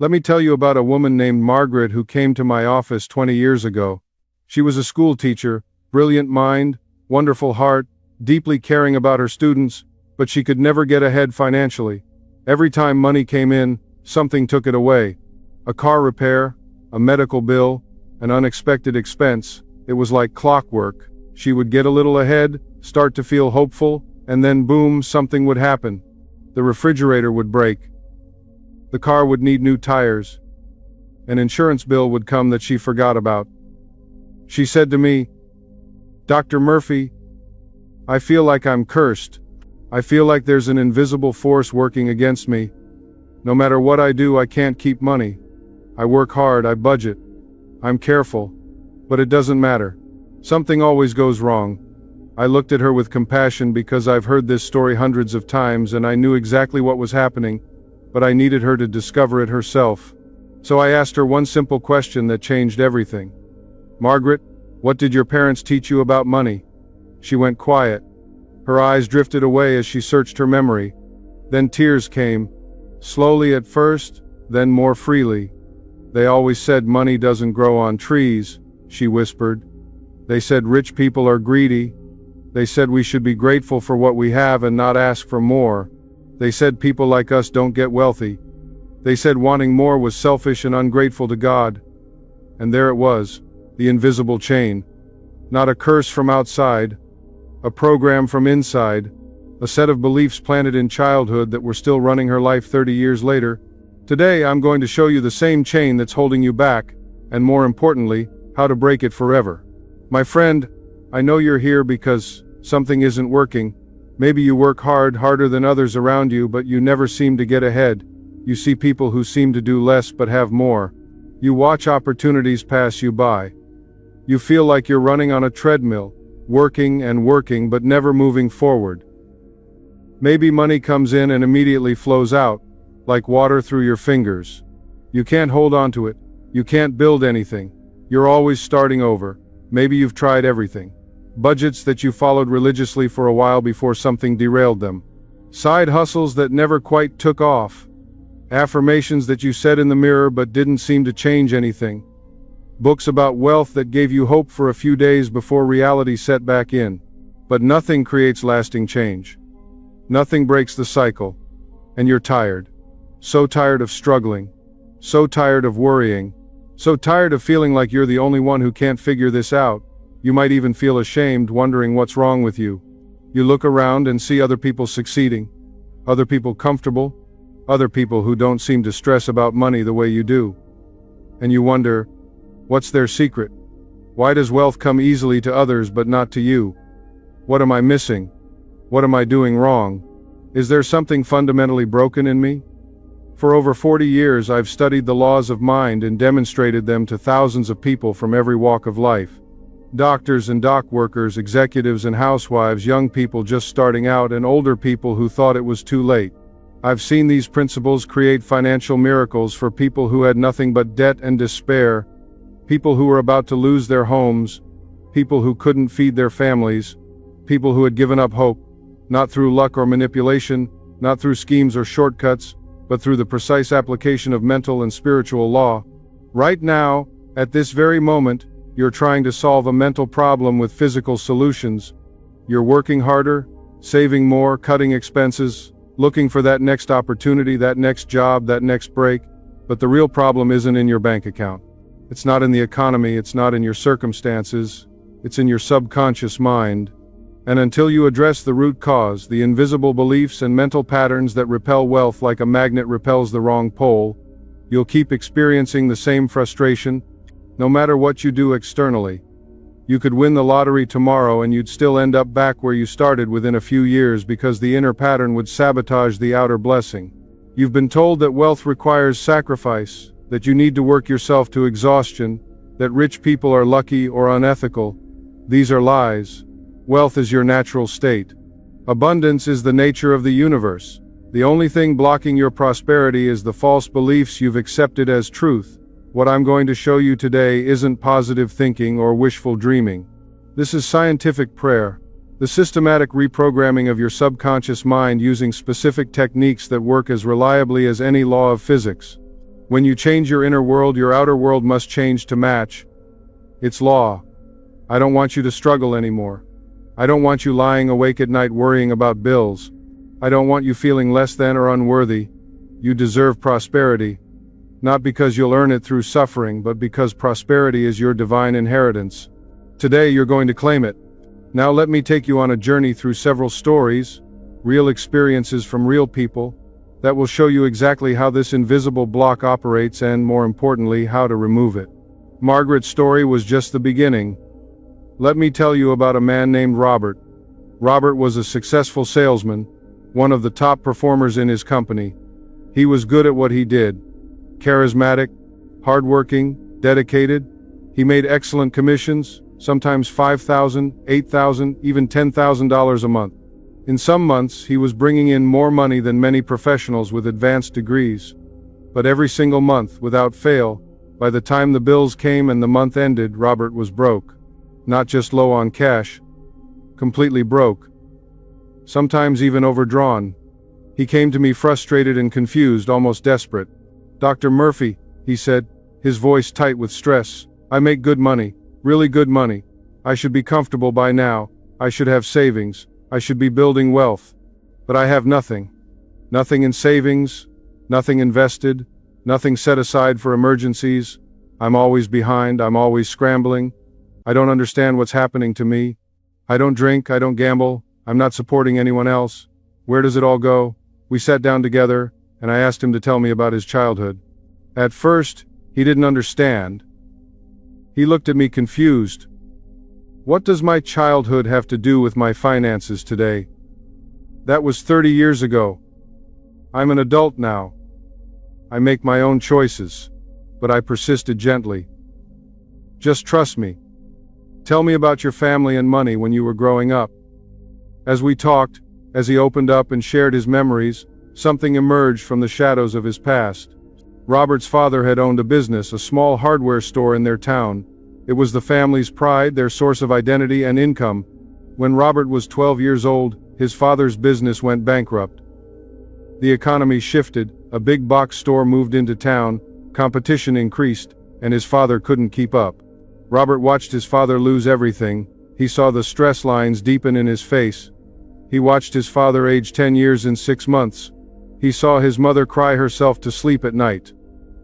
Let me tell you about a woman named Margaret who came to my office 20 years ago. She was a school teacher, brilliant mind, wonderful heart, deeply caring about her students, but she could never get ahead financially. Every time money came in, something took it away. A car repair, a medical bill, an unexpected expense. It was like clockwork. She would get a little ahead, start to feel hopeful, and then boom, something would happen. The refrigerator would break. The car would need new tires. An insurance bill would come that she forgot about. She said to me, "Dr. Murphy, I feel like I'm cursed. I feel like there's an invisible force working against me. No matter what I do, I can't keep money. I work hard, I budget. I'm careful. But it doesn't matter. Something always goes wrong." I looked at her with compassion because I've heard this story hundreds of times and I knew exactly what was happening, but I needed her to discover it herself. So I asked her one simple question that changed everything. "Margaret, what did your parents teach you about money?" She went quiet. Her eyes drifted away as she searched her memory. Then tears came. Slowly at first, then more freely. "They always said money doesn't grow on trees," she whispered. "They said rich people are greedy. They said we should be grateful for what we have and not ask for more. They said people like us don't get wealthy. They said wanting more was selfish and ungrateful to God." And there it was, the invisible chain. Not a curse from outside, a program from inside, a set of beliefs planted in childhood that were still running her life 30 years later. Today I'm going to show you the same chain that's holding you back, and more importantly, how to break it forever. My friend, I know you're here because something isn't working. Maybe you work hard, harder than others around you, but you never seem to get ahead. You see people who seem to do less but have more. You watch opportunities pass you by. You feel like you're running on a treadmill, working and working but never moving forward. Maybe money comes in and immediately flows out, like water through your fingers. You can't hold on to it. You can't build anything. You're always starting over. Maybe you've tried everything. Budgets that you followed religiously for a while before something derailed them. Side hustles that never quite took off. Affirmations that you said in the mirror but didn't seem to change anything. Books about wealth that gave you hope for a few days before reality set back in. But nothing creates lasting change. Nothing breaks the cycle. And you're tired. So tired of struggling. So tired of worrying. So tired of feeling like you're the only one who can't figure this out. You might even feel ashamed, wondering what's wrong with you. You look around and see other people succeeding. Other people comfortable. Other people who don't seem to stress about money the way you do. And you wonder, what's their secret? Why does wealth come easily to others but not to you? What am I missing? What am I doing wrong? Is there something fundamentally broken in me? For over 40 years I've studied the laws of mind and demonstrated them to thousands of people from every walk of life. Doctors and dock workers, executives and housewives, young people just starting out and older people who thought it was too late. I've seen these principles create financial miracles for people who had nothing but debt and despair, people who were about to lose their homes, people who couldn't feed their families, people who had given up hope, not through luck or manipulation, not through schemes or shortcuts, but through the precise application of mental and spiritual law. Right now, at this very moment, you're trying to solve a mental problem with physical solutions. You're working harder, saving more, cutting expenses, looking for that next opportunity, that next job, that next break. But the real problem isn't in your bank account. It's not in the economy, it's not in your circumstances, it's in your subconscious mind. And until you address the root cause, the invisible beliefs and mental patterns that repel wealth like a magnet repels the wrong pole, you'll keep experiencing the same frustration, no matter what you do externally. You could win the lottery tomorrow and you'd still end up back where you started within a few years because the inner pattern would sabotage the outer blessing. You've been told that wealth requires sacrifice, that you need to work yourself to exhaustion, that rich people are lucky or unethical. These are lies. Wealth is your natural state. Abundance is the nature of the universe. The only thing blocking your prosperity is the false beliefs you've accepted as truth. What I'm going to show you today isn't positive thinking or wishful dreaming. This is scientific prayer, the systematic reprogramming of your subconscious mind using specific techniques that work as reliably as any law of physics. When you change your inner world, your outer world must change to match. It's law. I don't want you to struggle anymore. I don't want you lying awake at night worrying about bills. I don't want you feeling less than or unworthy. You deserve prosperity. Not because you'll earn it through suffering, but because prosperity is your divine inheritance. Today you're going to claim it. Now let me take you on a journey through several stories, real experiences from real people, that will show you exactly how this invisible block operates and, more importantly, how to remove it. Margaret's story was just the beginning. Let me tell you about a man named Robert. Robert was a successful salesman, one of the top performers in his company. He was good at what he did. Charismatic, hardworking, dedicated. He made excellent commissions, sometimes $5,000, $8,000, even $10,000 a month. In some months, he was bringing in more money than many professionals with advanced degrees. But every single month, without fail, by the time the bills came and the month ended, Robert was broke. Not just low on cash, completely broke. Sometimes even overdrawn. He came to me frustrated and confused, almost desperate. "Dr. Murphy," he said, his voice tight with stress, "I make good money, really good money. I should be comfortable by now. I should have savings. I should be building wealth. But I have nothing. Nothing in savings, nothing invested, nothing set aside for emergencies. I'm always behind, I'm always scrambling. I don't understand what's happening to me. I don't drink, I don't gamble, I'm not supporting anyone else. Where does it all go?" We sat down together, and I asked him to tell me about his childhood. At first, he didn't understand. He looked at me confused. "What does my childhood have to do with my finances today? That was 30 years ago. I'm an adult now. I make my own choices." But I persisted gently. "Just trust me. Tell me about your family and money when you were growing up." As we talked, as he opened up and shared his memories, something emerged from the shadows of his past. Robert's father had owned a business, a small hardware store in their town. It was the family's pride, their source of identity and income. When Robert was 12 years old, his father's business went bankrupt. The economy shifted, a big box store moved into town, competition increased, and his father couldn't keep up. Robert watched his father lose everything. He saw the stress lines deepen in his face. He watched his father age 10 years in 6 months. He saw his mother cry herself to sleep at night.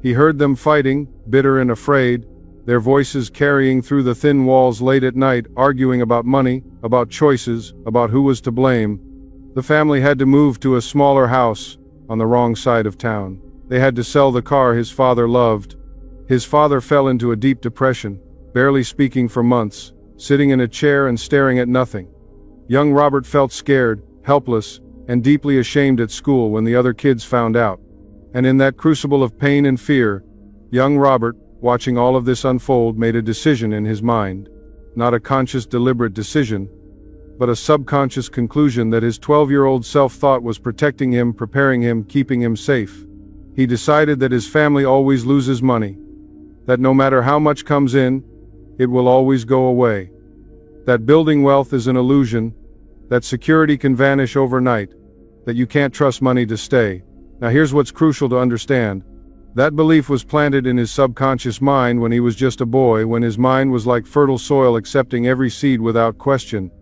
He heard them fighting, bitter and afraid, their voices carrying through the thin walls late at night, arguing about money, about choices, about who was to blame. The family had to move to a smaller house on the wrong side of town. They had to sell the car his father loved. His father fell into a deep depression, barely speaking for months, sitting in a chair and staring at nothing. Young Robert felt scared, helpless, and deeply ashamed at school when the other kids found out. And in that crucible of pain and fear, young Robert, watching all of this unfold, made a decision in his mind. Not a conscious, deliberate decision, but a subconscious conclusion that his 12-year-old self thought was protecting him, preparing him, keeping him safe. He decided that his family always loses money, that no matter how much comes in, it will always go away, that building wealth is an illusion, that security can vanish overnight, that you can't trust money to stay. Now here's what's crucial to understand. That belief was planted in his subconscious mind when he was just a boy, when his mind was like fertile soil accepting every seed without question.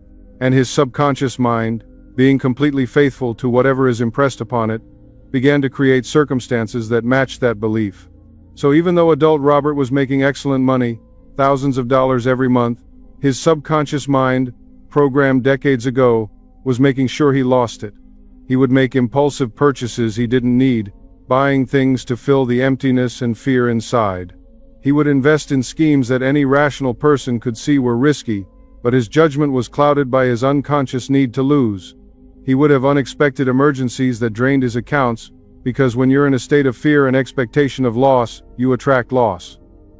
And his subconscious mind, being completely faithful to whatever is impressed upon it, began to create circumstances that matched that belief. So even though adult Robert was making excellent money, thousands of dollars every month, his subconscious mind, programmed decades ago, was making sure he lost it. He would make impulsive purchases he didn't need, buying things to fill the emptiness and fear inside. He would invest in schemes that any rational person could see were risky, but his judgment was clouded by his unconscious need to lose. He would have unexpected emergencies that drained his accounts, because when you're in a state of fear and expectation of loss, you attract loss.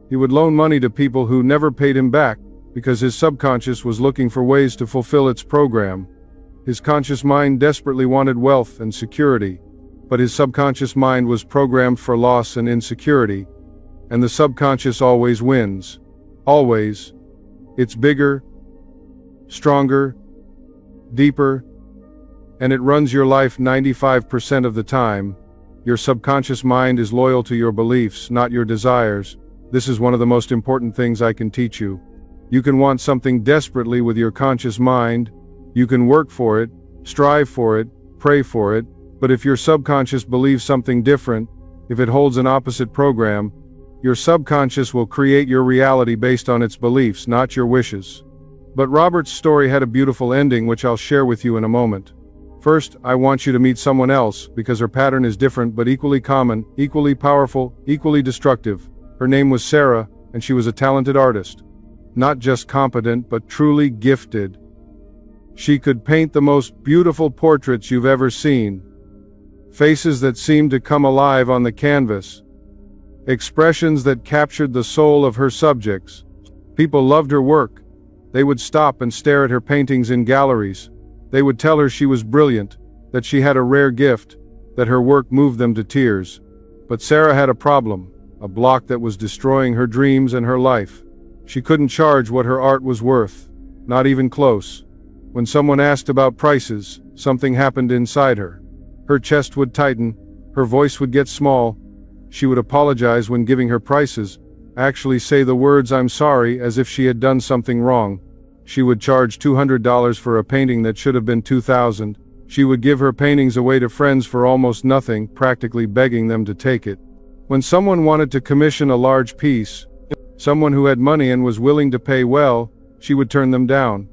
He would loan money to people who never paid him back, because his subconscious was looking for ways to fulfill its program. His conscious mind desperately wanted wealth and security, but his subconscious mind was programmed for loss and insecurity, and the subconscious always wins. Always. It's bigger, stronger, deeper, and it runs your life 95% of the time. Your subconscious mind is loyal to your beliefs, not your desires. This is one of the most important things I can teach you. You can want something desperately with your conscious mind. You can work for it, strive for it, pray for it, but if your subconscious believes something different, if it holds an opposite program, your subconscious will create your reality based on its beliefs, not your wishes. But Robert's story had a beautiful ending, which I'll share with you in a moment. First, I want you to meet someone else, because her pattern is different but equally common, equally powerful, equally destructive. Her name was Sarah, and she was a talented artist. Not just competent, but truly gifted. She could paint the most beautiful portraits you've ever seen. Faces that seemed to come alive on the canvas. Expressions that captured the soul of her subjects. People loved her work. They would stop and stare at her paintings in galleries. They would tell her she was brilliant, that she had a rare gift, that her work moved them to tears. But Sarah had a problem, a block that was destroying her dreams and her life. She couldn't charge what her art was worth, not even close. When someone asked about prices, something happened inside her. Her chest would tighten, her voice would get small. She would apologize when giving her prices, actually say the words "I'm sorry" as if she had done something wrong. She would charge $200 for a painting that should have been $2,000. She would give her paintings away to friends for almost nothing, practically begging them to take it. When someone wanted to commission a large piece, someone who had money and was willing to pay well, she would turn them down.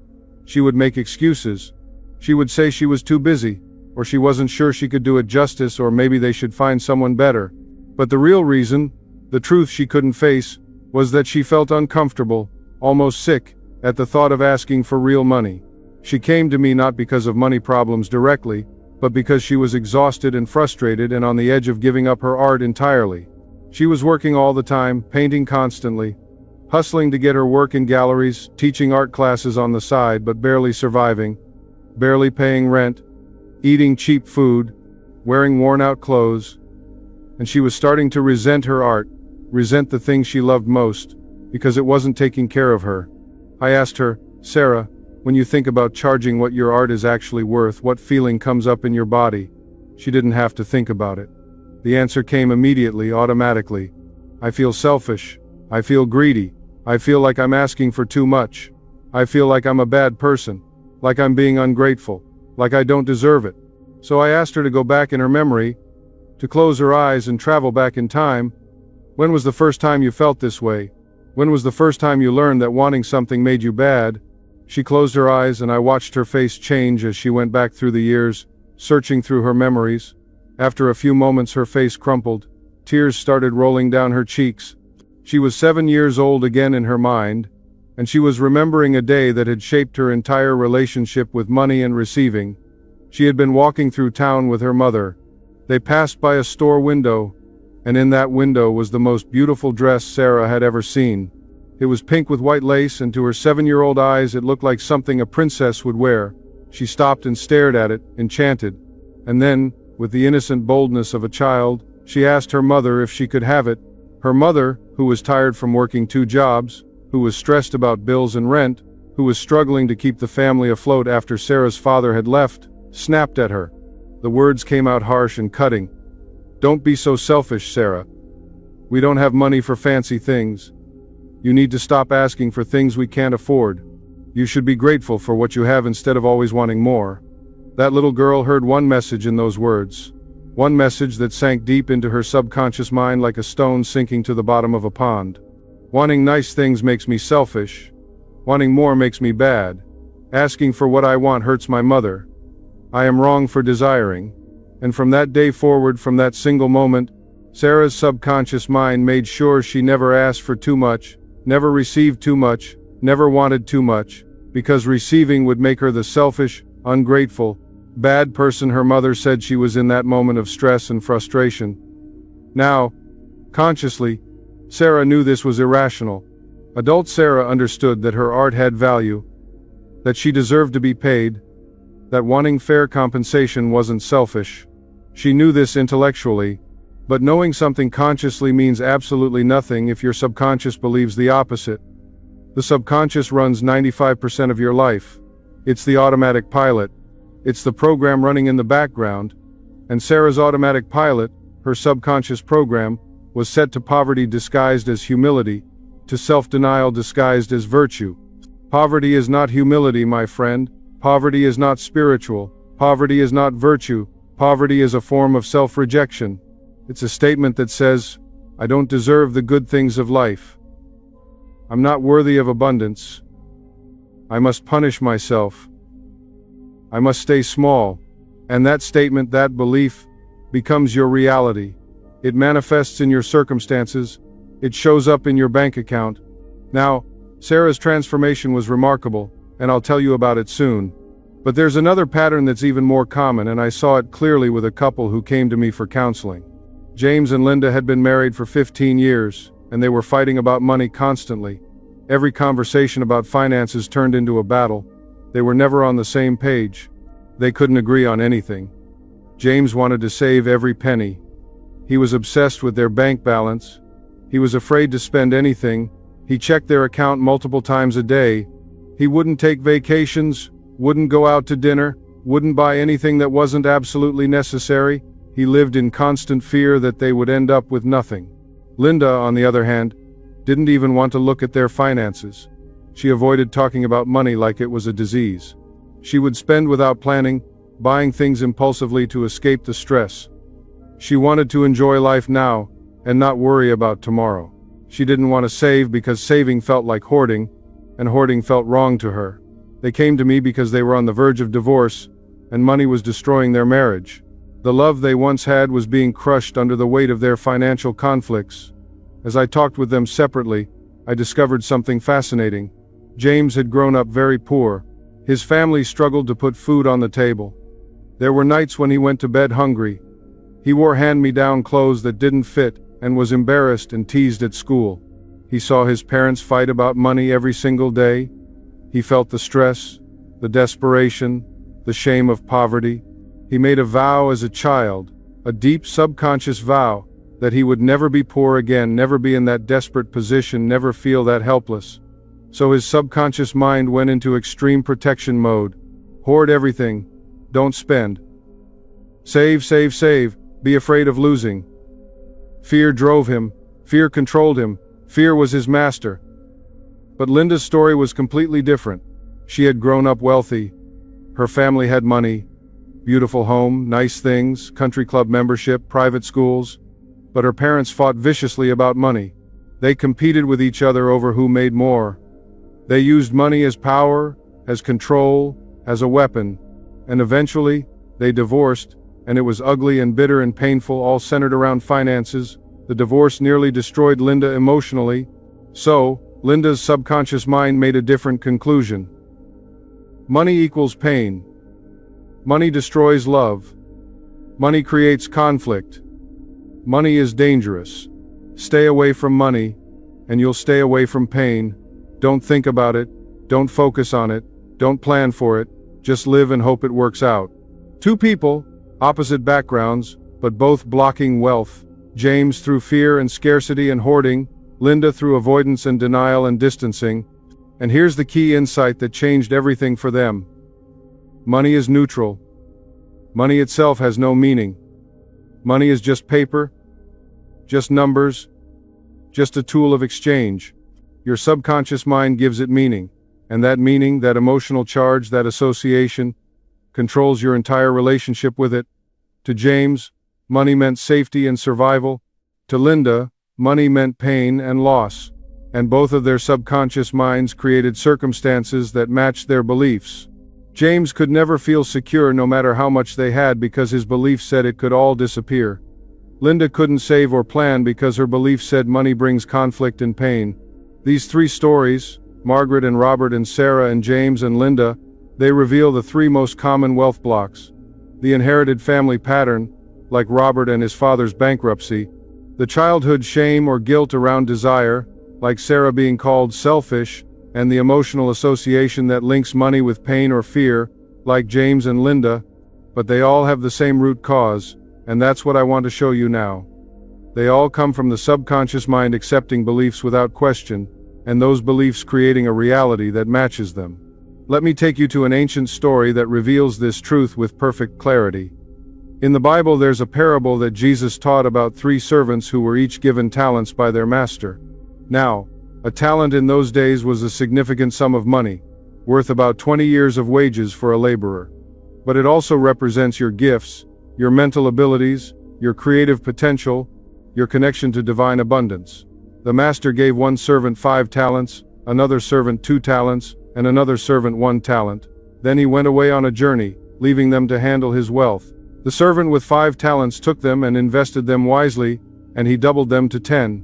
She would make excuses. She would say she was too busy, or she wasn't sure she could do it justice, or maybe they should find someone better. But the real reason, the truth she couldn't face, was that she felt uncomfortable, almost sick, at the thought of asking for real money. She came to me not because of money problems directly, but because she was exhausted and frustrated and on the edge of giving up her art entirely. She was working all the time, painting constantly, hustling to get her work in galleries, teaching art classes on the side but barely surviving, barely paying rent, eating cheap food, wearing worn-out clothes, and she was starting to resent her art, resent the thing she loved most, because it wasn't taking care of her. I asked her, "Sarah, when you think about charging what your art is actually worth, what feeling comes up in your body?" She didn't have to think about it. The answer came immediately, automatically. "I feel selfish. I feel greedy. I feel like I'm asking for too much. I feel like I'm a bad person. Like I'm being ungrateful. Like I don't deserve it." So I asked her to go back in her memory, to close her eyes and travel back in time. When was the first time you felt this way? When was the first time you learned that wanting something made you bad? She closed her eyes and I watched her face change as she went back through the years, searching through her memories. After a few moments her face crumpled. Tears started rolling down her cheeks. She was 7 years old again in her mind, and she was remembering a day that had shaped her entire relationship with money and receiving. She had been walking through town with her mother. They passed by a store window, and in that window was the most beautiful dress Sarah had ever seen. It was pink with white lace, and to her 7-year-old eyes it looked like something a princess would wear. She stopped and stared at it, enchanted. And then, with the innocent boldness of a child, she asked her mother if she could have it. Her mother, who was tired from working 2 jobs, who was stressed about bills and rent, who was struggling to keep the family afloat after Sarah's father had left, snapped at her. The words came out harsh and cutting. "Don't be so selfish, Sarah. We don't have money for fancy things. You need to stop asking for things we can't afford. You should be grateful for what you have instead of always wanting more." That little girl heard one message in those words. One message that sank deep into her subconscious mind like a stone sinking to the bottom of a pond. Wanting nice things makes me selfish. Wanting more makes me bad. Asking for what I want hurts my mother. I am wrong for desiring. And from that day forward, from that single moment, Sarah's subconscious mind made sure she never asked for too much, never received too much, never wanted too much, because receiving would make her the selfish, ungrateful, bad person her mother said she was in that moment of stress and frustration. Now, consciously, Sarah knew this was irrational. Adult Sarah understood that her art had value, that she deserved to be paid, that wanting fair compensation wasn't selfish. She knew this intellectually, but knowing something consciously means absolutely nothing if your subconscious believes the opposite. The subconscious runs 95% of your life. It's the automatic pilot. It's the program running in the background. And Sarah's automatic pilot, her subconscious program, was set to poverty disguised as humility, to self-denial disguised as virtue. Poverty is not humility, my friend. Poverty is not spiritual. Poverty is not virtue. Poverty is a form of self-rejection. It's a statement that says, I don't deserve the good things of life. I'm not worthy of abundance. I must punish myself. I must stay small. And that statement, that belief, becomes your reality. It manifests in your circumstances. It shows up in your bank account. Now, Sarah's transformation was remarkable, and I'll tell you about it soon. But there's another pattern that's even more common, and I saw it clearly with a couple who came to me for counseling. James and Linda had been married for 15 years, and they were fighting about money constantly. Every conversation about finances turned into a battle. They were never on the same page. They couldn't agree on anything. James wanted to save every penny. He was obsessed with their bank balance. He was afraid to spend anything. He checked their account multiple times a day. He wouldn't take vacations, wouldn't go out to dinner, wouldn't buy anything that wasn't absolutely necessary. He lived in constant fear that they would end up with nothing. Linda, on the other hand, didn't even want to look at their finances. She avoided talking about money like it was a disease. She would spend without planning, buying things impulsively to escape the stress. She wanted to enjoy life now, and not worry about tomorrow. She didn't want to save because saving felt like hoarding, and hoarding felt wrong to her. They came to me because they were on the verge of divorce, and money was destroying their marriage. The love they once had was being crushed under the weight of their financial conflicts. As I talked with them separately, I discovered something fascinating. James had grown up very poor. His family struggled to put food on the table. There were nights when he went to bed hungry. He wore hand-me-down clothes that didn't fit, and was embarrassed and teased at school. He saw his parents fight about money every single day. He felt the stress, the desperation, the shame of poverty. He made a vow as a child, a deep subconscious vow, that he would never be poor again, never be in that desperate position, never feel that helpless. So his subconscious mind went into extreme protection mode. Hoard everything. Don't spend. Save, save, save. Be afraid of losing. Fear drove him. Fear controlled him. Fear was his master. But Linda's story was completely different. She had grown up wealthy. Her family had money, beautiful home, nice things, country club membership, private schools. But her parents fought viciously about money. They competed with each other over who made more. They used money as power, as control, as a weapon. And eventually, they divorced, and it was ugly and bitter and painful, all centered around finances. The divorce nearly destroyed Linda emotionally. So, Linda's subconscious mind made a different conclusion. Money equals pain. Money destroys love. Money creates conflict. Money is dangerous. Stay away from money, and you'll stay away from pain. Don't think about it. Don't focus on it. Don't plan for it. Just live and hope it works out. Two people, opposite backgrounds, but both blocking wealth. James through fear and scarcity and hoarding, Linda through avoidance and denial and distancing. And here's the key insight that changed everything for them. Money is neutral. Money itself has no meaning. Money is just paper, just numbers, just a tool of exchange. Your subconscious mind gives it meaning, and that meaning, that emotional charge, that association, controls your entire relationship with it. To James, money meant safety and survival. To Linda, money meant pain and loss. And both of their subconscious minds created circumstances that matched their beliefs. James could never feel secure no matter how much they had because his belief said it could all disappear. Linda couldn't save or plan because her belief said money brings conflict and pain. These three stories, Margaret and Robert and Sarah and James and Linda, they reveal the three most common wealth blocks. The inherited family pattern, like Robert and his father's bankruptcy. The childhood shame or guilt around desire, like Sarah being called selfish, and the emotional association that links money with pain or fear, like James and Linda, but they all have the same root cause, and that's what I want to show you now. They all come from the subconscious mind accepting beliefs without question, and those beliefs creating a reality that matches them. Let me take you to an ancient story that reveals this truth with perfect clarity. In the Bible there's a parable that Jesus taught about 3 servants who were each given talents by their master. Now, a talent in those days was a significant sum of money, worth about 20 years of wages for a laborer. But it also represents your gifts, your mental abilities, your creative potential, your connection to divine abundance. The master gave one servant 5 talents, another servant 2 talents, and another servant 1 talent. Then he went away on a journey, leaving them to handle his wealth. The servant with 5 talents took them and invested them wisely, and he doubled them to 10.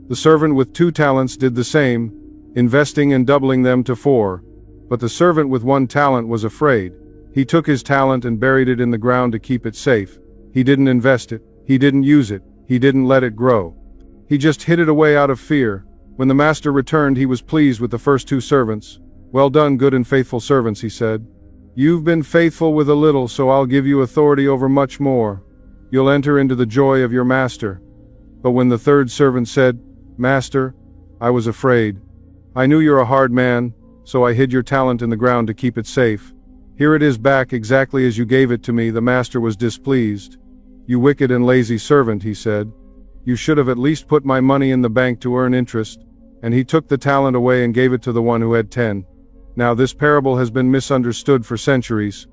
The servant with 2 talents did the same, investing and doubling them to 4. But the servant with 1 talent was afraid. He took his talent and buried it in the ground to keep it safe. He didn't invest it, he didn't use it, he didn't let it grow. He just hid it away out of fear. When the master returned, he was pleased with the first 2 servants. "Well done, good and faithful servants," he said. "You've been faithful with a little, so I'll give you authority over much more. You'll enter into the joy of your master." But when the 3rd servant said, "Master, I was afraid. I knew you're a hard man, so I hid your talent in the ground to keep it safe. Here it is back exactly as you gave it to me." The master was displeased. "You wicked and lazy servant," he said. "You should have at least put my money in the bank to earn interest." And he took the talent away and gave it to the one who had 10. Now this parable has been misunderstood for centuries.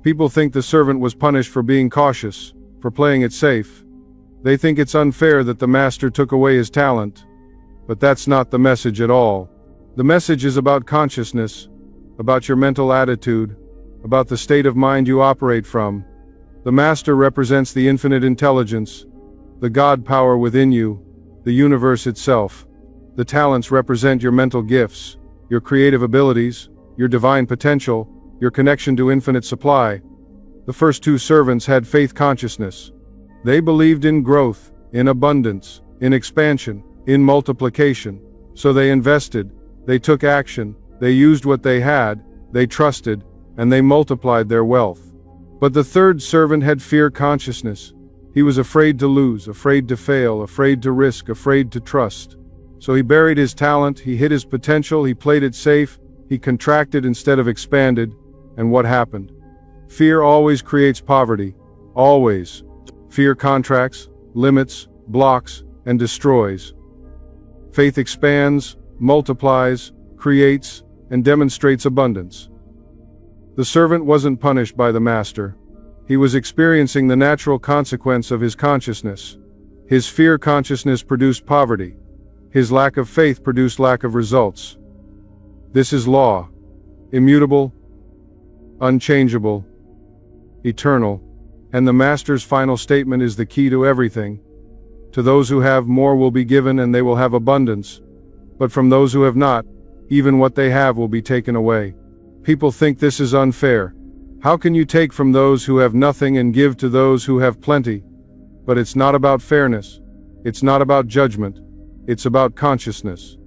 People think the servant was punished for being cautious, for playing it safe. They think it's unfair that the master took away his talent. But that's not the message at all. The message is about consciousness, about your mental attitude, about the state of mind you operate from. The master represents the infinite intelligence, the God power within you, the universe itself. The talents represent your mental gifts, your creative abilities, your divine potential, your connection to infinite supply. The first 2 servants had faith consciousness. They believed in growth, in abundance, in expansion, in multiplication. So they invested, they took action, they used what they had, they trusted, and they multiplied their wealth. But the 3rd servant had fear consciousness. He was afraid to lose, afraid to fail, afraid to risk, afraid to trust. So he buried his talent, he hid his potential, he played it safe, he contracted instead of expanded. And what happened? Fear always creates poverty. Always. Fear contracts, limits, blocks, and destroys. Faith expands, multiplies, creates, and demonstrates abundance. The servant wasn't punished by the master. He was experiencing the natural consequence of his consciousness. His fear consciousness produced poverty. His lack of faith produced lack of results. This is law. Immutable, unchangeable, eternal. And the master's final statement is the key to everything. To those who have, more will be given and they will have abundance. But from those who have not, even what they have will be taken away. People think this is unfair. How can you take from those who have nothing and give to those who have plenty? But it's not about fairness. It's not about judgment. It's about consciousness.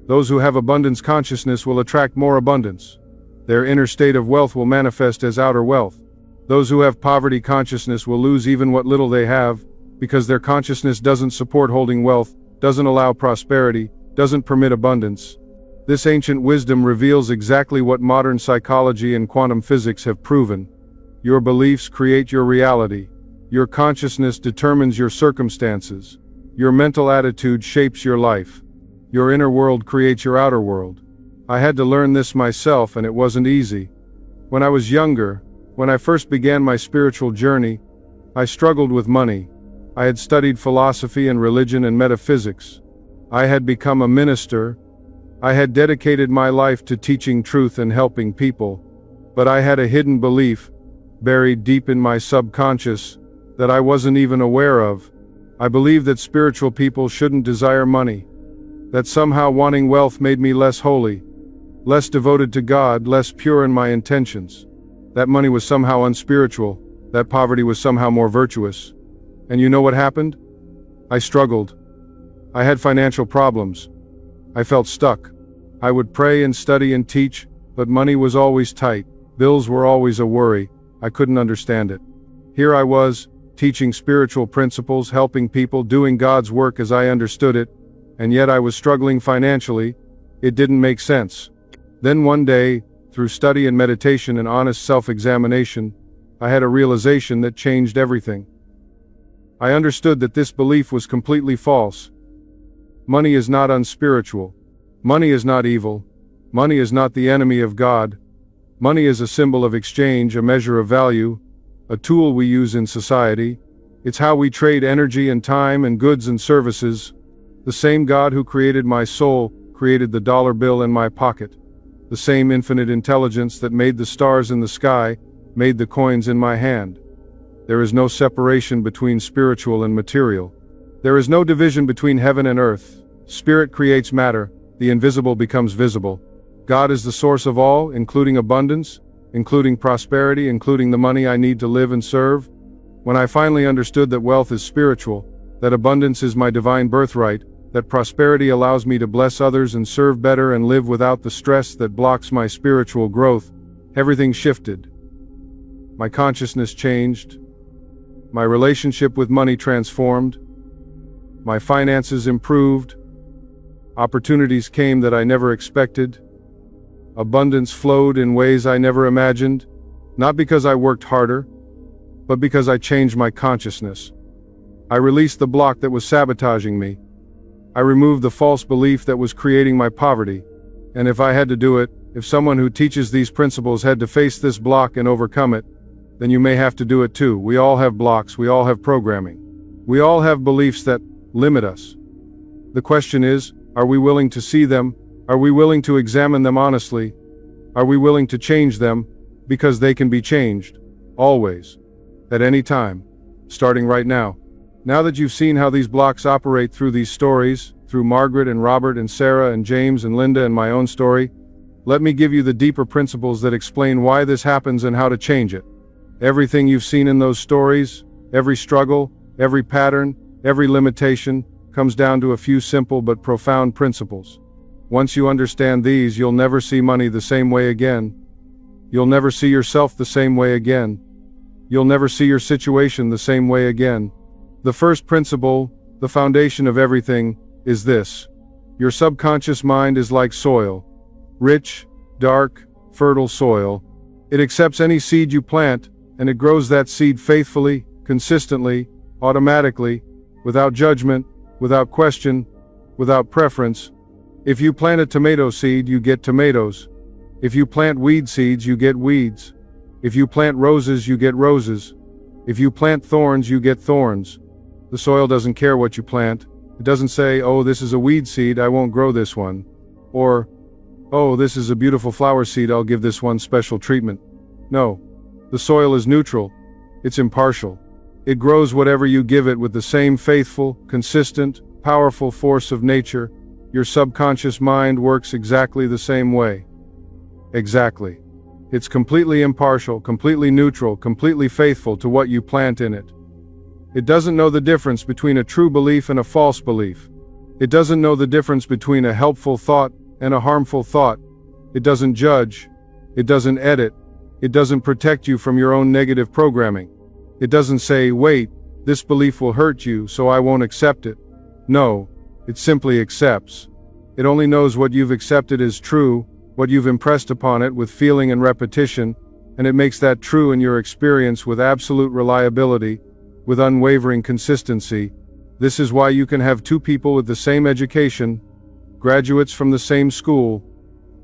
Those who have abundance consciousness will attract more abundance. Their inner state of wealth will manifest as outer wealth. Those who have poverty consciousness will lose even what little they have, because their consciousness doesn't support holding wealth, doesn't allow prosperity, doesn't permit abundance. This ancient wisdom reveals exactly what modern psychology and quantum physics have proven. Your beliefs create your reality. Your consciousness determines your circumstances. Your mental attitude shapes your life. Your inner world creates your outer world. I had to learn this myself, and it wasn't easy. When I was younger, when I first began my spiritual journey, I struggled with money. I had studied philosophy and religion and metaphysics. I had become a minister. I had dedicated my life to teaching truth and helping people. But I had a hidden belief, buried deep in my subconscious, that I wasn't even aware of. I believed that spiritual people shouldn't desire money. That somehow wanting wealth made me less holy, less devoted to God, less pure in my intentions. That money was somehow unspiritual, that poverty was somehow more virtuous. And you know what happened? I struggled. I had financial problems. I felt stuck. I would pray and study and teach, but money was always tight. Bills were always a worry. I couldn't understand it. Here I was, teaching spiritual principles, helping people, doing God's work as I understood it, and yet I was struggling financially. It didn't make sense. Then one day, through study and meditation and honest self-examination, I had a realization that changed everything. I understood that this belief was completely false. Money is not unspiritual. Money is not evil. Money is not the enemy of God. Money is a symbol of exchange, a measure of value, a tool we use in society. It's how we trade energy and time and goods and services. The same God who created my soul created the dollar bill in my pocket. The same infinite intelligence that made the stars in the sky made the coins in my hand. There is no separation between spiritual and material. There is no division between heaven and earth. Spirit creates matter. The invisible becomes visible. God is the source of all, including abundance, including prosperity, including the money I need to live and serve. When I finally understood that wealth is spiritual, that abundance is my divine birthright, that prosperity allows me to bless others and serve better and live without the stress that blocks my spiritual growth, everything shifted. My consciousness changed. My relationship with money transformed. My finances improved. Opportunities came that I never expected. Abundance flowed in ways I never imagined, not because I worked harder, but because I changed my consciousness. I released the block that was sabotaging me. I removed the false belief that was creating my poverty. And if I had to do it, if someone who teaches these principles had to face this block and overcome it, then you may have to do it too. We all have blocks, we all have programming. We all have beliefs that limit us. The question is, are we willing to see them? Are we willing to examine them honestly? Are we willing to change them? Because they can be changed. Always. At any time. Starting right now. Now that you've seen how these blocks operate through these stories, through Margaret and Robert and Sarah and James and Linda and my own story, let me give you the deeper principles that explain why this happens and how to change it. Everything you've seen in those stories, every struggle, every pattern, every limitation, comes down to a few simple but profound principles. Once you understand these, you'll never see money the same way again. You'll never see yourself the same way again. You'll never see your situation the same way again. The first principle, the foundation of everything, is this. Your subconscious mind is like soil. Rich, dark, fertile soil. It accepts any seed you plant, and it grows that seed faithfully, consistently, automatically, without judgment, without question, without preference. If you plant a tomato seed, you get tomatoes. If you plant weed seeds, you get weeds. If you plant roses, you get roses. If you plant thorns, you get thorns. The soil doesn't care what you plant. It doesn't say, oh, this is a weed seed, I won't grow this one. Or, oh, this is a beautiful flower seed, I'll give this one special treatment. No. The soil is neutral. It's impartial. It grows whatever you give it with the same faithful, consistent, powerful force of nature. Your subconscious mind works exactly the same way. Exactly. It's completely impartial, completely neutral, completely faithful to what you plant in it. It doesn't know the difference between a true belief and a false belief. It doesn't know the difference between a helpful thought and a harmful thought. It doesn't judge. It doesn't edit. It doesn't protect you from your own negative programming. It doesn't say, wait, this belief will hurt you, so I won't accept it. No, it simply accepts. It only knows what you've accepted as true, what you've impressed upon it with feeling and repetition, and it makes that true in your experience with absolute reliability, with unwavering consistency. This is why you can have two people with the same education, graduates from the same school,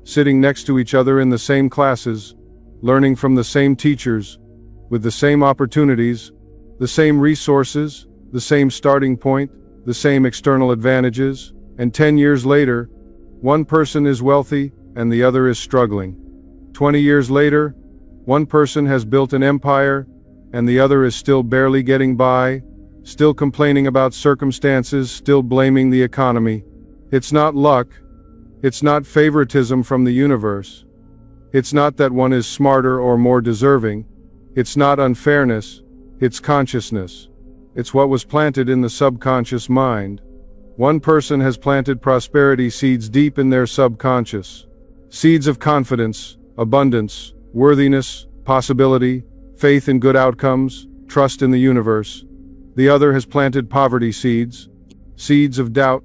sitting next to each other in the same classes, learning from the same teachers, with the same opportunities, the same resources, the same starting point, the same external advantages, and 10 years later, one person is wealthy and the other is struggling. 20 years later, one person has built an empire and the other is still barely getting by, still complaining about circumstances, still blaming the economy. It's not luck. It's not favoritism from the universe. It's not that one is smarter or more deserving. It's not unfairness. It's consciousness. It's what was planted in the subconscious mind. One person has planted prosperity seeds deep in their subconscious. Seeds of confidence, abundance, worthiness, possibility, faith in good outcomes, trust in the universe. The other has planted poverty seeds, seeds of doubt,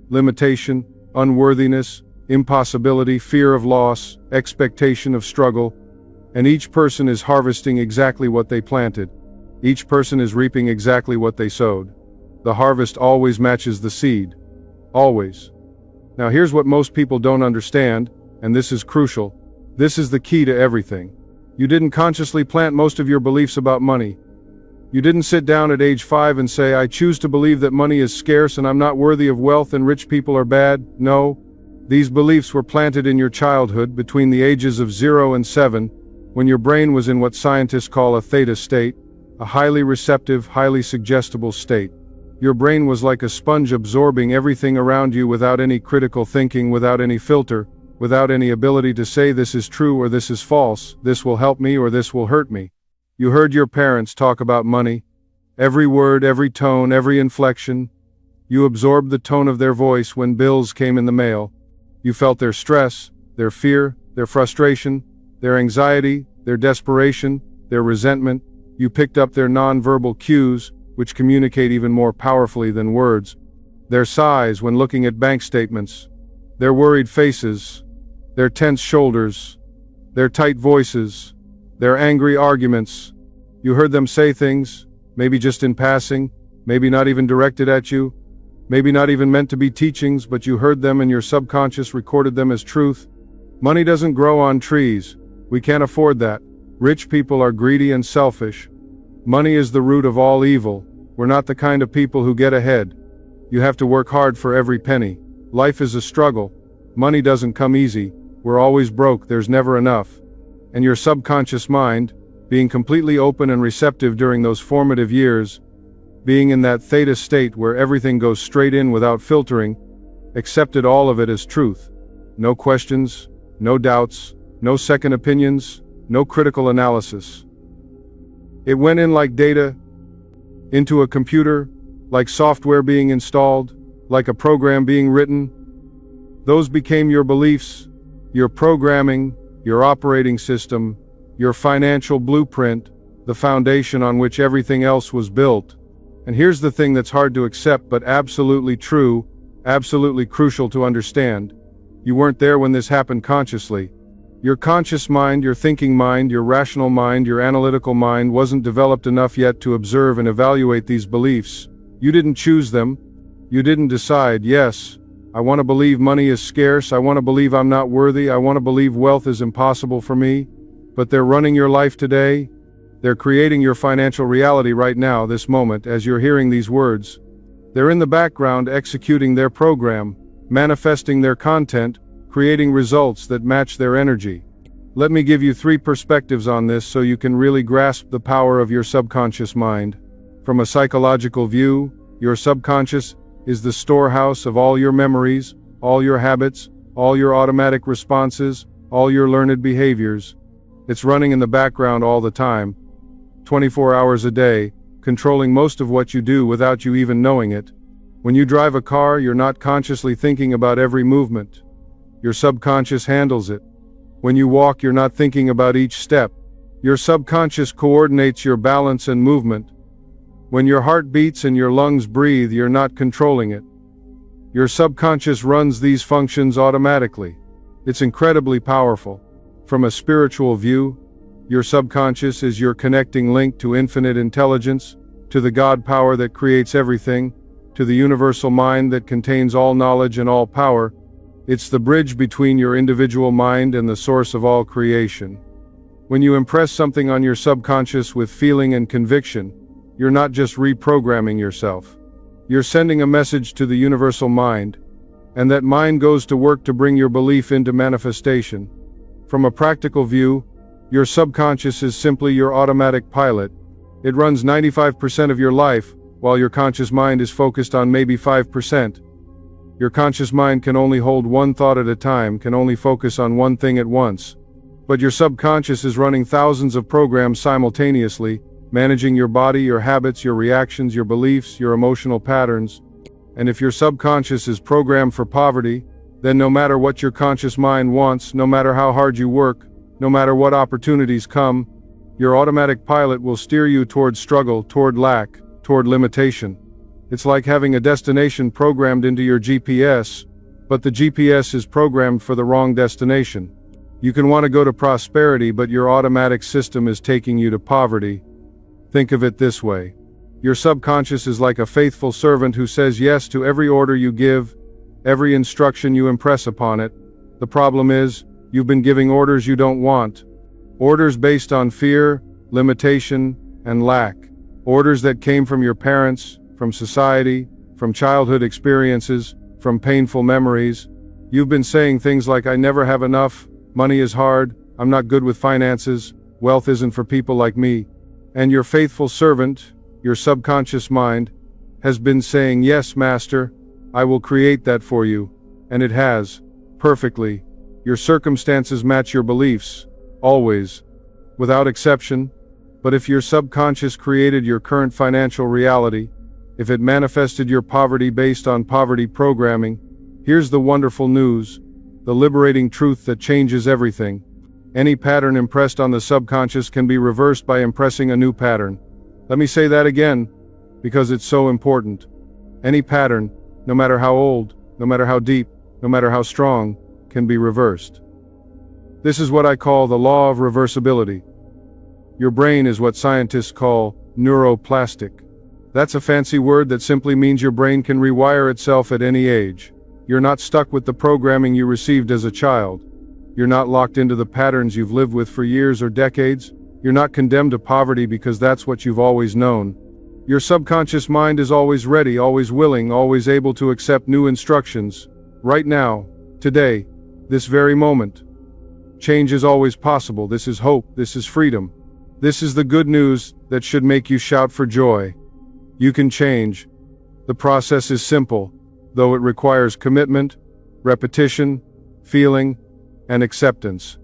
limitation, unworthiness, impossibility, fear of loss, expectation of struggle. And each person is harvesting exactly what they planted. Each person is reaping exactly what they sowed. The harvest always matches the seed. Always. Now here's what most people don't understand, and this is crucial. This is the key to everything. You didn't consciously plant most of your beliefs about money. You didn't sit down at age 5 and say, I choose to believe that money is scarce and I'm not worthy of wealth and rich people are bad. No. These beliefs were planted in your childhood between the ages of 0 and 7, when your brain was in what scientists call a theta state, a highly receptive, highly suggestible state. Your brain was like a sponge absorbing everything around you without any critical thinking, without any filter, without any ability to say this is true or this is false, this will help me or this will hurt me. You heard your parents talk about money. Every word, every tone, every inflection. You absorbed the tone of their voice when bills came in the mail. You felt their stress, their fear, their frustration, their anxiety, their desperation, their resentment. You picked up their nonverbal cues, which communicate even more powerfully than words. Their sighs when looking at bank statements. Their worried faces. Their tense shoulders. Their tight voices. Their angry arguments. You heard them say things, maybe just in passing, maybe not even directed at you, maybe not even meant to be teachings, but you heard them and your subconscious recorded them as truth. Money doesn't grow on trees. We can't afford that. Rich people are greedy and selfish. Money is the root of all evil. We're not the kind of people who get ahead. You have to work hard for every penny. Life is a struggle. Money doesn't come easy. We're always broke. There's never enough. And your subconscious mind, being completely open and receptive during those formative years, being in that theta state where everything goes straight in without filtering, accepted all of it as truth. No questions, no doubts, no second opinions, no critical analysis. It went in like data into a computer, like software being installed, like a program being written. Those became your beliefs, your programming, your operating system, your financial blueprint, the foundation on which everything else was built. And here's the thing that's hard to accept but absolutely true, absolutely crucial to understand. You weren't there when this happened consciously. Your conscious mind, your thinking mind, your rational mind, your analytical mind wasn't developed enough yet to observe and evaluate these beliefs. You didn't choose them. You didn't decide, yes, I want to believe money is scarce, I want to believe I'm not worthy, I want to believe wealth is impossible for me. But they're running your life today. They're creating your financial reality right now, this moment, as you're hearing these words. They're in the background executing their program, manifesting their content, creating results that match their energy. Let me give you 3 perspectives on this so you can really grasp the power of your subconscious mind. From a psychological view, your subconscious is the storehouse of all your memories, all your habits, all your automatic responses, all your learned behaviors. It's running in the background all the time, 24 hours a day, controlling most of what you do without you even knowing it. When you drive a car, you're not consciously thinking about every movement. Your subconscious handles it. When you walk, you're not thinking about each step. Your subconscious coordinates your balance and movement. When your heart beats and your lungs breathe, you're not controlling it. Your subconscious runs these functions automatically. It's incredibly powerful. From a spiritual view, your subconscious is your connecting link to infinite intelligence, to the God power that creates everything, to the universal mind that contains all knowledge and all power. It's the bridge between your individual mind and the source of all creation. When you impress something on your subconscious with feeling and conviction, you're not just reprogramming yourself. You're sending a message to the universal mind, and that mind goes to work to bring your belief into manifestation. From a practical view, your subconscious is simply your automatic pilot. It runs 95% of your life, while your conscious mind is focused on maybe 5%. Your conscious mind can only hold one thought at a time, can only focus on one thing at once. But your subconscious is running thousands of programs simultaneously, managing your body, your habits, your reactions, your beliefs, your emotional patterns. And if your subconscious is programmed for poverty, then no matter what your conscious mind wants, no matter how hard you work, no matter what opportunities come, your automatic pilot will steer you toward struggle, toward lack, toward limitation. It's like having a destination programmed into your GPS, but the GPS is programmed for the wrong destination. You can want to go to prosperity, but your automatic system is taking you to poverty. Think of it this way. Your subconscious is like a faithful servant who says yes to every order you give, every instruction you impress upon it. The problem is, you've been giving orders you don't want. Orders based on fear, limitation, and lack. Orders that came from your parents, from society, from childhood experiences, from painful memories. You've been saying things like, I never have enough, money is hard, I'm not good with finances, wealth isn't for people like me. And your faithful servant, your subconscious mind, has been saying, yes, master, I will create that for you. And it has, perfectly. Your circumstances match your beliefs, always, without exception. But if your subconscious created your current financial reality, if it manifested your poverty based on poverty programming, here's the wonderful news, the liberating truth that changes everything. Any pattern impressed on the subconscious can be reversed by impressing a new pattern. Let me say that again, because it's so important. Any pattern, no matter how old, no matter how deep, no matter how strong, can be reversed. This is what I call the law of reversibility. Your brain is what scientists call neuroplastic. That's a fancy word that simply means your brain can rewire itself at any age. You're not stuck with the programming you received as a child. You're not locked into the patterns you've lived with for years or decades. You're not condemned to poverty because that's what you've always known. Your subconscious mind is always ready, always willing, always able to accept new instructions. Right now, today, this very moment. Change is always possible. This is hope. This is freedom. This is the good news that should make you shout for joy. You can change. The process is simple, though it requires commitment, repetition, feeling, and acceptance.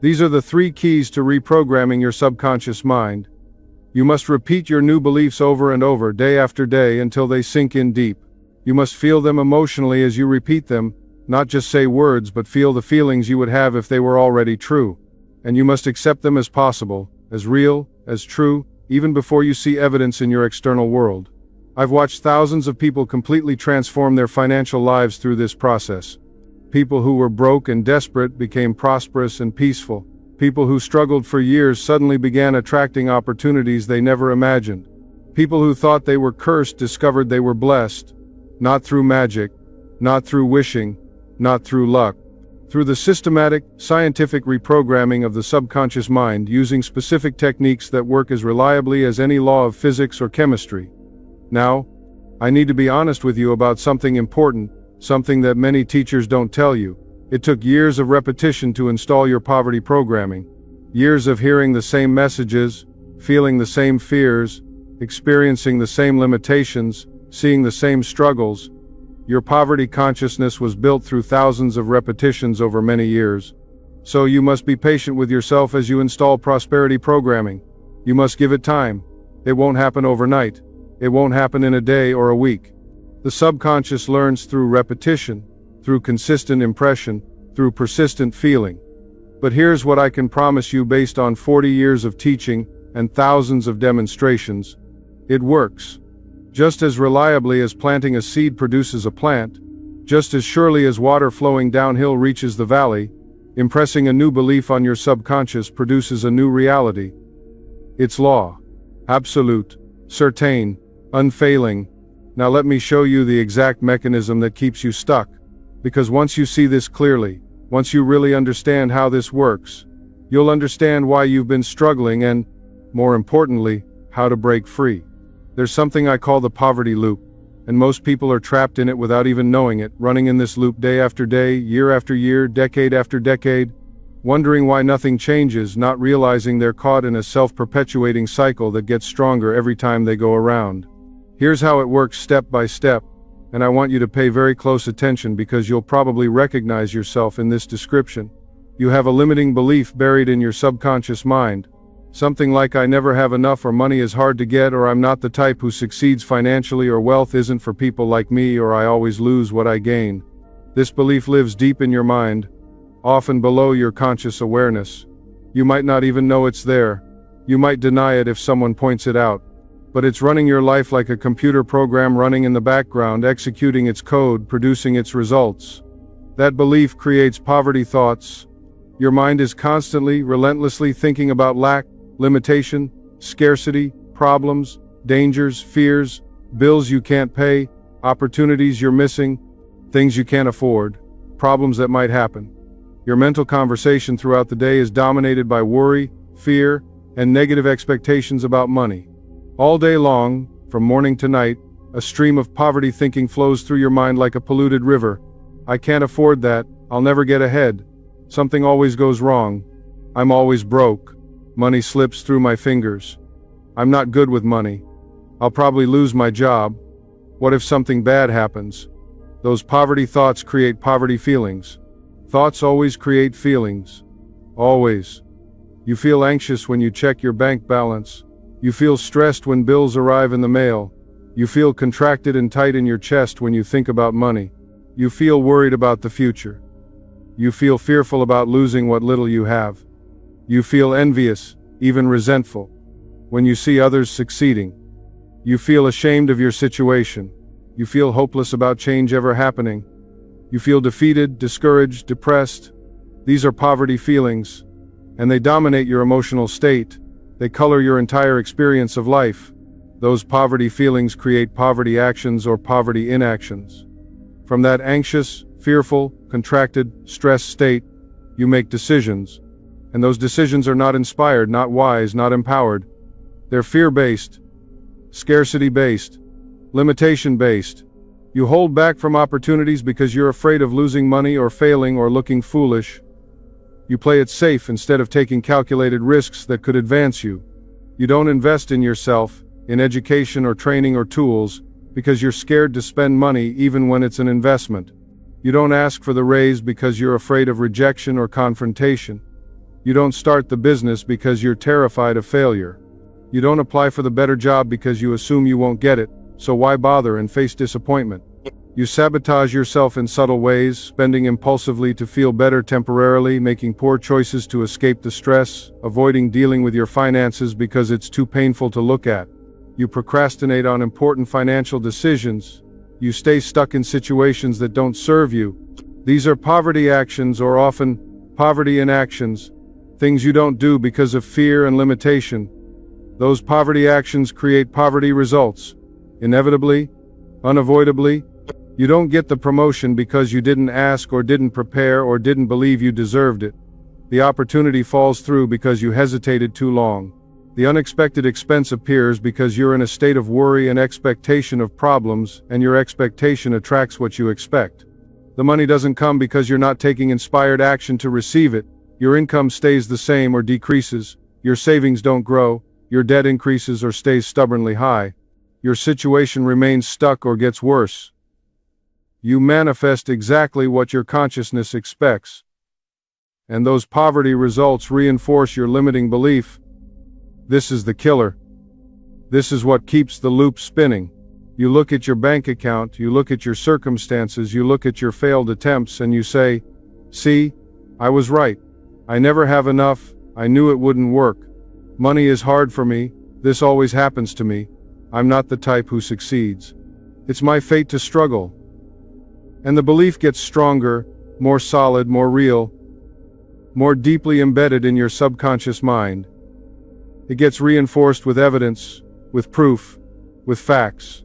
These are the 3 keys to reprogramming your subconscious mind. You must repeat your new beliefs over and over, day after day, until they sink in deep. You must feel them emotionally as you repeat them, not just say words, but feel the feelings you would have if they were already true. And you must accept them as possible, as real, as true, even before you see evidence in your external world. I've watched thousands of people completely transform their financial lives through this process. People who were broke and desperate became prosperous and peaceful. People who struggled for years suddenly began attracting opportunities they never imagined. People who thought they were cursed discovered they were blessed, not through magic, not through wishing, not through luck. Through the systematic, scientific reprogramming of the subconscious mind using specific techniques that work as reliably as any law of physics or chemistry. Now, I need to be honest with you about something important, something that many teachers don't tell you. It took years of repetition to install your poverty programming. Years of hearing the same messages, feeling the same fears, experiencing the same limitations, seeing the same struggles. Your poverty consciousness was built through thousands of repetitions over many years. So you must be patient with yourself as you install prosperity programming. You must give it time. It won't happen overnight. It won't happen in a day or a week. The subconscious learns through repetition, through consistent impression, through persistent feeling. But here's what I can promise you based on 40 years of teaching and thousands of demonstrations. It works. Just as reliably as planting a seed produces a plant, just as surely as water flowing downhill reaches the valley, impressing a new belief on your subconscious produces a new reality. It's law. Absolute. Certain. Unfailing. Now let me show you the exact mechanism that keeps you stuck. Because once you see this clearly, once you really understand how this works, you'll understand why you've been struggling and, more importantly, how to break free. There's something I call the poverty loop, and most people are trapped in it without even knowing it, running in this loop day after day, year after year, decade after decade, wondering why nothing changes, not realizing they're caught in a self-perpetuating cycle that gets stronger every time they go around. Here's how it works step by step, and I want you to pay very close attention because you'll probably recognize yourself in this description. You have a limiting belief buried in your subconscious mind. Something like I never have enough, or money is hard to get, or I'm not the type who succeeds financially, or wealth isn't for people like me, or I always lose what I gain. This belief lives deep in your mind, often below your conscious awareness. You might not even know it's there. You might deny it if someone points it out. But it's running your life like a computer program running in the background, executing its code, producing its results. That belief creates poverty thoughts, Your mind is constantly, relentlessly thinking about lack, limitation, scarcity, problems, dangers, fears, bills you can't pay, opportunities you're missing, things you can't afford, problems that might happen. Your mental conversation throughout the day is dominated by worry, fear, and negative expectations about money. All day long, from morning to night, a stream of poverty thinking flows through your mind like a polluted river. I can't afford that, I'll never get ahead. Something always goes wrong. I'm always broke. Money slips through my fingers. I'm not good with money. I'll probably lose my job. What if something bad happens? Those poverty thoughts create poverty feelings. Thoughts always create feelings. Always. You feel anxious when you check your bank balance. You feel stressed when bills arrive in the mail. You feel contracted and tight in your chest when you think about money. You feel worried about the future. You feel fearful about losing what little you have. You feel envious, even resentful, when you see others succeeding. You feel ashamed of your situation. You feel hopeless about change ever happening. You feel defeated, discouraged, depressed. These are poverty feelings, and they dominate your emotional state. They color your entire experience of life. Those poverty feelings create poverty actions or poverty inactions. From that anxious, fearful, contracted, stressed state, you make decisions. And those decisions are not inspired, not wise, not empowered. They're fear-based, scarcity-based, limitation-based. You hold back from opportunities because you're afraid of losing money or failing or looking foolish. You play it safe instead of taking calculated risks that could advance you. You don't invest in yourself, in education or training or tools, because you're scared to spend money even when it's an investment. You don't ask for the raise because you're afraid of rejection or confrontation. You don't start the business because you're terrified of failure. You don't apply for the better job because you assume you won't get it, so why bother and face disappointment? You sabotage yourself in subtle ways, spending impulsively to feel better temporarily, making poor choices to escape the stress, avoiding dealing with your finances because it's too painful to look at. You procrastinate on important financial decisions. You stay stuck in situations that don't serve you. These are poverty actions, or often poverty inactions, things you don't do because of fear and limitation. Those poverty actions create poverty results. Inevitably, unavoidably, you don't get the promotion because you didn't ask or didn't prepare or didn't believe you deserved it. The opportunity falls through because you hesitated too long. The unexpected expense appears because you're in a state of worry and expectation of problems, and your expectation attracts what you expect. The money doesn't come because you're not taking inspired action to receive it. Your income stays the same or decreases. Your savings don't grow. Your debt increases or stays stubbornly high. Your situation remains stuck or gets worse. You manifest exactly what your consciousness expects. And those poverty results reinforce your limiting belief. This is the killer. This is what keeps the loop spinning. You look at your bank account, you look at your circumstances, you look at your failed attempts, and you say, "See, I was right. I never have enough. I knew it wouldn't work. Money is hard for me. This always happens to me. I'm not the type who succeeds. It's my fate to struggle." And the belief gets stronger, more solid, more real, more deeply embedded in your subconscious mind. It gets reinforced with evidence, with proof, with facts.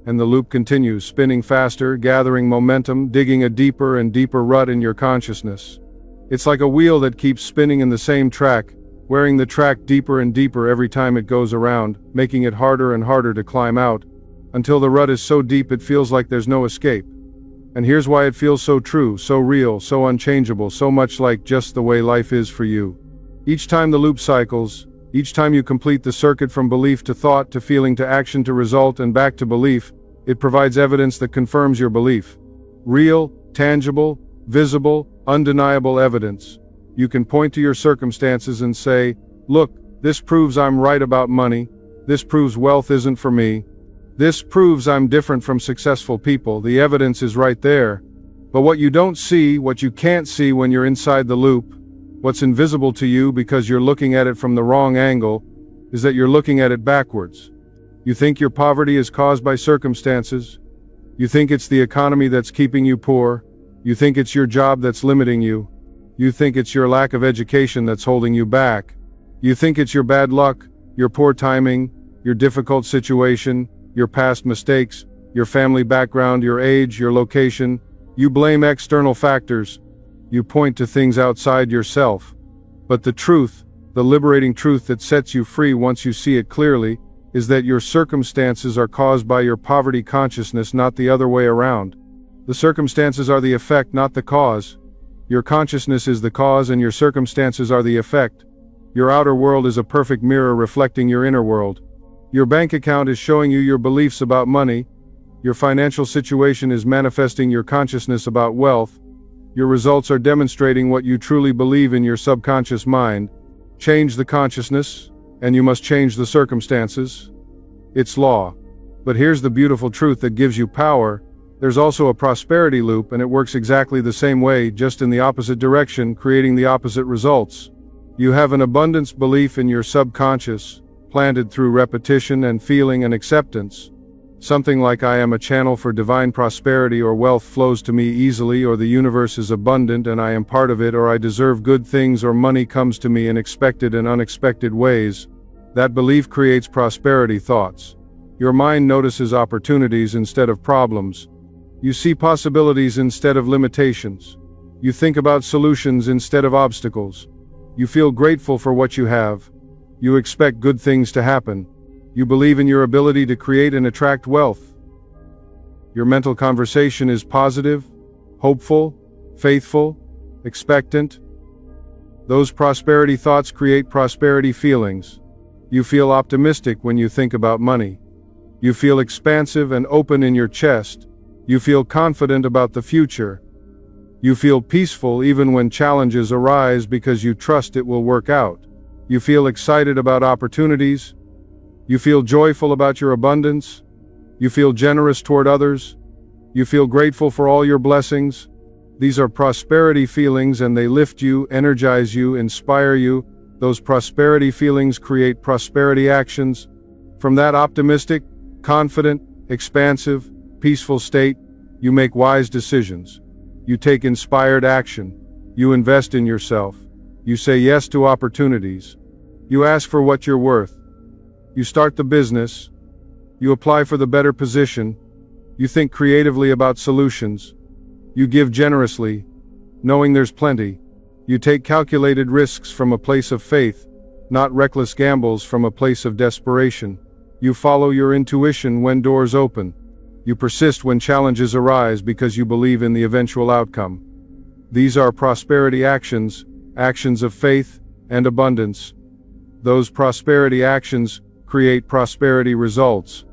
And the loop continues, spinning faster, gathering momentum, digging a deeper and deeper rut in your consciousness. It's like a wheel that keeps spinning in the same track, wearing the track deeper and deeper every time it goes around, making it harder and harder to climb out, until the rut is so deep it feels like there's no escape. And here's why it feels so true, so real, so unchangeable, so much like just the way life is for you. Each time the loop cycles, each time you complete the circuit from belief to thought to feeling to action to result and back to belief, it provides evidence that confirms your belief. Real, tangible, visible, undeniable evidence. You can point to your circumstances and say, "Look, this proves I'm right about money. This proves wealth isn't for me. This proves I'm different from successful people." The evidence is right there. But what you don't see, what you can't see when you're inside the loop, what's invisible to you because you're looking at it from the wrong angle, is that you're looking at it backwards. You think your poverty is caused by circumstances. You think it's the economy that's keeping you poor. You think it's your job that's limiting you. You think it's your lack of education that's holding you back. You think it's your bad luck, your poor timing, your difficult situation, your past mistakes, your family background, your age, your location. You blame external factors. You point to things outside yourself. But the truth, the liberating truth that sets you free once you see it clearly, is that your circumstances are caused by your poverty consciousness, not the other way around. The circumstances are the effect, not the cause. Your consciousness is the cause and your circumstances are the effect. Your outer world is a perfect mirror reflecting your inner world. Your bank account is showing you your beliefs about money. Your financial situation is manifesting your consciousness about wealth. Your results are demonstrating what you truly believe in your subconscious mind. Change the consciousness, and you must change the circumstances. It's law. But here's the beautiful truth that gives you power. There's also a prosperity loop, and it works exactly the same way, just in the opposite direction, creating the opposite results. You have an abundance belief in your subconscious, planted through repetition and feeling and acceptance. Something like I am a channel for divine prosperity, or wealth flows to me easily, or the universe is abundant and I am part of it, or I deserve good things, or money comes to me in expected and unexpected ways. That belief creates prosperity thoughts. Your mind notices opportunities instead of problems. You see possibilities instead of limitations. You think about solutions instead of obstacles. You feel grateful for what you have. You expect good things to happen. You believe in your ability to create and attract wealth. Your mental conversation is positive, hopeful, faithful, expectant. Those prosperity thoughts create prosperity feelings. You feel optimistic when you think about money. You feel expansive and open in your chest. You feel confident about the future. You feel peaceful even when challenges arise because you trust it will work out. You feel excited about opportunities. You feel joyful about your abundance. You feel generous toward others. You feel grateful for all your blessings. These are prosperity feelings, and they lift you, energize you, inspire you. Those prosperity feelings create prosperity actions. From that optimistic, confident, expansive, peaceful state, you make wise decisions. You take inspired action. You invest in yourself. You say yes to opportunities. You ask for what you're worth. You start the business. You apply for the better position. You think creatively about solutions. You give generously, knowing there's plenty. You take calculated risks from a place of faith, not reckless gambles from a place of desperation. You follow your intuition when doors open. You persist when challenges arise because you believe in the eventual outcome. These are prosperity actions, actions of faith and abundance. Those prosperity actions create prosperity results.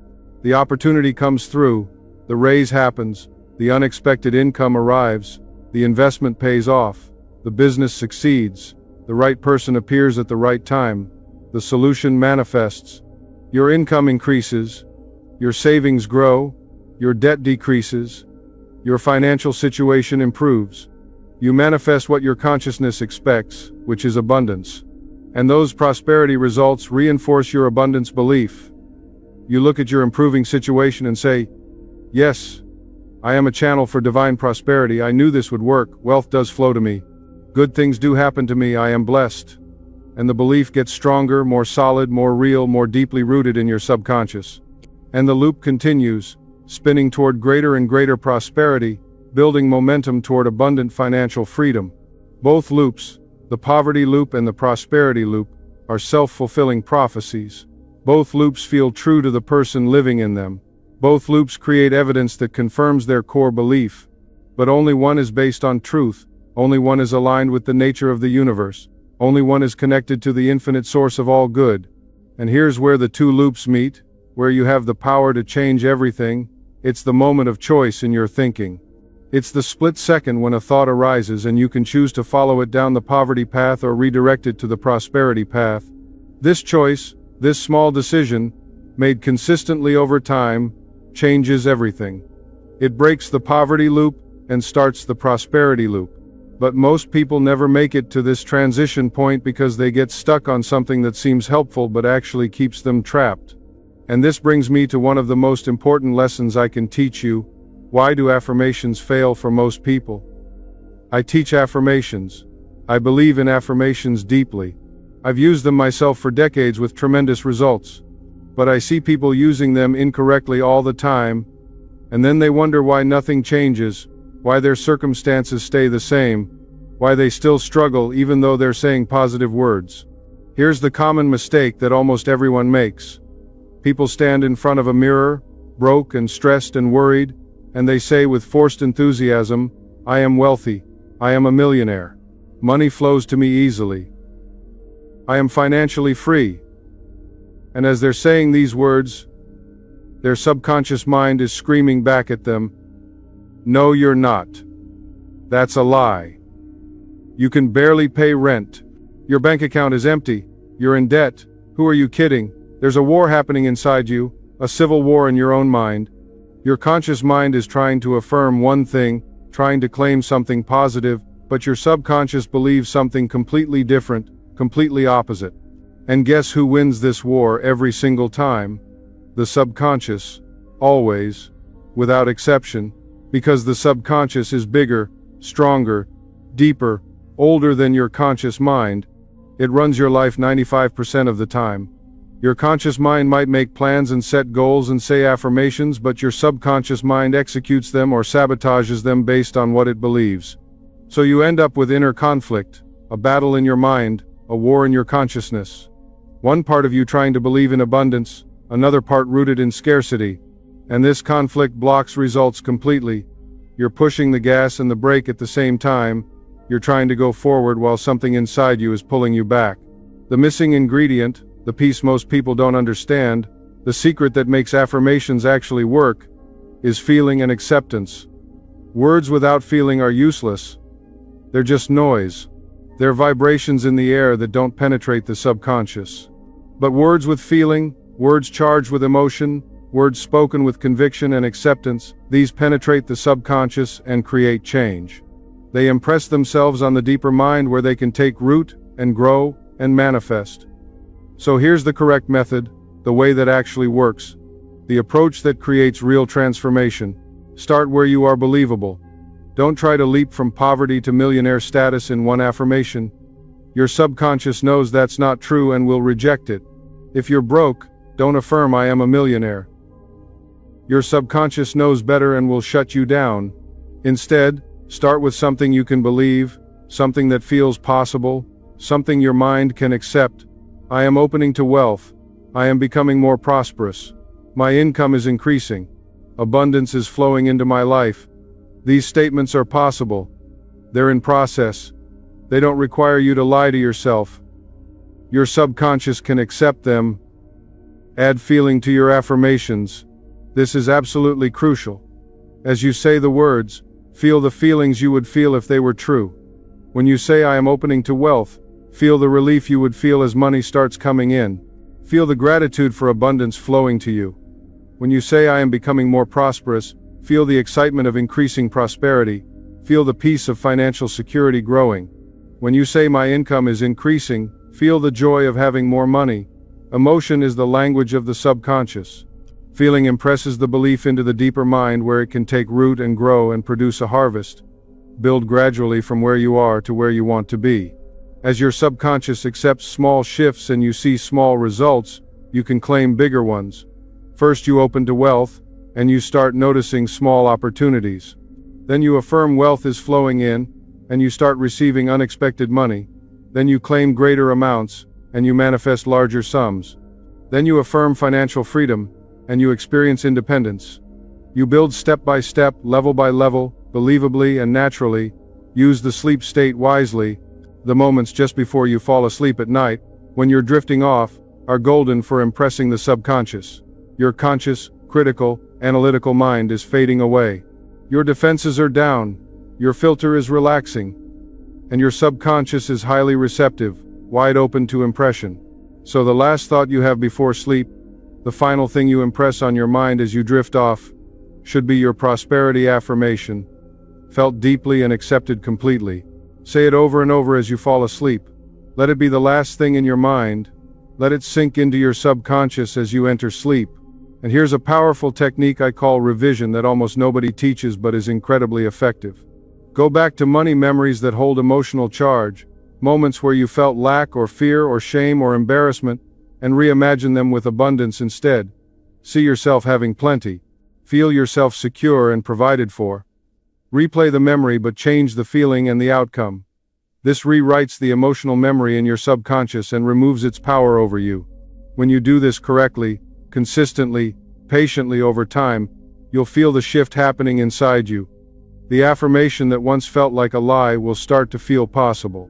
The opportunity comes through, the raise happens, the unexpected income arrives, the investment pays off, the business succeeds, the right person appears at the right time, the solution manifests. Your income increases, your savings grow, your debt decreases, your financial situation improves. You manifest what your consciousness expects, which is abundance. And those prosperity results reinforce your abundance belief. You look at your improving situation and say, yes, I am a channel for divine prosperity. I knew this would work. Wealth does flow to me. Good things do happen to me. I am blessed. And the belief gets stronger, more solid, more real, more deeply rooted in your subconscious. And the loop continues, spinning toward greater and greater prosperity, building momentum toward abundant financial freedom. Both loops, the poverty loop and the prosperity loop, are self-fulfilling prophecies. Both loops feel true to the person living in them. Both loops create evidence that confirms their core belief. But only one is based on truth, only one is aligned with the nature of the universe, only one is connected to the infinite source of all good. And here's where the two loops meet, where you have the power to change everything. It's the moment of choice in your thinking. It's the split second when a thought arises and you can choose to follow it down the poverty path or redirect it to the prosperity path. This choice, this small decision, made consistently over time, changes everything. It breaks the poverty loop and starts the prosperity loop. But most people never make it to this transition point because they get stuck on something that seems helpful but actually keeps them trapped. And this brings me to one of the most important lessons I can teach you. Why do affirmations fail for most people? I teach affirmations. I believe in affirmations deeply. I've used them myself for decades with tremendous results. But I see people using them incorrectly all the time, and then they wonder why nothing changes, why their circumstances stay the same, why they still struggle even though they're saying positive words. Here's the common mistake that almost everyone makes. People stand in front of a mirror, broke and stressed and worried, and they say with forced enthusiasm, "I am wealthy. I am a millionaire. Money flows to me easily. I am financially free." And as they're saying these words, their subconscious mind is screaming back at them, "No, you're not. That's a lie. You can barely pay rent. Your bank account is empty. You're in debt. Who are you kidding? There's a war happening inside you, a civil war in your own mind." Your conscious mind is trying to affirm one thing, trying to claim something positive, but your subconscious believes something completely different, completely opposite. And guess who wins this war every single time? The subconscious. Always. Without exception. Because the subconscious is bigger, stronger, deeper, older than your conscious mind. It runs your life 95% of the time. Your conscious mind might make plans and set goals and say affirmations, but your subconscious mind executes them or sabotages them based on what it believes. So you end up with inner conflict, a battle in your mind, a war in your consciousness. One part of you trying to believe in abundance, another part rooted in scarcity. And this conflict blocks results completely. You're pushing the gas and the brake at the same time. You're trying to go forward while something inside you is pulling you back. The missing ingredient, the piece most people don't understand, the secret that makes affirmations actually work, is feeling and acceptance. Words without feeling are useless. They're just noise. They're vibrations in the air that don't penetrate the subconscious. But words with feeling, words charged with emotion, words spoken with conviction and acceptance, these penetrate the subconscious and create change. They impress themselves on the deeper mind where they can take root and grow and manifest. So here's the correct method, the way that actually works. The approach that creates real transformation. Start where you are believable. Don't try to leap from poverty to millionaire status in one affirmation. Your subconscious knows that's not true and will reject it. If you're broke, don't affirm "I am a millionaire." Your subconscious knows better and will shut you down. Instead, start with something you can believe, something that feels possible, something your mind can accept. I am opening to wealth. I am becoming more prosperous. My income is increasing. Abundance is flowing into my life. These statements are possible. They're in process. They don't require you to lie to yourself. Your subconscious can accept them. Add feeling to your affirmations. This is absolutely crucial. As you say the words, feel the feelings you would feel if they were true. When you say "I am opening to wealth," feel the relief you would feel as money starts coming in. Feel the gratitude for abundance flowing to you. When you say "I am becoming more prosperous," feel the excitement of increasing prosperity. Feel the peace of financial security growing. When you say "My income is increasing," feel the joy of having more money. Emotion is the language of the subconscious. Feeling impresses the belief into the deeper mind where it can take root and grow and produce a harvest. Build gradually from where you are to where you want to be. As your subconscious accepts small shifts and you see small results, you can claim bigger ones. First you open to wealth, and you start noticing small opportunities. Then you affirm wealth is flowing in, and you start receiving unexpected money. Then you claim greater amounts, and you manifest larger sums. Then you affirm financial freedom, and you experience independence. You build step by step, level by level, believably and naturally. Use the sleep state wisely. The moments just before you fall asleep at night, when you're drifting off, are golden for impressing the subconscious. Your conscious, critical, analytical mind is fading away. Your defenses are down. Your filter is relaxing. And your subconscious is highly receptive, wide open to impression. So the last thought you have before sleep, the final thing you impress on your mind as you drift off, should be your prosperity affirmation, felt deeply and accepted completely. Say it over and over as you fall asleep. Let it be the last thing in your mind. Let it sink into your subconscious as you enter sleep. And here's a powerful technique I call revision that almost nobody teaches but is incredibly effective. Go back to money memories that hold emotional charge. moments where you felt lack or fear or shame or embarrassment, and reimagine them with abundance instead. See yourself having plenty. Feel yourself secure and provided for. Replay the memory but change the feeling and the outcome. This rewrites the emotional memory in your subconscious and removes its power over you. When you do this correctly, consistently, patiently over time, you'll feel the shift happening inside you. The affirmation that once felt like a lie will start to feel possible.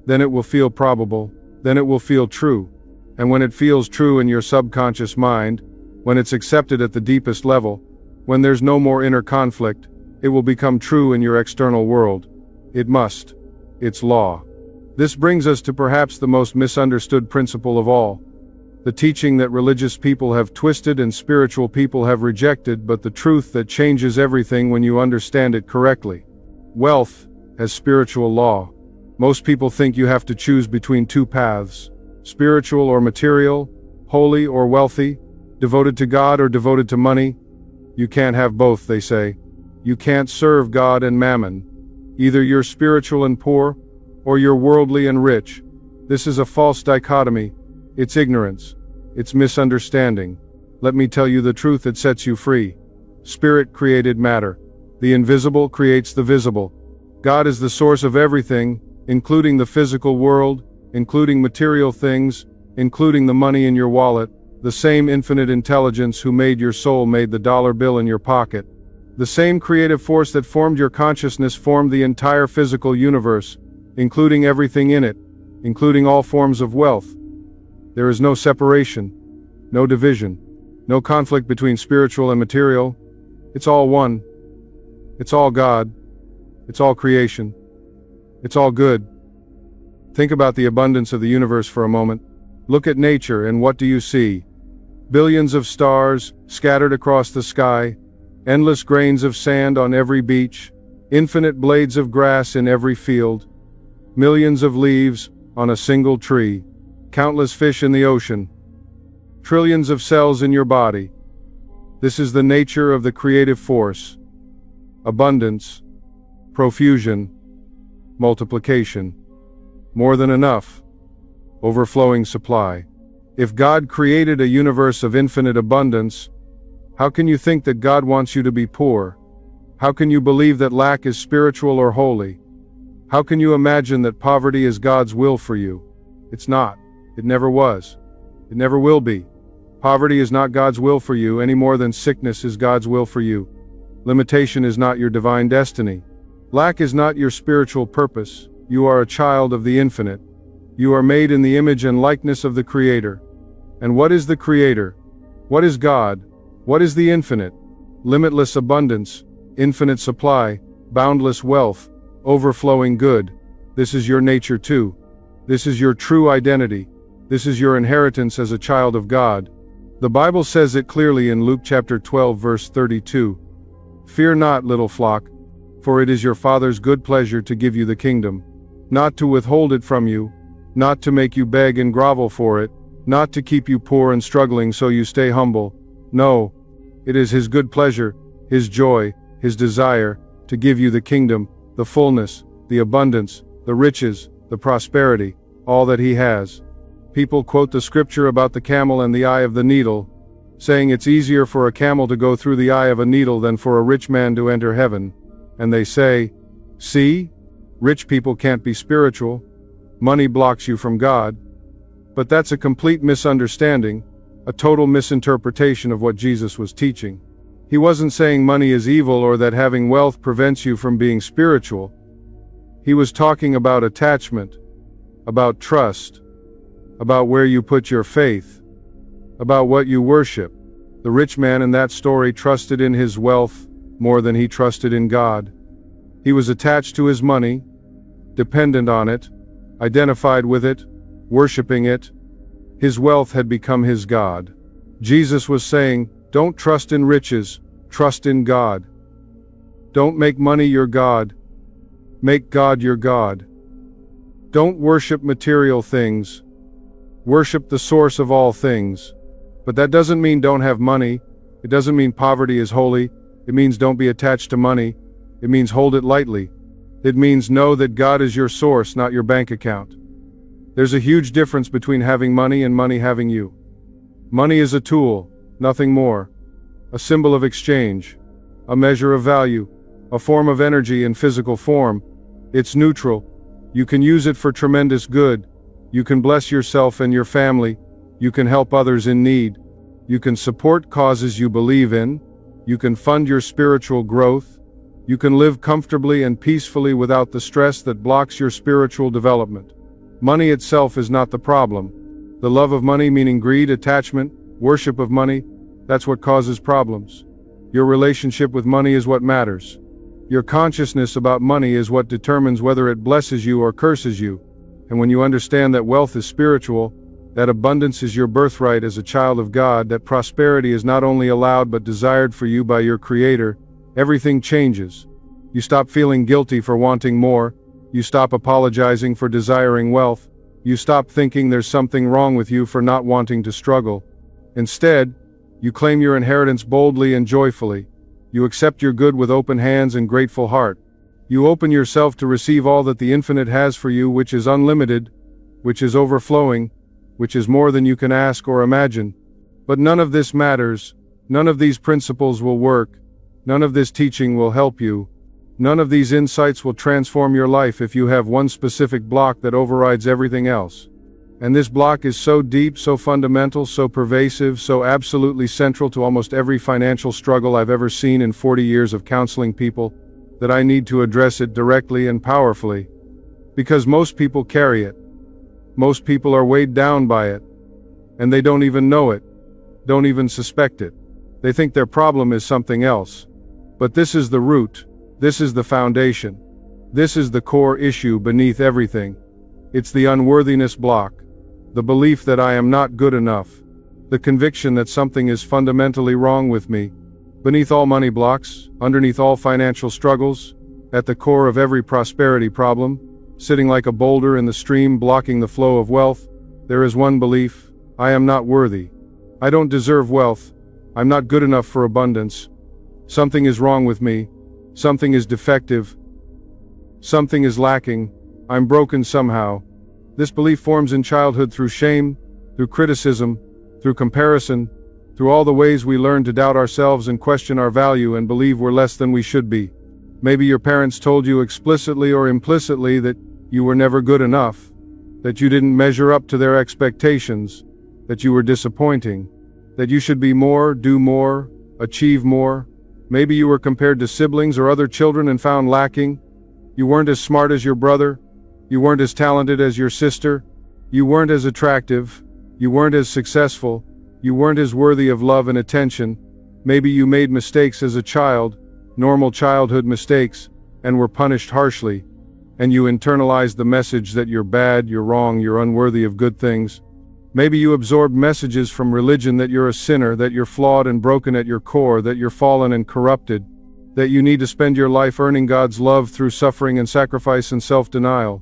Then it will feel probable. Then it will feel true. And when it feels true in your subconscious mind, when it's accepted at the deepest level, when there's no more inner conflict, it will become true in your external world. It must. It's law. This brings us to perhaps the most misunderstood principle of all. The teaching that religious people have twisted and spiritual people have rejected, but the truth that changes everything when you understand it correctly. Wealth as spiritual law. Most people think you have to choose between two paths: spiritual or material, holy or wealthy, devoted to God or devoted to money. You can't have both, they say. You can't serve God and mammon. Either you're spiritual and poor, or you're worldly and rich. This is a false dichotomy. It's ignorance. It's misunderstanding. Let me tell you the truth that sets you free. Spirit created matter. The invisible creates the visible. God is the source of everything, including the physical world, including material things, including the money in your wallet. The same infinite intelligence who made your soul made the dollar bill in your pocket. The same creative force that formed your consciousness formed the entire physical universe, including everything in it, including all forms of wealth. There is no separation, no division, no conflict between spiritual and material. It's all one. It's all God. It's all creation. It's all good. Think about the abundance of the universe for a moment. Look at nature, and what do you see? Billions of stars scattered across the sky, endless grains of sand on every beach, infinite blades of grass in every field, millions of leaves on a single tree, countless fish in the ocean, trillions of cells in your body. This is the nature of the creative force. Abundance, profusion, multiplication, more than enough, overflowing supply. If God created a universe of infinite abundance, how can you think that God wants you to be poor? How can you believe that lack is spiritual or holy? How can you imagine that poverty is God's will for you? It's not. It never was. It never will be. Poverty is not God's will for you any more than sickness is God's will for you. Limitation is not your divine destiny. Lack is not your spiritual purpose. You are a child of the infinite. You are made in the image and likeness of the Creator. And what is the Creator? What is God? What is the infinite? Limitless abundance, infinite supply, boundless wealth, overflowing good. This is your nature too. This is your true identity. This is your inheritance as a child of God. The Bible says it clearly in Luke chapter 12 verse 32. Fear not, little flock, for it is your Father's good pleasure to give you the kingdom. Not to withhold it from you, not to make you beg and grovel for it, not to keep you poor and struggling so you stay humble. No, it is His good pleasure, His joy, His desire, to give you the kingdom, the fullness, the abundance, the riches, the prosperity, all that He has. People quote the scripture about the camel and the eye of the needle, saying it's easier for a camel to go through the eye of a needle than for a rich man to enter heaven. And they say, see, rich people can't be spiritual. Money blocks you from God. But that's a complete misunderstanding, a total misinterpretation of what Jesus was teaching. He wasn't saying money is evil or that having wealth prevents you from being spiritual. He was talking about attachment, about trust, about where you put your faith, about what you worship. The rich man in that story trusted in his wealth more than he trusted in God. He was attached to his money, dependent on it, identified with it, worshiping it. His wealth had become his God. Jesus was saying, don't trust in riches, trust in God. Don't make money your God. Make God your God. Don't worship material things. Worship the source of all things. But that doesn't mean don't have money. It doesn't mean poverty is holy. It means don't be attached to money. It means hold it lightly. It means know that God is your source, not your bank account. There's a huge difference between having money and money having you. Money is a tool, nothing more. A symbol of exchange. A measure of value. A form of energy in physical form. It's neutral. You can use it for tremendous good. You can bless yourself and your family. You can help others in need. You can support causes you believe in. You can fund your spiritual growth. You can live comfortably and peacefully without the stress that blocks your spiritual development. Money itself is not the problem. The love of money, meaning greed, attachment, worship of money, that's what causes problems. Your relationship with money is what matters. Your consciousness about money is what determines whether it blesses you or curses you. And when you understand that wealth is spiritual, that abundance is your birthright as a child of God, that prosperity is not only allowed but desired for you by your Creator, everything changes. You stop feeling guilty for wanting more. You stop apologizing for desiring wealth. You stop thinking there's something wrong with you for not wanting to struggle. Instead, you claim your inheritance boldly and joyfully. You accept your good with open hands and grateful heart. You open yourself to receive all that the Infinite has for you, which is unlimited, which is overflowing, which is more than you can ask or imagine. But none of this matters. None of these principles will work. None of this teaching will help you. None of these insights will transform your life if you have one specific block that overrides everything else. And this block is so deep, so fundamental, so pervasive, so absolutely central to almost every financial struggle I've ever seen in 40 years of counseling people, that I need to address it directly and powerfully. Because most people carry it. Most people are weighed down by it. And they don't even know it. Don't even suspect it. They think their problem is something else. But this is the root. This is the foundation. This is the core issue beneath everything. It's the unworthiness block. The belief that I am not good enough. The conviction that something is fundamentally wrong with me. Beneath all money blocks, underneath all financial struggles, at the core of every prosperity problem, sitting like a boulder in the stream blocking the flow of wealth, there is one belief: I am not worthy. I don't deserve wealth. I'm not good enough for abundance. Something is wrong with me. Something is defective. Something is lacking. I'm broken somehow. This belief forms in childhood through shame, through criticism, through comparison, through all the ways we learn to doubt ourselves and question our value and believe we're less than we should be. Maybe your parents told you explicitly or implicitly that you were never good enough, that you didn't measure up to their expectations, that you were disappointing, that you should be more, do more, achieve more. Maybe you were compared to siblings or other children and found lacking. You weren't as smart as your brother. You weren't as talented as your sister. You weren't as attractive. You weren't as successful. You weren't as worthy of love and attention. Maybe you made mistakes as a child, normal childhood mistakes, and were punished harshly. And you internalized the message that you're bad, you're wrong, you're unworthy of good things. Maybe you absorbed messages from religion that you're a sinner, that you're flawed and broken at your core, that you're fallen and corrupted, that you need to spend your life earning God's love through suffering and sacrifice and self-denial.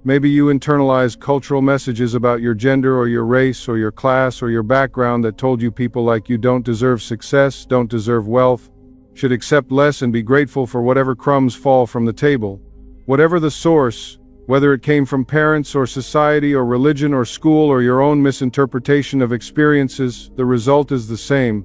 Maybe you internalized cultural messages about your gender or your race or your class or your background that told you people like you don't deserve success, don't deserve wealth, should accept less and be grateful for whatever crumbs fall from the table. Whatever the source, whether it came from parents or society or religion or school or your own misinterpretation of experiences, the result is the same.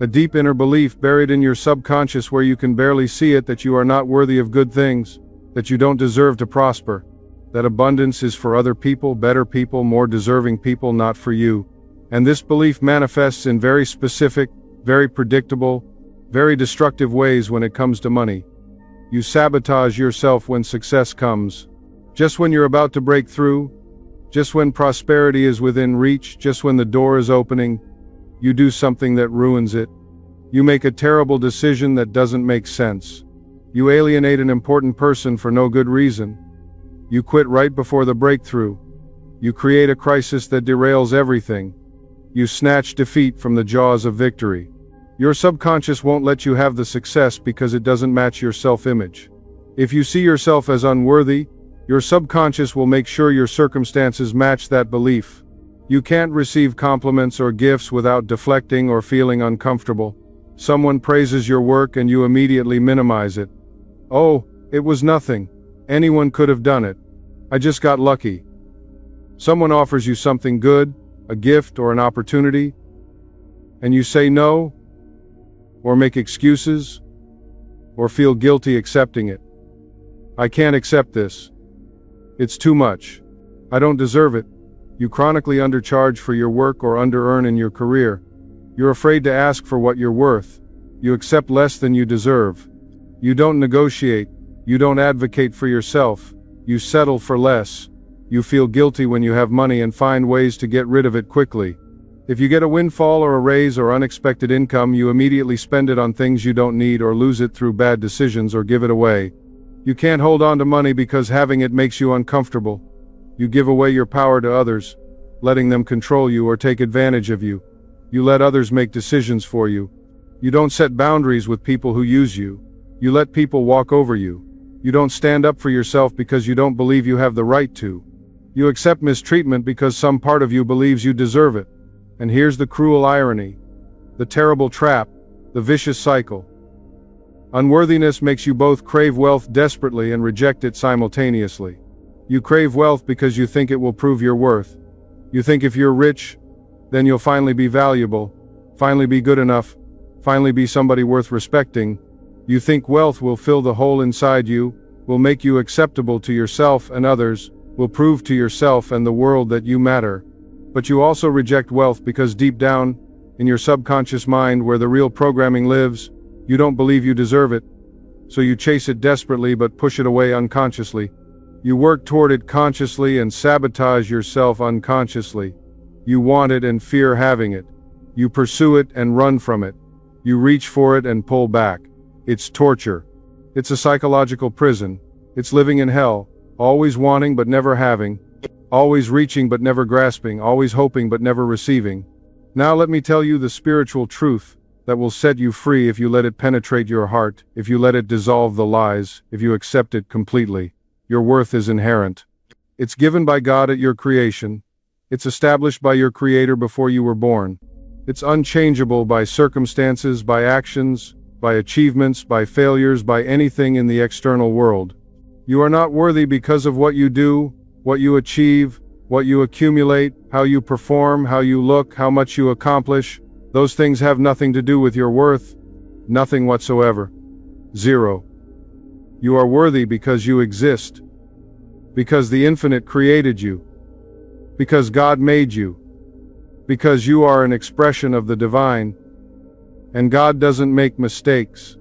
A deep inner belief buried in your subconscious where you can barely see it, that you are not worthy of good things, that you don't deserve to prosper, that abundance is for other people, better people, more deserving people, not for you. And this belief manifests in very specific, very predictable, very destructive ways when it comes to money. You sabotage yourself when success comes. Just when you're about to break through, just when prosperity is within reach, just when the door is opening, you do something that ruins it. You make a terrible decision that doesn't make sense. You alienate an important person for no good reason. You quit right before the breakthrough. You create a crisis that derails everything. You snatch defeat from the jaws of victory. Your subconscious won't let you have the success because it doesn't match your self-image. If you see yourself as unworthy, your subconscious will make sure your circumstances match that belief. You can't receive compliments or gifts without deflecting or feeling uncomfortable. Someone praises your work and you immediately minimize it. Oh, it was nothing. Anyone could have done it. I just got lucky. Someone offers you something good, a gift or an opportunity, and you say no, or make excuses, or feel guilty accepting it. I can't accept this. It's too much. I don't deserve it. You chronically undercharge for your work or under-earn in your career. You're afraid to ask for what you're worth. You accept less than you deserve. You don't negotiate. You don't advocate for yourself. You settle for less. You feel guilty when you have money and find ways to get rid of it quickly. If you get a windfall or a raise or unexpected income, you immediately spend it on things you don't need or lose it through bad decisions or give it away. You can't hold on to money because having it makes you uncomfortable. You give away your power to others, letting them control you or take advantage of you. You let others make decisions for you. You don't set boundaries with people who use you. You let people walk over you. You don't stand up for yourself because you don't believe you have the right to. You accept mistreatment because some part of you believes you deserve it. And here's the cruel irony, the terrible trap, the vicious cycle. Unworthiness makes you both crave wealth desperately and reject it simultaneously. You crave wealth because you think it will prove your worth. You think if you're rich, then you'll finally be valuable, finally be good enough, finally be somebody worth respecting. You think wealth will fill the hole inside you, will make you acceptable to yourself and others, will prove to yourself and the world that you matter. But you also reject wealth because deep down, in your subconscious mind where the real programming lives, you don't believe you deserve it. So you chase it desperately but push it away unconsciously. You work toward it consciously and sabotage yourself unconsciously. You want it and fear having it. You pursue it and run from it. You reach for it and pull back. It's torture. It's a psychological prison. It's living in hell, always wanting but never having, always reaching but never grasping, always hoping but never receiving. Now let me tell you the spiritual truth that will set you free if you let it penetrate your heart, if you let it dissolve the lies, if you accept it completely. Your worth is inherent. It's given by God at your creation. It's established by your Creator before you were born. It's unchangeable by circumstances, by actions, by achievements, by failures, by anything in the external world. You are not worthy because of what you do, what you achieve, what you accumulate, how you perform, how you look, how much you accomplish. Those things have nothing to do with your worth. Nothing whatsoever. Zero. You are worthy because you exist. Because the infinite created you. Because God made you. Because you are an expression of the divine. And God doesn't make mistakes.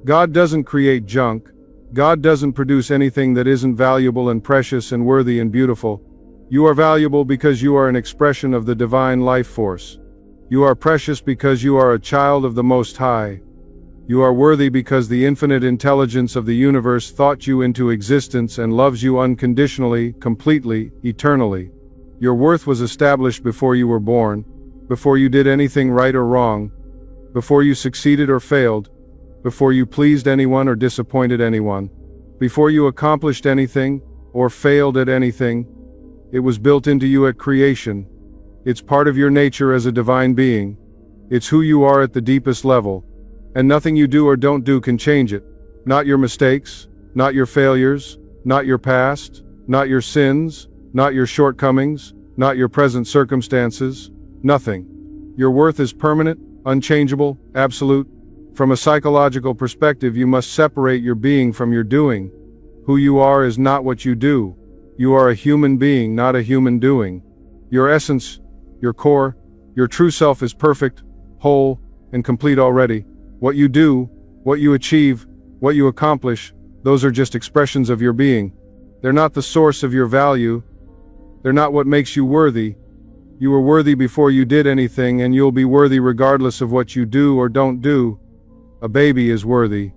God doesn't create junk. God doesn't produce anything that isn't valuable and precious and worthy and beautiful. You are valuable because you are an expression of the divine life force. You are precious because you are a child of the Most High. You are worthy because the infinite intelligence of the universe thought you into existence and loves you unconditionally, completely, eternally. Your worth was established before you were born, before you did anything right or wrong, before you succeeded or failed, before you pleased anyone or disappointed anyone, before you accomplished anything or failed at anything. It was built into you at creation. It's part of your nature as a divine being. It's who you are at the deepest level. And nothing you do or don't do can change it. Not your mistakes, not your failures, not your past, not your sins, not your shortcomings, not your present circumstances, nothing. Your worth is permanent, unchangeable, absolute. From a psychological perspective, you must separate your being from your doing. Who you are is not what you do. You are a human being, not a human doing. Your essence, your core, your true self is perfect, whole, and complete already. What you do, what you achieve, what you accomplish, those are just expressions of your being. They're not the source of your value. They're not what makes you worthy. You were worthy before you did anything, and you'll be worthy regardless of what you do or don't do. A baby is worthy.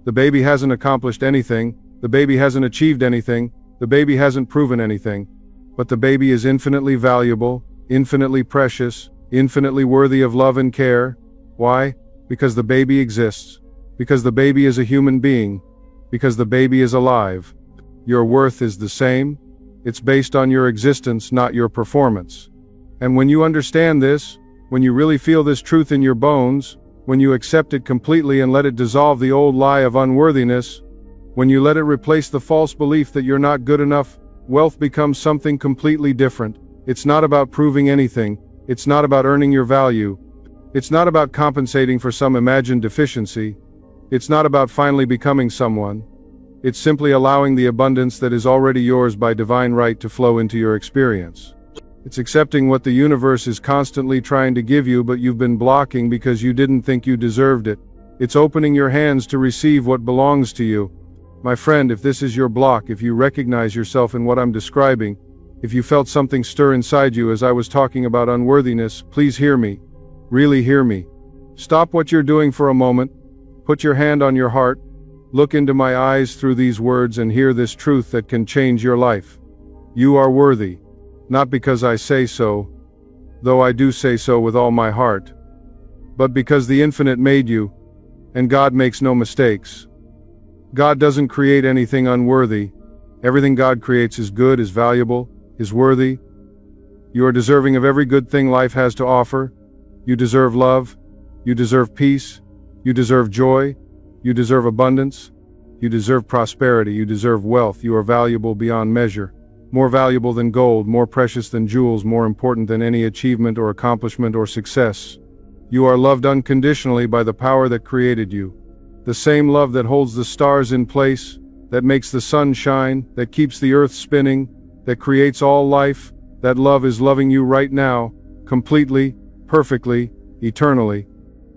The baby hasn't accomplished anything. The baby hasn't achieved anything. The baby hasn't proven anything. But the baby is infinitely valuable, infinitely precious, infinitely worthy of love and care. Why? Because the baby exists. Because the baby is a human being. Because the baby is alive. Your worth is the same. It's based on your existence, not your performance. And when you understand this, when you really feel this truth in your bones, when you accept it completely and let it dissolve the old lie of unworthiness, when you let it replace the false belief that you're not good enough, wealth becomes something completely different. It's not about proving anything. It's not about earning your value. It's not about compensating for some imagined deficiency. It's not about finally becoming someone. It's simply allowing the abundance that is already yours by divine right to flow into your experience. It's accepting what the universe is constantly trying to give you but you've been blocking because you didn't think you deserved it. It's opening your hands to receive what belongs to you. My friend, if this is your block, if you recognize yourself in what I'm describing, if you felt something stir inside you as I was talking about unworthiness, please hear me. Really hear me. Stop what you're doing for a moment. Put your hand on your heart. Look into my eyes through these words and hear this truth that can change your life. You are worthy. Not because I say so, though I do say so with all my heart, but because the infinite made you, and God makes no mistakes. God doesn't create anything unworthy. Everything God creates is good, is valuable, is worthy. You are deserving of every good thing life has to offer. You deserve love. You deserve peace. You deserve joy. You deserve abundance. You deserve prosperity. You deserve wealth. You are valuable beyond measure. More valuable than gold, more precious than jewels, more important than any achievement or accomplishment or success. You are loved unconditionally by the power that created you. The same love that holds the stars in place, that makes the sun shine, that keeps the earth spinning, that creates all life, that love is loving you right now, completely, perfectly, eternally.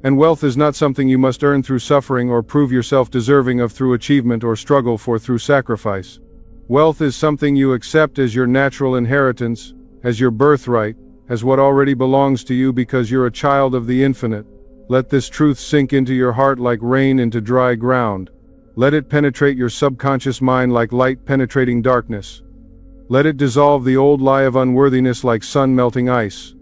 And wealth is not something you must earn through suffering or prove yourself deserving of through achievement or struggle for through sacrifice. Wealth is something you accept as your natural inheritance, as your birthright, as what already belongs to you because you're a child of the infinite. Let this truth sink into your heart like rain into dry ground. Let it penetrate your subconscious mind like light penetrating darkness. Let it dissolve the old lie of unworthiness like sun melting ice.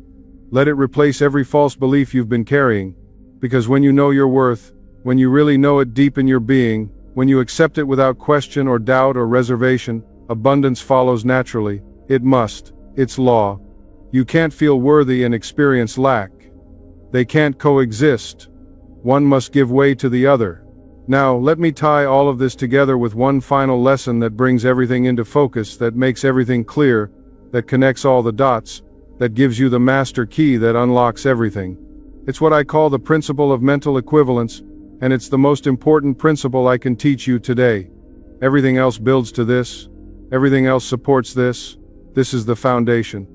Let it replace every false belief you've been carrying. Because when you know your worth, when you really know it deep in your being, when you accept it without question or doubt or reservation, abundance follows naturally. It must. It's law. You can't feel worthy and experience lack. They can't coexist. One must give way to the other. Now, let me tie all of this together with one final lesson that brings everything into focus, that makes everything clear, that connects all the dots, that gives you the master key that unlocks everything. It's what I call the principle of mental equivalence, and it's the most important principle I can teach you today. Everything else builds to this. Everything else supports this. This is the foundation.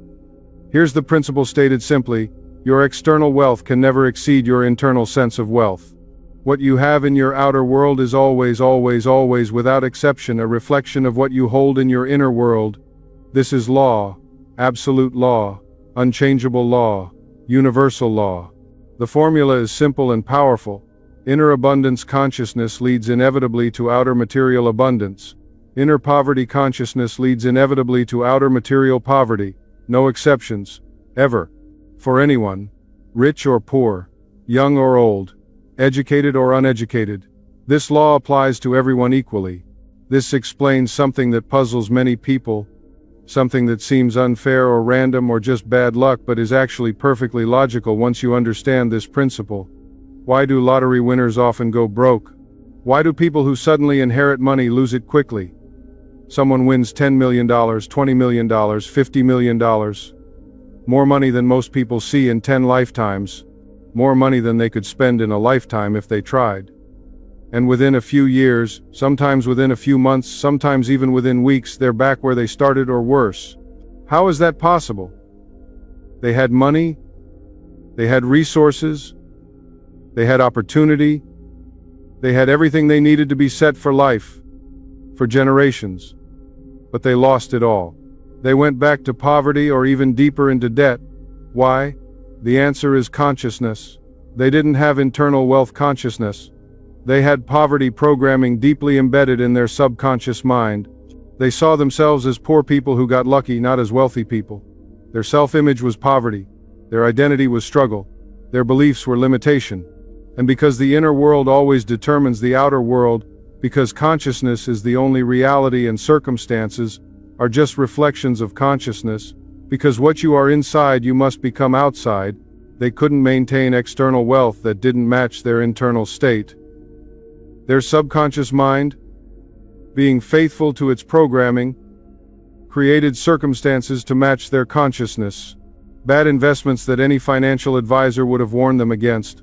Here's the principle stated simply. Your external wealth can never exceed your internal sense of wealth. What you have in your outer world is always, always, always, without exception, a reflection of what you hold in your inner world. This is law, absolute law, unchangeable law, universal law. The formula is simple and powerful. Inner abundance consciousness leads inevitably to outer material abundance. Inner poverty consciousness leads inevitably to outer material poverty. No exceptions, ever. For anyone, rich or poor, young or old, educated or uneducated. This law applies to everyone equally. This explains something that puzzles many people, something that seems unfair or random or just bad luck but is actually perfectly logical once you understand this principle. Why do lottery winners often go broke? Why do people who suddenly inherit money lose it quickly? Someone wins $10 million, $20 million, $50 million. More money than most people see in 10 lifetimes. More money than they could spend in a lifetime if they tried. And within a few years, sometimes within a few months, sometimes even within weeks, they're back where they started or worse. How is that possible? They had money. They had resources. They had opportunity. They had everything they needed to be set for life, for generations. But they lost it all. They went back to poverty or even deeper into debt. Why? The answer is consciousness. They didn't have internal wealth consciousness. They had poverty programming deeply embedded in their subconscious mind. They saw themselves as poor people who got lucky, not as wealthy people. Their self-image was poverty. Their identity was struggle. Their beliefs were limitation. And because the inner world always determines the outer world, because consciousness is the only reality and circumstances are just reflections of consciousness, because what you are inside you must become outside, they couldn't maintain external wealth that didn't match their internal state. Their subconscious mind, being faithful to its programming, created circumstances to match their consciousness. Bad investments that any financial advisor would have warned them against.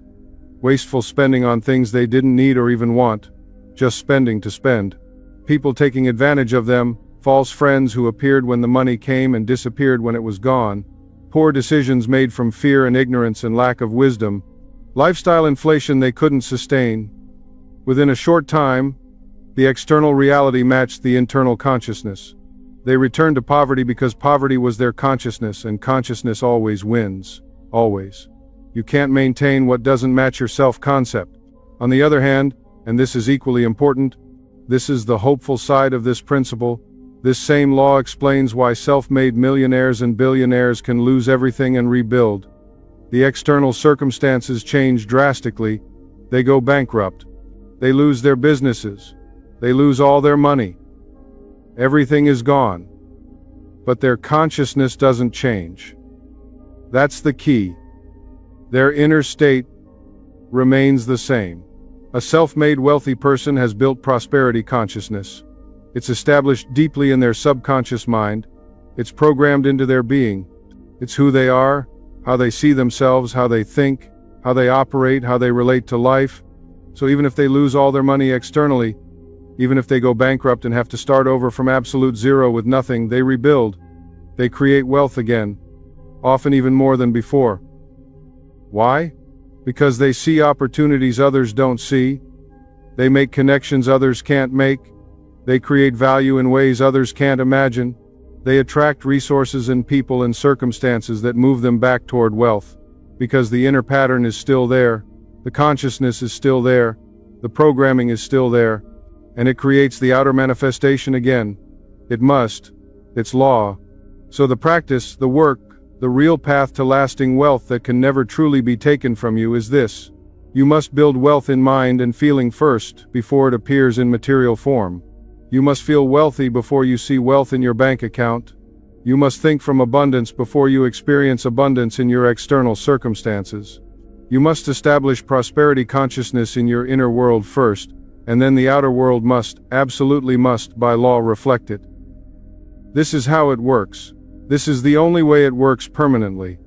Wasteful spending on things they didn't need or even want. Just spending to spend. People taking advantage of them, false friends who appeared when the money came and disappeared when it was gone. Poor decisions made from fear and ignorance and lack of wisdom. Lifestyle inflation they couldn't sustain. Within a short time, the external reality matched the internal consciousness. They returned to poverty because poverty was their consciousness, and consciousness always wins. Always. You can't maintain what doesn't match your self-concept. On the other hand, and this is equally important, this is the hopeful side of this principle, this same law explains why self-made millionaires and billionaires can lose everything and rebuild. The external circumstances change drastically. They go bankrupt. They lose their businesses. They lose all their money. Everything is gone. But their consciousness doesn't change. That's the key. Their inner state remains the same. A self-made wealthy person has built prosperity consciousness. It's established deeply in their subconscious mind. It's programmed into their being. It's who they are, how they see themselves, how they think, how they operate, how they relate to life. So even if they lose all their money externally, even if they go bankrupt and have to start over from absolute zero with nothing, they rebuild. They create wealth again, often even more than before. Why? Because they see opportunities others don't see. They make connections others can't make. They create value in ways others can't imagine. They attract resources and people and circumstances that move them back toward wealth. Because the inner pattern is still there, the consciousness is still there, the programming is still there, and it creates the outer manifestation again. It must. It's law. So the practice, the work, the real path to lasting wealth that can never truly be taken from you is this. You must build wealth in mind and feeling first, before it appears in material form. You must feel wealthy before you see wealth in your bank account. You must think from abundance before you experience abundance in your external circumstances. You must establish prosperity consciousness in your inner world first, and then the outer world must, absolutely must, by law reflect it. This is how it works. This is the only way it works permanently.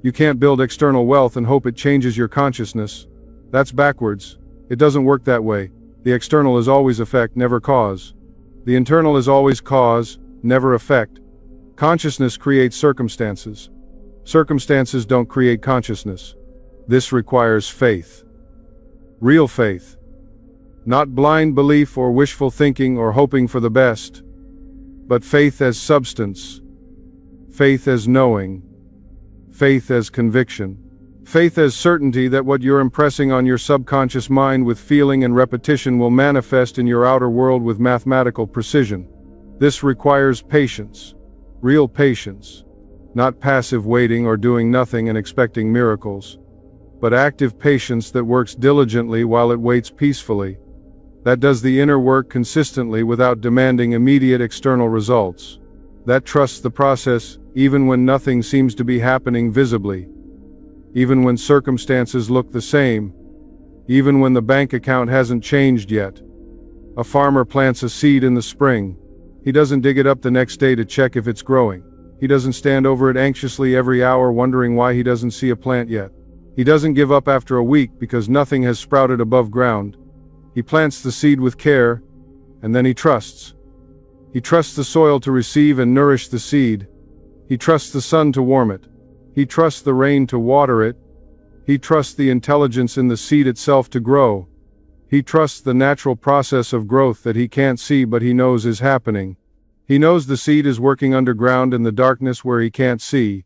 You can't build external wealth and hope it changes your consciousness. That's backwards. It doesn't work that way. The external is always effect, never cause. The internal is always cause, never effect. Consciousness creates circumstances. Circumstances don't create consciousness. This requires faith. Real faith. Not blind belief or wishful thinking or hoping for the best, but faith as substance. Faith as knowing. Faith as conviction. Faith as certainty that what you're impressing on your subconscious mind with feeling and repetition will manifest in your outer world with mathematical precision. This requires patience. Real patience. Not passive waiting or doing nothing and expecting miracles, but active patience that works diligently while it waits peacefully. That does the inner work consistently without demanding immediate external results. That trusts the process even when nothing seems to be happening visibly. Even when circumstances look the same. Even when the bank account hasn't changed yet. A farmer plants a seed in the spring. He doesn't dig it up the next day to check if it's growing. He doesn't stand over it anxiously every hour wondering why he doesn't see a plant yet. He doesn't give up after a week because nothing has sprouted above ground. He plants the seed with care, and then he trusts. He trusts the soil to receive and nourish the seed. He trusts the sun to warm it. He trusts the rain to water it. He trusts the intelligence in the seed itself to grow. He trusts the natural process of growth that he can't see but he knows is happening. He knows the seed is working underground in the darkness where he can't see.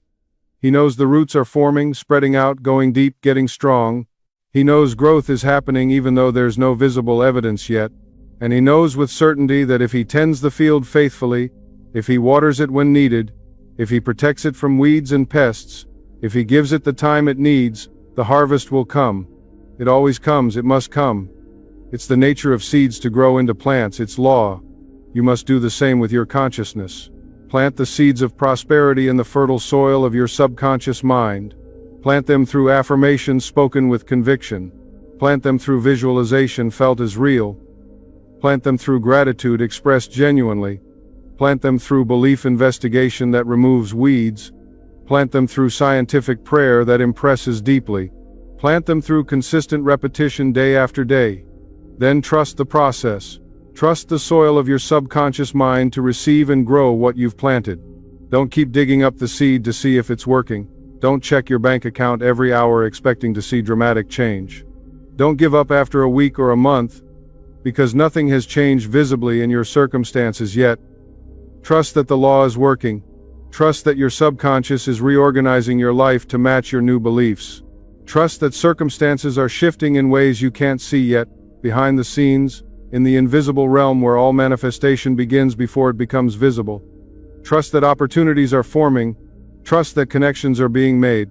He knows the roots are forming, spreading out, going deep, getting strong. He knows growth is happening even though there's no visible evidence yet. And he knows with certainty that if he tends the field faithfully, if he waters it when needed, if he protects it from weeds and pests, if he gives it the time it needs, the harvest will come. It always comes, it must come. It's the nature of seeds to grow into plants, it's law. You must do the same with your consciousness. Plant the seeds of prosperity in the fertile soil of your subconscious mind. Plant them through affirmations spoken with conviction. Plant them through visualization felt as real. Plant them through gratitude expressed genuinely. Plant them through belief investigation that removes weeds. Plant them through scientific prayer that impresses deeply. Plant them through consistent repetition day after day. Then trust the process. Trust the soil of your subconscious mind to receive and grow what you've planted. Don't keep digging up the seed to see if it's working. Don't check your bank account every hour expecting to see dramatic change. Don't give up after a week or a month, because nothing has changed visibly in your circumstances yet. Trust that the law is working. Trust that your subconscious is reorganizing your life to match your new beliefs. Trust that circumstances are shifting in ways you can't see yet, behind the scenes, in the invisible realm where all manifestation begins before it becomes visible. Trust that opportunities are forming. Trust that connections are being made.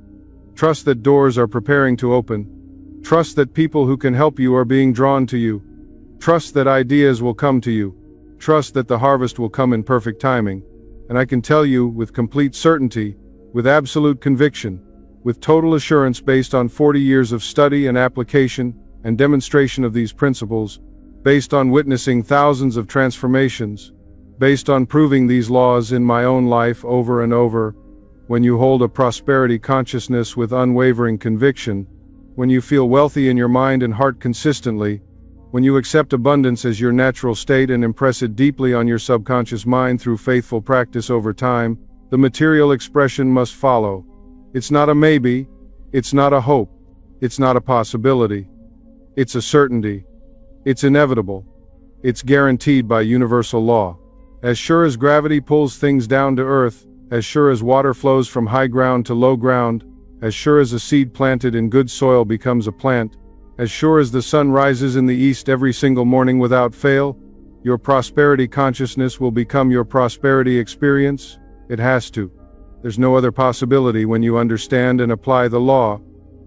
Trust that doors are preparing to open. Trust that people who can help you are being drawn to you. Trust that ideas will come to you. Trust that the harvest will come in perfect timing. And I can tell you with complete certainty, with absolute conviction, with total assurance based on 40 years of study and application and demonstration of these principles, based on witnessing thousands of transformations, based on proving these laws in my own life over and over, when you hold a prosperity consciousness with unwavering conviction, when you feel wealthy in your mind and heart consistently, when you accept abundance as your natural state and impress it deeply on your subconscious mind through faithful practice over time, the material expression must follow. It's not a maybe, it's not a hope, it's not a possibility. It's a certainty. It's inevitable. It's guaranteed by universal law. As sure as gravity pulls things down to earth, as sure as water flows from high ground to low ground, as sure as a seed planted in good soil becomes a plant, as sure as the sun rises in the east every single morning without fail, your prosperity consciousness will become your prosperity experience. It has to. There's no other possibility when you understand and apply the law.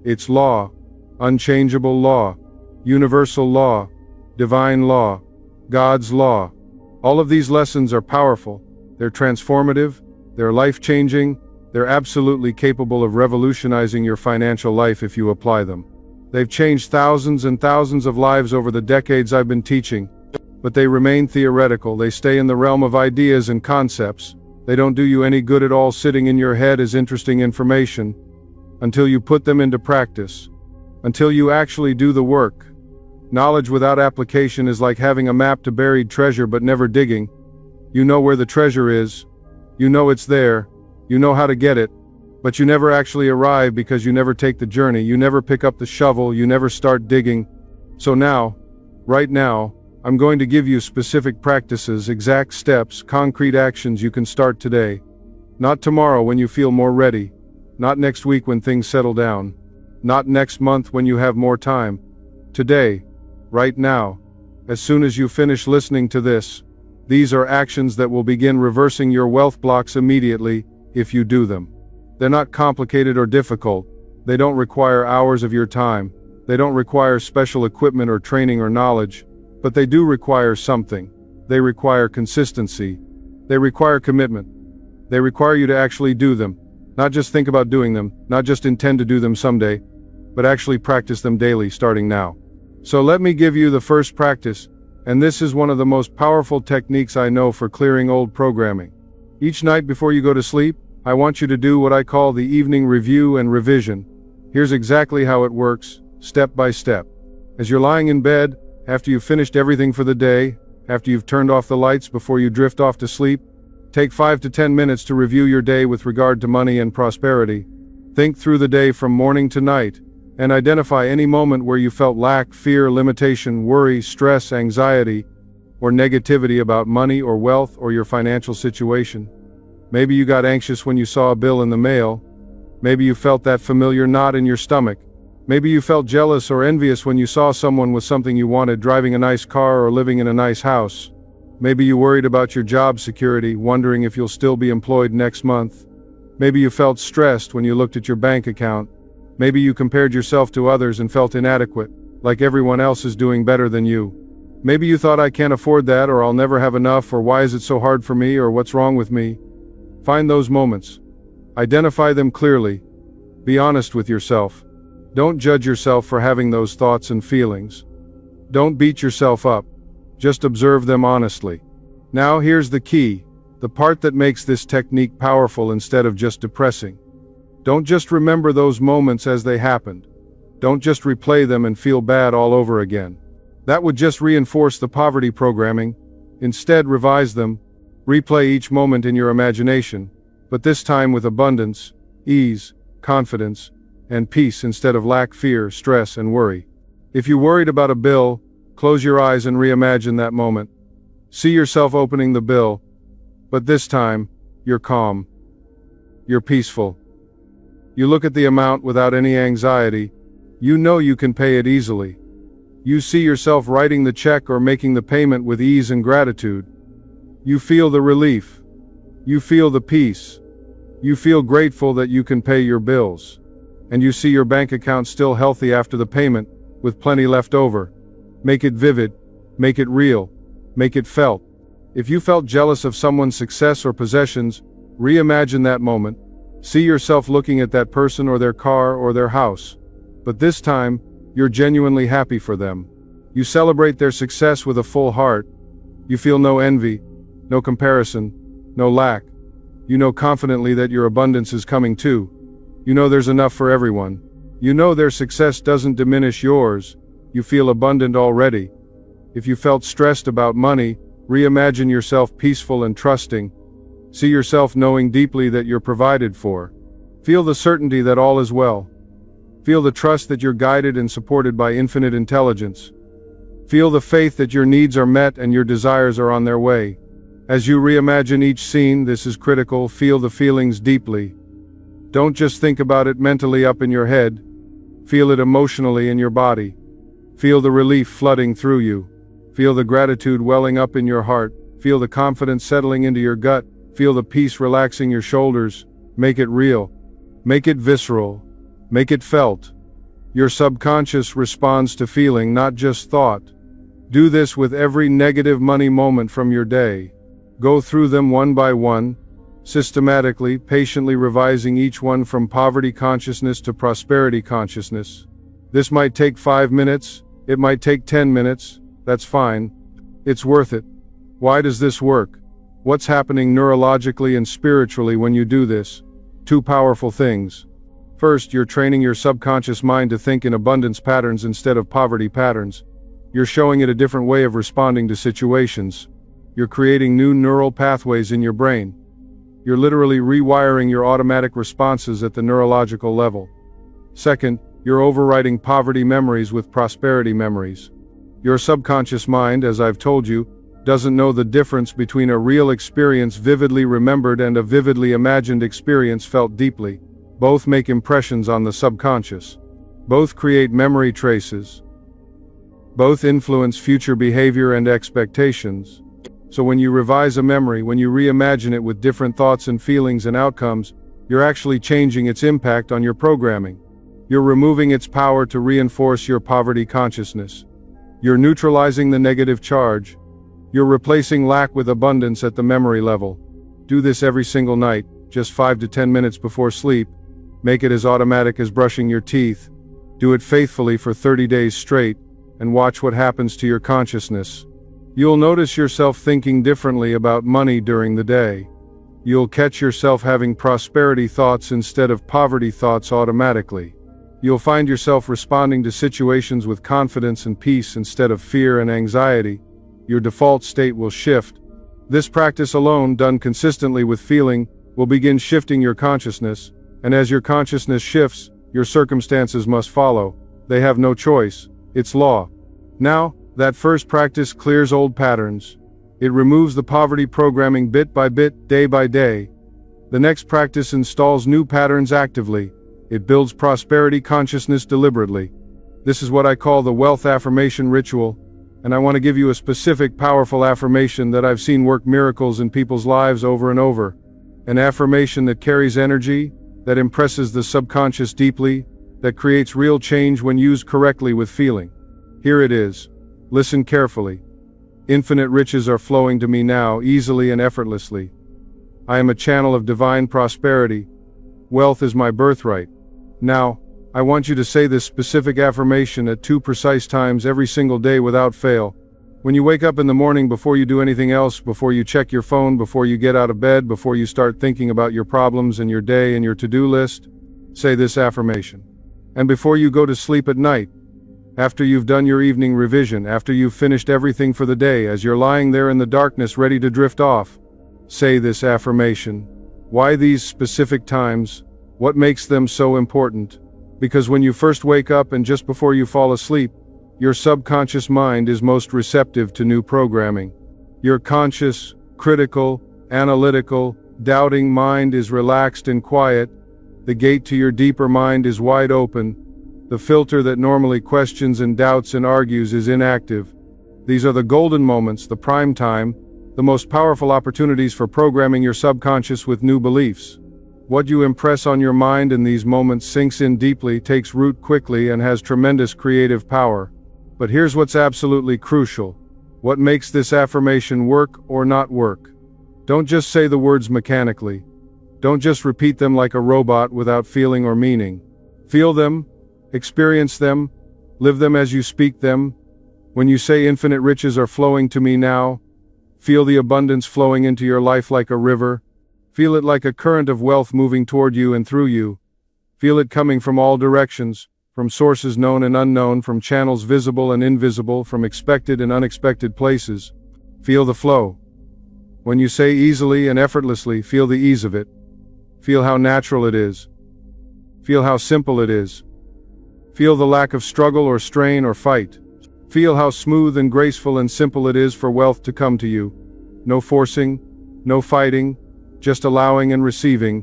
It's law, unchangeable law, universal law, divine law, God's law. All of these lessons are powerful. They're transformative. They're life-changing. They're absolutely capable of revolutionizing your financial life if you apply them. They've changed thousands and thousands of lives over the decades I've been teaching, but they remain theoretical. They stay in the realm of ideas and concepts. They don't do you any good at all sitting in your head as interesting information until you put them into practice, until you actually do the work. Knowledge without application is like having a map to buried treasure but never digging. You know where the treasure is. You know it's there. You know how to get it. But you never actually arrive because you never take the journey. You never pick up the shovel. You never start digging. So now, right now, I'm going to give you specific practices, exact steps, concrete actions you can start today. Not tomorrow when you feel more ready. Not next week when things settle down. Not next month when you have more time. Today, right now, as soon as you finish listening to this, these are actions that will begin reversing your wealth blocks immediately if you do them. They're not complicated or difficult. They don't require hours of your time. They don't require special equipment or training or knowledge, but they do require something. They require consistency. They require commitment. They require you to actually do them, not just think about doing them, not just intend to do them someday, but actually practice them daily starting now. So let me give you the first practice, and this is one of the most powerful techniques I know for clearing old programming. Each night before you go to sleep, I want you to do what I call the evening review and revision. Here's exactly how it works, step by step. As you're lying in bed, after you've finished everything for the day, after you've turned off the lights before you drift off to sleep, take 5 to 10 minutes to review your day with regard to money and prosperity. Think through the day from morning to night, and identify any moment where you felt lack, fear, limitation, worry, stress, anxiety, or negativity about money or wealth or your financial situation. Maybe you got anxious when you saw a bill in the mail. Maybe you felt that familiar knot in your stomach. Maybe you felt jealous or envious when you saw someone with something you wanted, driving a nice car or living in a nice house. Maybe you worried about your job security, wondering if you'll still be employed next month. Maybe you felt stressed when you looked at your bank account. Maybe you compared yourself to others and felt inadequate, like everyone else is doing better than you. Maybe you thought, I can't afford that, or I'll never have enough, or why is it so hard for me, or what's wrong with me? Find those moments. Identify them clearly. Be honest with yourself. Don't judge yourself for having those thoughts and feelings. Don't beat yourself up. Just observe them honestly. Now here's the key. The part that makes this technique powerful instead of just depressing. Don't just remember those moments as they happened. Don't just replay them and feel bad all over again. That would just reinforce the poverty programming. Instead, revise them. Replay each moment in your imagination, but this time with abundance, ease, confidence, and peace instead of lack, fear, stress, and worry. If you worried about a bill, close your eyes and reimagine that moment. See yourself opening the bill, but this time, you're calm. You're peaceful. You look at the amount without any anxiety. You know you can pay it easily. You see yourself writing the check or making the payment with ease and gratitude. You feel the relief. You feel the peace. You feel grateful that you can pay your bills. And you see your bank account still healthy after the payment, with plenty left over. Make it vivid. Make it real. Make it felt. If you felt jealous of someone's success or possessions, reimagine that moment. See yourself looking at that person or their car or their house. But this time, you're genuinely happy for them. You celebrate their success with a full heart. You feel no envy, no comparison, no lack. You know confidently that your abundance is coming too. You know there's enough for everyone. You know their success doesn't diminish yours. You feel abundant already. If you felt stressed about money, reimagine yourself peaceful and trusting. See yourself knowing deeply that you're provided for. Feel the certainty that all is well. Feel the trust that you're guided and supported by infinite intelligence. Feel the faith that your needs are met and your desires are on their way. As you reimagine each scene, this is critical, feel the feelings deeply. Don't just think about it mentally up in your head. Feel it emotionally in your body. Feel the relief flooding through you. Feel the gratitude welling up in your heart. Feel the confidence settling into your gut. Feel the peace relaxing your shoulders. Make it real. Make it visceral. Make it felt. Your subconscious responds to feeling, not just thought. Do this with every negative money moment from your day. Go through them one by one, systematically, patiently revising each one from poverty consciousness to prosperity consciousness. This might take 5 minutes, it might take 10 minutes, that's fine. It's worth it. Why does this work? What's happening neurologically and spiritually when you do this? 2 powerful things. First, you're training your subconscious mind to think in abundance patterns instead of poverty patterns. You're showing it a different way of responding to situations. You're creating new neural pathways in your brain. You're literally rewiring your automatic responses at the neurological level. Second, you're overriding poverty memories with prosperity memories. Your subconscious mind, as I've told you, doesn't know the difference between a real experience vividly remembered and a vividly imagined experience felt deeply. Both make impressions on the subconscious. Both create memory traces. Both influence future behavior and expectations. So when you revise a memory, when you reimagine it with different thoughts and feelings and outcomes, you're actually changing its impact on your programming. You're removing its power to reinforce your poverty consciousness. You're neutralizing the negative charge. You're replacing lack with abundance at the memory level. Do this every single night, just 5 to 10 minutes before sleep. Make it as automatic as brushing your teeth. Do it faithfully for 30 days straight, and watch what happens to your consciousness. You'll notice yourself thinking differently about money during the day. You'll catch yourself having prosperity thoughts instead of poverty thoughts automatically. You'll find yourself responding to situations with confidence and peace instead of fear and anxiety. Your default state will shift. This practice alone, done consistently with feeling, will begin shifting your consciousness, and as your consciousness shifts, your circumstances must follow. They have no choice. It's law. Now, that first practice clears old patterns. It removes the poverty programming bit by bit, day by day. The next practice installs new patterns actively. It builds prosperity consciousness deliberately. This is what I call the wealth affirmation ritual, and I want to give you a specific, powerful affirmation that I've seen work miracles in people's lives over and over. An affirmation that carries energy, that impresses the subconscious deeply, that creates real change when used correctly with feeling. Here it is. Listen carefully. Infinite riches are flowing to me now, easily and effortlessly. I am a channel of divine prosperity. Wealth is my birthright. Now, I want you to say this specific affirmation at 2 precise times every single day without fail. When you wake up in the morning, before you do anything else, before you check your phone, before you get out of bed, before you start thinking about your problems and your day and your to-do list, say this affirmation. And before you go to sleep at night, after you've done your evening revision, after you've finished everything for the day, as you're lying there in the darkness ready to drift off, say this affirmation. Why these specific times? What makes them so important? Because when you first wake up and just before you fall asleep, your subconscious mind is most receptive to new programming. Your conscious, critical, analytical, doubting mind is relaxed and quiet. The gate to your deeper mind is wide open. The filter that normally questions and doubts and argues is inactive. These are the golden moments, the prime time, the most powerful opportunities for programming your subconscious with new beliefs. What you impress on your mind in these moments sinks in deeply, takes root quickly, and has tremendous creative power. But here's what's absolutely crucial. What makes this affirmation work or not work? Don't just say the words mechanically. Don't just repeat them like a robot without feeling or meaning. Feel them, experience them, live them as you speak them. When you say infinite riches are flowing to me now, feel the abundance flowing into your life like a river. Feel it like a current of wealth moving toward you and through you. Feel it coming from all directions, from sources known and unknown, from channels visible and invisible, from expected and unexpected places. Feel the flow. When you say easily and effortlessly, feel the ease of it. Feel how natural it is. Feel how simple it is. Feel the lack of struggle or strain or fight. Feel how smooth and graceful and simple it is for wealth to come to you. No forcing, no fighting, just allowing and receiving.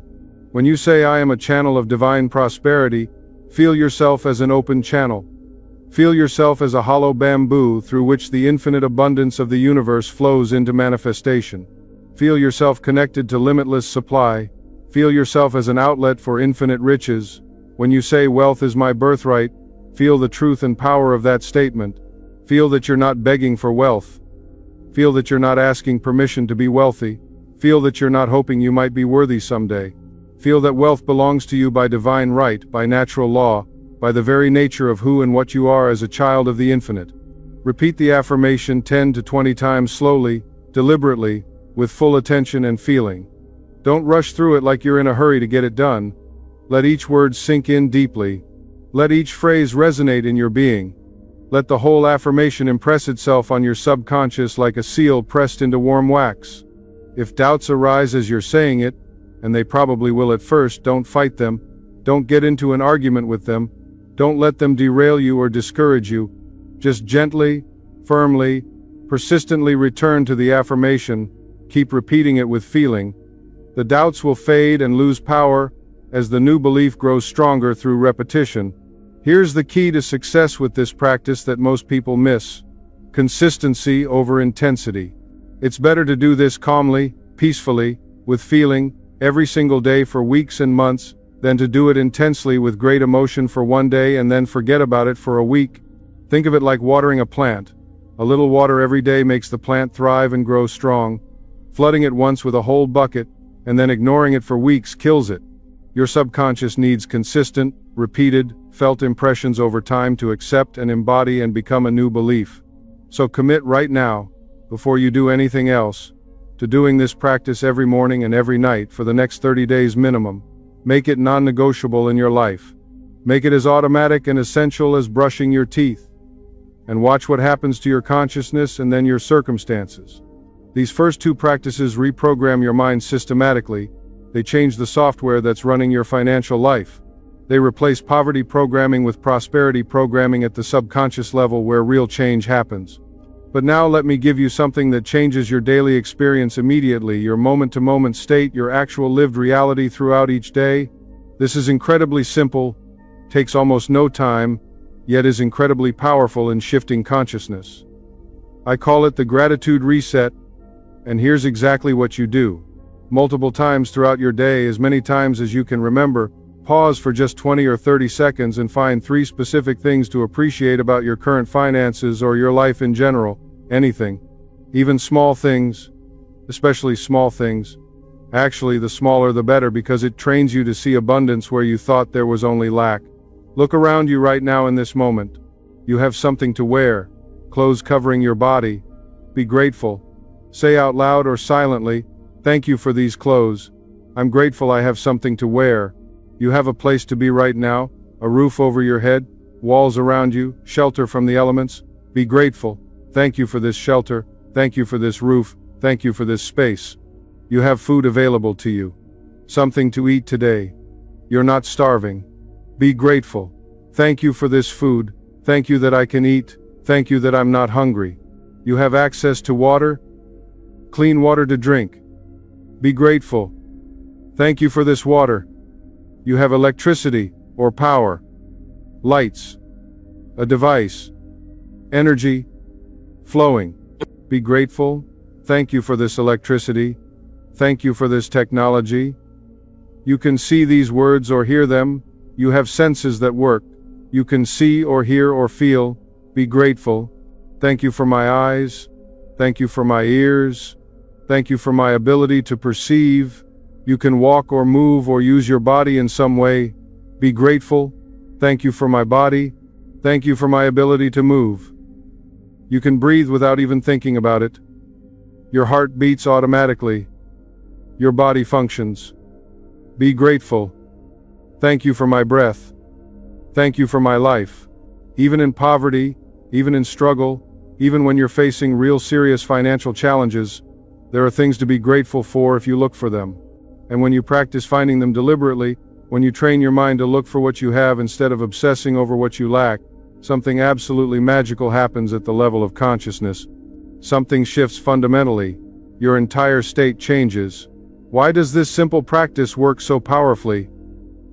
When you say, I am a channel of divine prosperity, feel yourself as an open channel. Feel yourself as a hollow bamboo through which the infinite abundance of the universe flows into manifestation. Feel yourself connected to limitless supply. Feel yourself as an outlet for infinite riches. When you say wealth is my birthright, feel the truth and power of that statement. Feel that you're not begging for wealth. Feel that you're not asking permission to be wealthy. Feel that you're not hoping you might be worthy someday. Feel that wealth belongs to you by divine right, by natural law, by the very nature of who and what you are as a child of the infinite. Repeat the affirmation 10 to 20 times slowly, deliberately, with full attention and feeling. Don't rush through it like you're in a hurry to get it done. Let each word sink in deeply. Let each phrase resonate in your being. Let the whole affirmation impress itself on your subconscious like a seal pressed into warm wax. If doubts arise as you're saying it, and they probably will at first, don't fight them. Don't get into an argument with them. Don't let them derail you or discourage you. Just gently, firmly, persistently return to the affirmation. Keep repeating it with feeling. The doubts will fade and lose power as the new belief grows stronger through repetition. Here's the key to success with this practice that most people miss. Consistency over intensity. It's better to do this calmly, peacefully, with feeling, every single day for weeks and months, than to do it intensely with great emotion for one day and then forget about it for a week. Think of it like watering a plant. A little water every day makes the plant thrive and grow strong. Flooding it once with a whole bucket, and then ignoring it for weeks kills it. Your subconscious needs consistent, repeated, felt impressions over time to accept and embody and become a new belief. So commit right now, before you do anything else, to doing this practice every morning and every night for the next 30 days minimum. Make it non-negotiable in your life. Make it as automatic and essential as brushing your teeth. And watch what happens to your consciousness and then your circumstances. These first two practices reprogram your mind systematically. They change the software that's running your financial life. They replace poverty programming with prosperity programming at the subconscious level where real change happens. But now let me give you something that changes your daily experience immediately, your moment-to-moment state, your actual lived reality throughout each day. This is incredibly simple, takes almost no time, yet is incredibly powerful in shifting consciousness. I call it the gratitude reset, and here's exactly what you do. Multiple times throughout your day, as many times as you can remember, pause for just 20 or 30 seconds and find 3 specific things to appreciate about your current finances or your life in general. Anything. Even small things. Especially small things. Actually, the smaller the better because it trains you to see abundance where you thought there was only lack. Look around you right now in this moment. You have something to wear. Clothes covering your body. Be grateful. Say out loud or silently, "Thank you for these clothes. I'm grateful I have something to wear." You have a place to be right now, a roof over your head, walls around you, shelter from the elements. Be grateful. Thank you for this shelter. Thank you for this roof. Thank you for this space. You have food available to you. Something to eat today. You're not starving. Be grateful. Thank you for this food. Thank you that I can eat. Thank you that I'm not hungry. You have access to water, clean water to drink. Be grateful. Thank you for this water. You have electricity or power, lights, a device, energy, flowing. Be grateful. Thank you for this electricity. Thank you for this technology. You can see these words or hear them. You have senses that work. You can see or hear or feel. Be grateful. Thank you for my eyes. Thank you for my ears. Thank you for my ability to perceive. You can walk or move or use your body in some way. Be grateful. Thank you for my body. Thank you for my ability to move. You can breathe without even thinking about it. Your heart beats automatically. Your body functions. Be grateful. Thank you for my breath. Thank you for my life. Even in poverty, even in struggle, even when you're facing real serious financial challenges, there are things to be grateful for if you look for them. And when you practice finding them deliberately, when you train your mind to look for what you have instead of obsessing over what you lack, something absolutely magical happens at the level of consciousness. Something shifts fundamentally. Your entire state changes. Why does this simple practice work so powerfully?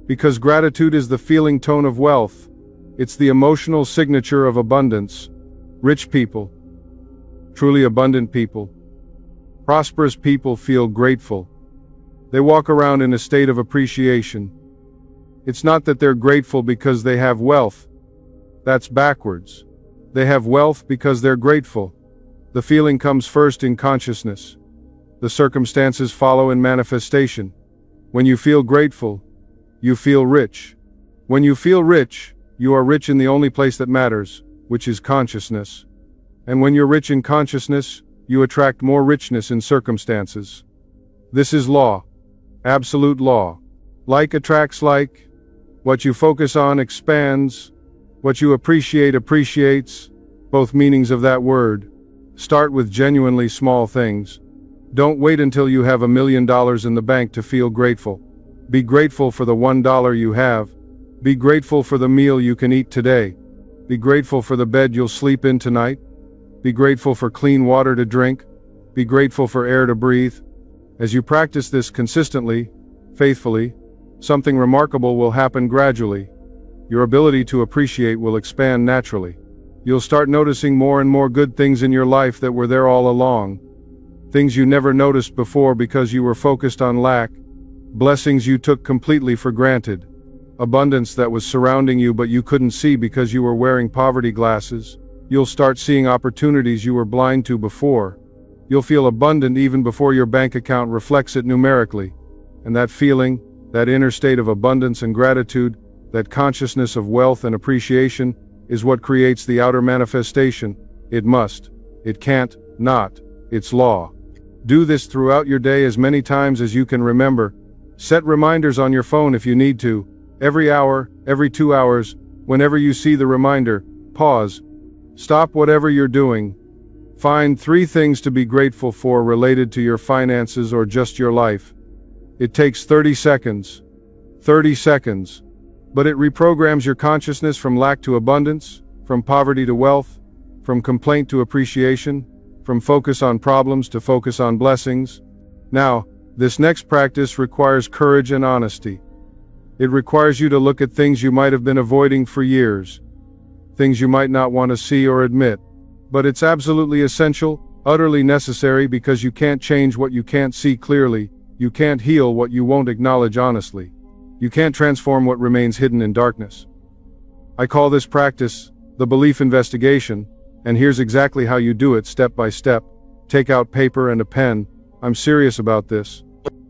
Because gratitude is the feeling tone of wealth. It's the emotional signature of abundance. Rich people, truly abundant people, prosperous people feel grateful. They walk around in a state of appreciation. It's not that they're grateful because they have wealth. That's backwards. They have wealth because they're grateful. The feeling comes first in consciousness. The circumstances follow in manifestation. When you feel grateful, you feel rich. When you feel rich, you are rich in the only place that matters, which is consciousness. And when you're rich in consciousness, you attract more richness in circumstances. This is law. Absolute law. Like attracts like. What you focus on expands. What you appreciate appreciates. Both meanings of that word. Start with genuinely small things. Don't wait until you have $1 million in the bank to feel grateful. Be grateful for the $1 you have. Be grateful for the meal you can eat today. Be grateful for the bed you'll sleep in tonight. Be grateful for clean water to drink. Be grateful for air to breathe. As you practice this consistently, faithfully, something remarkable will happen gradually. Your ability to appreciate will expand naturally. You'll start noticing more and more good things in your life that were there all along. Things you never noticed before because you were focused on lack. Blessings you took completely for granted. Abundance that was surrounding you but you couldn't see because you were wearing poverty glasses. You'll start seeing opportunities you were blind to before. You'll feel abundant even before your bank account reflects it numerically. And that feeling, that inner state of abundance and gratitude, that consciousness of wealth and appreciation, is what creates the outer manifestation. It must. It can't not. It's law. Do this throughout your day as many times as you can remember. Set reminders on your phone if you need to. Every hour, every 2 hours, whenever you see the reminder, pause. Stop whatever you're doing. Find 3 things to be grateful for related to your finances or just your life. It takes 30 seconds. 30 seconds. But it reprograms your consciousness from lack to abundance, from poverty to wealth, from complaint to appreciation, from focus on problems to focus on blessings. Now, this next practice requires courage and honesty. It requires you to look at things you might have been avoiding for years. Things you might not want to see or admit. But it's absolutely essential, utterly necessary because you can't change what you can't see clearly. You can't heal what you won't acknowledge honestly. You can't transform what remains hidden in darkness. I call this practice the belief investigation, and here's exactly how you do it step by step. Take out paper and a pen. I'm serious about this.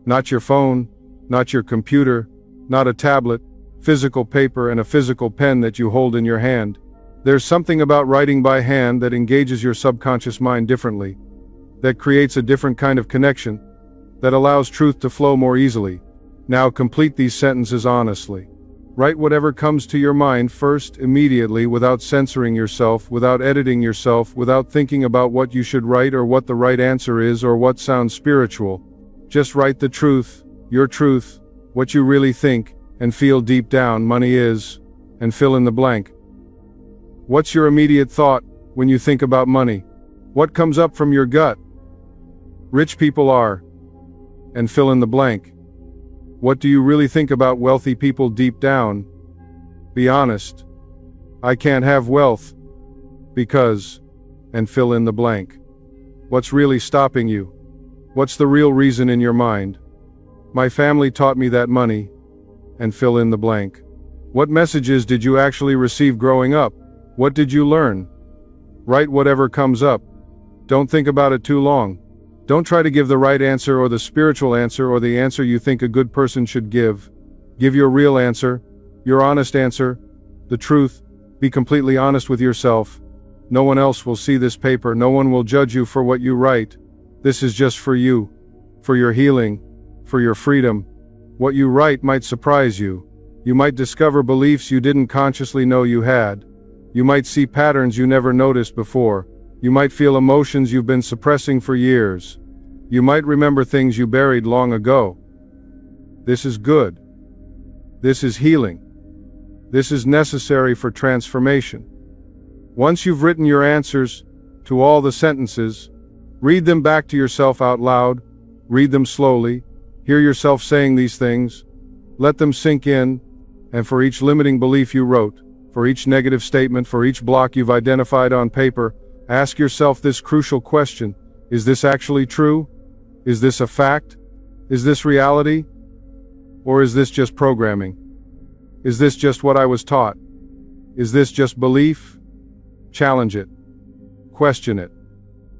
Not your phone, not your computer, not a tablet, physical paper and a physical pen that you hold in your hand. There's something about writing by hand that engages your subconscious mind differently, that creates a different kind of connection, that allows truth to flow more easily. Now complete these sentences honestly. Write whatever comes to your mind first, immediately, without censoring yourself, without editing yourself, without thinking about what you should write or what the right answer is or what sounds spiritual. Just write the truth, your truth, what you really think and feel deep down money is, and fill in the blank. What's your immediate thought when you think about money? What comes up from your gut? Rich people are, and fill in the blank. What do you really think about wealthy people deep down? Be honest. I can't have wealth because, and fill in the blank. What's really stopping you? What's the real reason in your mind? My family taught me that money, and fill in the blank. What messages did you actually receive growing up? What did you learn? Write whatever comes up. Don't think about it too long. Don't try to give the right answer or the spiritual answer or the answer you think a good person should give. Give your real answer, your honest answer, the truth. Be completely honest with yourself. No one else will see this paper. No one will judge you for what you write. This is just for you, for your healing, for your freedom. What you write might surprise you. You might discover beliefs you didn't consciously know you had. You might see patterns you never noticed before. You might feel emotions you've been suppressing for years. You might remember things you buried long ago. This is good. This is healing. This is necessary for transformation. Once you've written your answers to all the sentences, read them back to yourself out loud. Read them slowly. Hear yourself saying these things. Let them sink in. And for each limiting belief you wrote, for each negative statement, for each block you've identified on paper, ask yourself this crucial question. Is this actually true? Is this a fact? Is this reality? Or is this just programming? Is this just what I was taught? Is this just belief? Challenge it. Question it.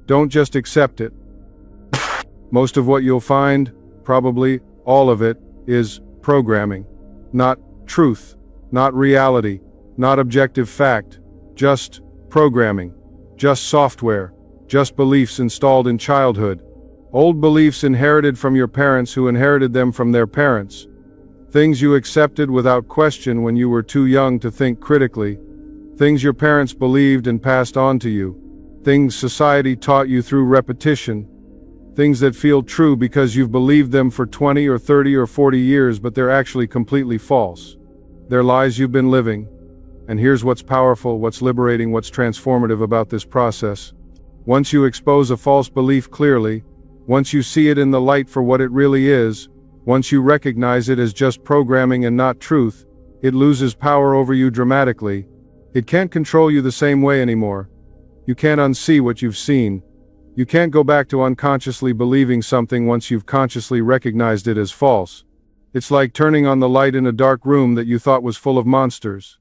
Don't just accept it. Most of what you'll find, probably all of it, is programming. Not truth, not reality, not objective fact, just programming. Just software, just beliefs installed in childhood. Old beliefs inherited from your parents who inherited them from their parents. Things you accepted without question when you were too young to think critically. Things your parents believed and passed on to you. Things society taught you through repetition. Things that feel true because you've believed them for 20 or 30 or 40 years, but they're actually completely false. They're lies you've been living. And here's what's powerful, what's liberating, what's transformative about this process. Once you expose a false belief clearly, once you see it in the light for what it really is, once you recognize it as just programming and not truth, it loses power over you dramatically. It can't control you the same way anymore. You can't unsee what you've seen. You can't go back to unconsciously believing something once you've consciously recognized it as false. It's like turning on the light in a dark room that you thought was full of monsters.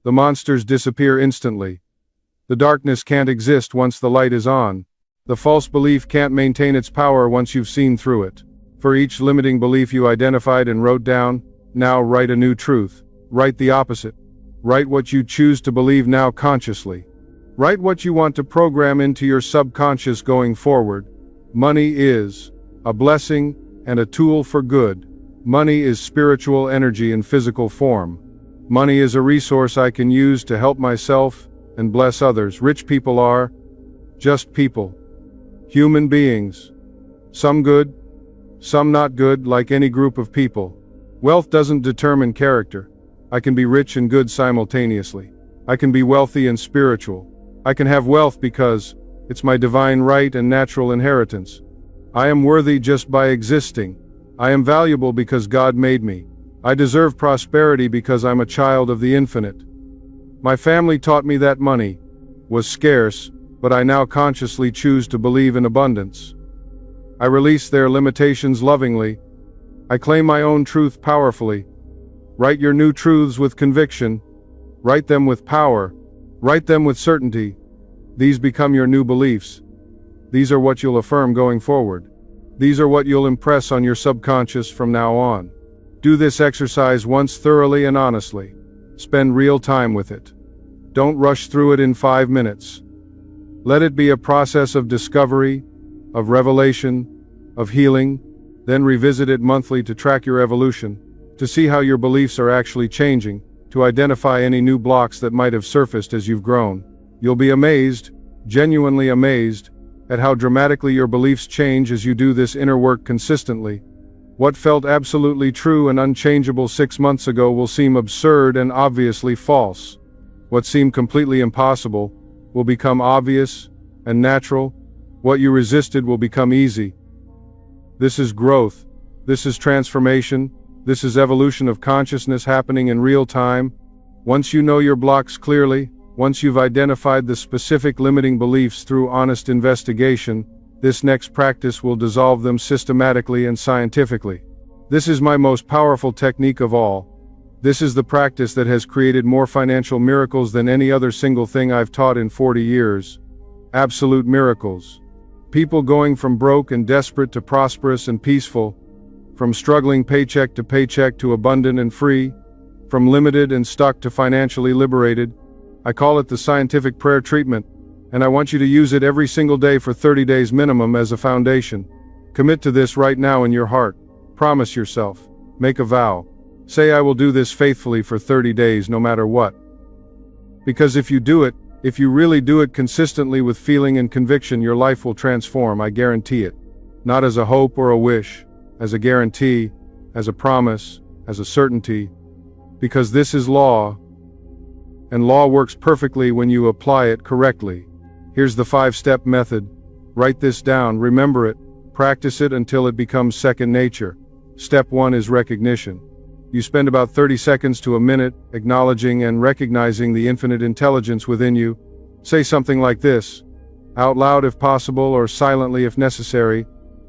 The monsters disappear instantly. The darkness can't exist once the light is on. The false belief can't maintain its power once you've seen through it. For each limiting belief you identified and wrote down, now write a new truth. Write the opposite. Write what you choose to believe now consciously. Write what you want to program into your subconscious going forward. Money is a blessing and a tool for good. Money is spiritual energy in physical form. Money is a resource I can use to help myself and bless others. Rich people are just people. Human beings. Some good, some not good, like any group of people. Wealth doesn't determine character. I can be rich and good simultaneously. I can be wealthy and spiritual. I can have wealth because it's my divine right and natural inheritance. I am worthy just by existing. I am valuable because God made me. I deserve prosperity because I'm a child of the infinite. My family taught me that money was scarce, but I now consciously choose to believe in abundance. I release their limitations lovingly. I claim my own truth powerfully. Write your new truths with conviction. Write them with power. Write them with certainty. These become your new beliefs. These are what you'll affirm going forward. These are what you'll impress on your subconscious from now on. Do this exercise once thoroughly and honestly. Spend real time with it. Don't rush through it in 5 minutes. Let it be a process of discovery, of revelation, of healing, then revisit it monthly to track your evolution, to see how your beliefs are actually changing, to identify any new blocks that might have surfaced as you've grown. You'll be amazed, genuinely amazed, at how dramatically your beliefs change as you do this inner work consistently. What felt absolutely true and unchangeable 6 months ago will seem absurd and obviously false. What seemed completely impossible will become obvious and natural. What you resisted will become easy. This is growth. This is transformation. This is evolution of consciousness happening in real time. Once you know your blocks clearly, once you've identified the specific limiting beliefs through honest investigation, this next practice will dissolve them systematically and scientifically. This is my most powerful technique of all. This is the practice that has created more financial miracles than any other single thing I've taught in 40 years. Absolute miracles. People going from broke and desperate to prosperous and peaceful, from struggling paycheck to paycheck to abundant and free, from limited and stuck to financially liberated. I call it the scientific prayer treatment, and I want you to use it every single day for 30 days minimum as a foundation. Commit to this right now in your heart. Promise yourself. Make a vow. Say, I will do this faithfully for 30 days no matter what. Because if you do it, if you really do it consistently with feeling and conviction, your life will transform, I guarantee it. Not as a hope or a wish, as a guarantee, as a promise, as a certainty. Because this is law, and law works perfectly when you apply it correctly. Here's the 5-step method. Write this down, remember it, practice it until it becomes second nature. Step 1 is recognition. You spend about 30 seconds to a minute acknowledging and recognizing the infinite intelligence within you. Say something like this, out loud if possible or silently if necessary.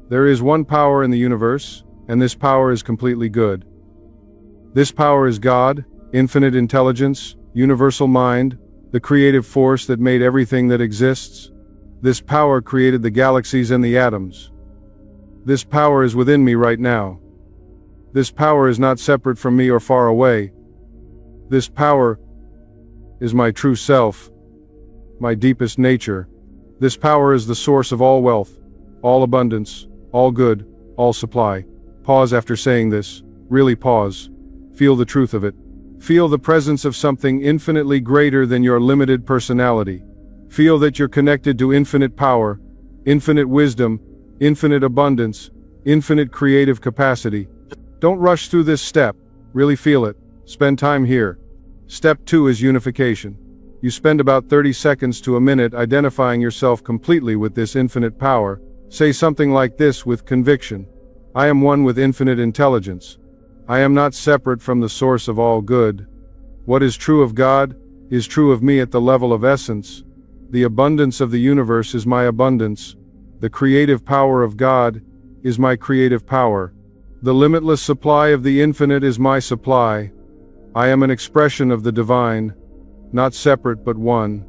There is one power in the universe, and this power is completely good. This power is God, infinite intelligence, universal mind, the creative force that made everything that exists. This power created the galaxies and the atoms. This power is within me right now. This power is not separate from me or far away. This power is my true self, my deepest nature. This power is the source of all wealth, all abundance, all good, all supply. Pause after saying this. Really pause. Feel the truth of it. Feel the presence of something infinitely greater than your limited personality. Feel that you're connected to infinite power, infinite wisdom, infinite abundance, infinite creative capacity. Don't rush through this step. Really feel it. Spend time here. Step 2 is unification. You spend about 30 seconds to a minute identifying yourself completely with this infinite power. Say something like this with conviction. I am one with infinite intelligence. I am not separate from the source of all good. What is true of God is true of me at the level of essence. The abundance of the universe is my abundance. The creative power of God is my creative power. The limitless supply of the infinite is my supply. I am an expression of the divine, not separate but one.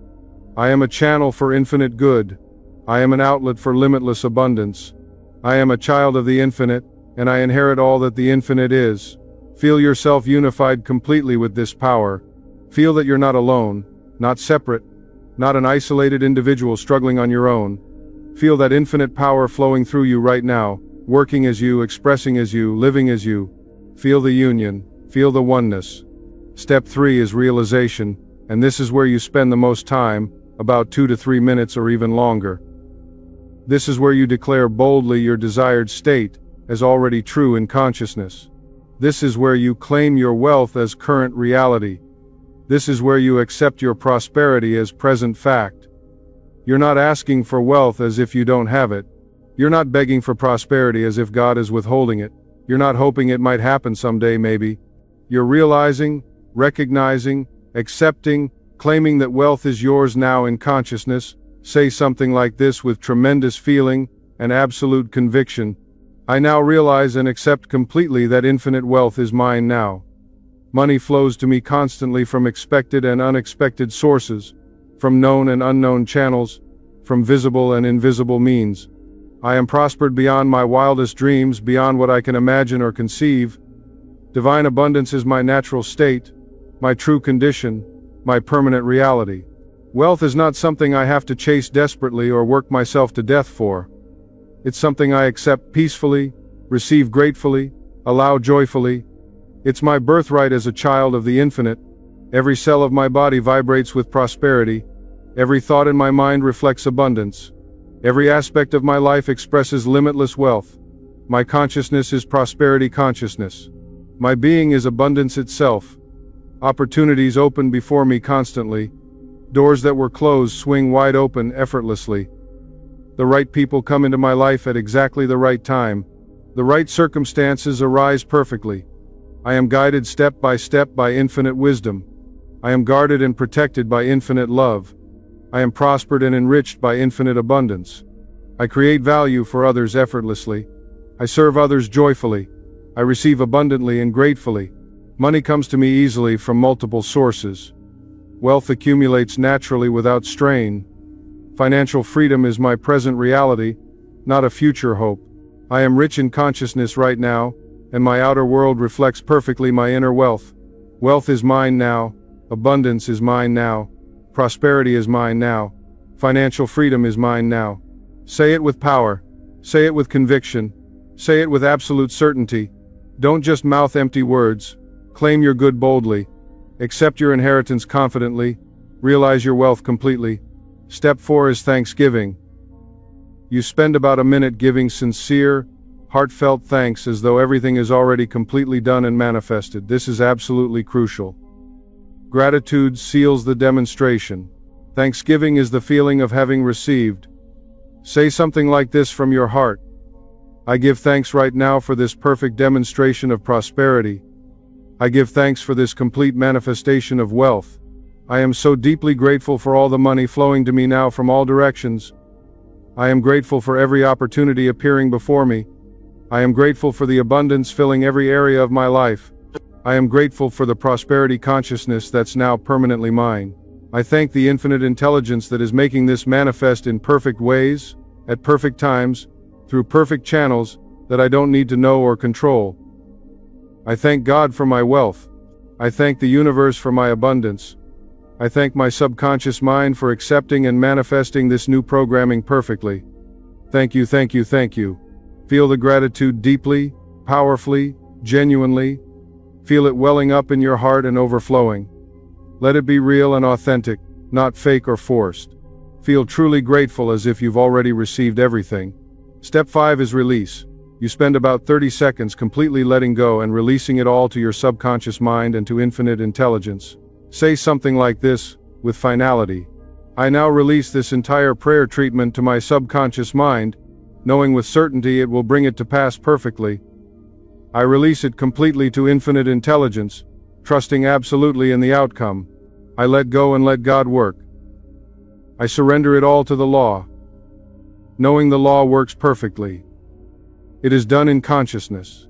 I am a channel for infinite good. I am an outlet for limitless abundance. I am a child of the infinite, and I inherit all that the infinite is. Feel yourself unified completely with this power. Feel that you're not alone, not separate, not an isolated individual struggling on your own. Feel that infinite power flowing through you right now, working as you, expressing as you, living as you. Feel the union, feel the oneness. Step 3 is realization, and this is where you spend the most time, about 2 to 3 minutes or even longer. This is where you declare boldly your desired state as already true in consciousness. This is where you claim your wealth as current reality. This is where you accept your prosperity as present fact. You're not asking for wealth as if you don't have it. You're not begging for prosperity as if God is withholding it. You're not hoping it might happen someday maybe. You're realizing, recognizing, accepting, claiming that wealth is yours now in consciousness. Say something like this with tremendous feeling and absolute conviction. I now realize and accept completely that infinite wealth is mine now. Money flows to me constantly from expected and unexpected sources, from known and unknown channels, from visible and invisible means. I am prospered beyond my wildest dreams, beyond what I can imagine or conceive. Divine abundance is my natural state, my true condition, my permanent reality. Wealth is not something I have to chase desperately or work myself to death for. It's something I accept peacefully, receive gratefully, allow joyfully. It's my birthright as a child of the infinite. Every cell of my body vibrates with prosperity. Every thought in my mind reflects abundance. Every aspect of my life expresses limitless wealth. My consciousness is prosperity consciousness. My being is abundance itself. Opportunities open before me constantly. Doors that were closed swing wide open effortlessly. The right people come into my life at exactly the right time. The right circumstances arise perfectly. I am guided step by infinite wisdom. I am guarded and protected by infinite love. I am prospered and enriched by infinite abundance. I create value for others effortlessly. I serve others joyfully. I receive abundantly and gratefully. Money comes to me easily from multiple sources. Wealth accumulates naturally without strain. Financial freedom is my present reality, not a future hope. I am rich in consciousness right now, and my outer world reflects perfectly my inner wealth. Wealth is mine now. Abundance is mine now. Prosperity is mine now. Financial freedom is mine now. Say it with power. Say it with conviction. Say it with absolute certainty. Don't just mouth empty words. Claim your good boldly. Accept your inheritance confidently. Realize your wealth completely. Step 4 is thanksgiving. You spend about a minute giving sincere, heartfelt thanks as though everything is already completely done and manifested. This is absolutely crucial. Gratitude seals the demonstration. Thanksgiving is the feeling of having received. Say something like this from your heart. I give thanks right now for this perfect demonstration of prosperity. I give thanks for this complete manifestation of wealth. I am so deeply grateful for all the money flowing to me now from all directions. I am grateful for every opportunity appearing before me. I am grateful for the abundance filling every area of my life. I am grateful for the prosperity consciousness that's now permanently mine. I thank the infinite intelligence that is making this manifest in perfect ways, at perfect times, through perfect channels that I don't need to know or control. I thank God for my wealth. I thank the universe for my abundance. I thank my subconscious mind for accepting and manifesting this new programming perfectly. Thank you, thank you, thank you. Feel the gratitude deeply, powerfully, genuinely. Feel it welling up in your heart and overflowing. Let it be real and authentic, not fake or forced. Feel truly grateful as if you've already received everything. Step 5 is release. You spend about 30 seconds completely letting go and releasing it all to your subconscious mind and to infinite intelligence. Say something like this, with finality. I now release this entire prayer treatment to my subconscious mind, knowing with certainty it will bring it to pass perfectly. I release it completely to infinite intelligence, trusting absolutely in the outcome. I let go and let God work. I surrender it all to the law, knowing the law works perfectly. It is done in consciousness.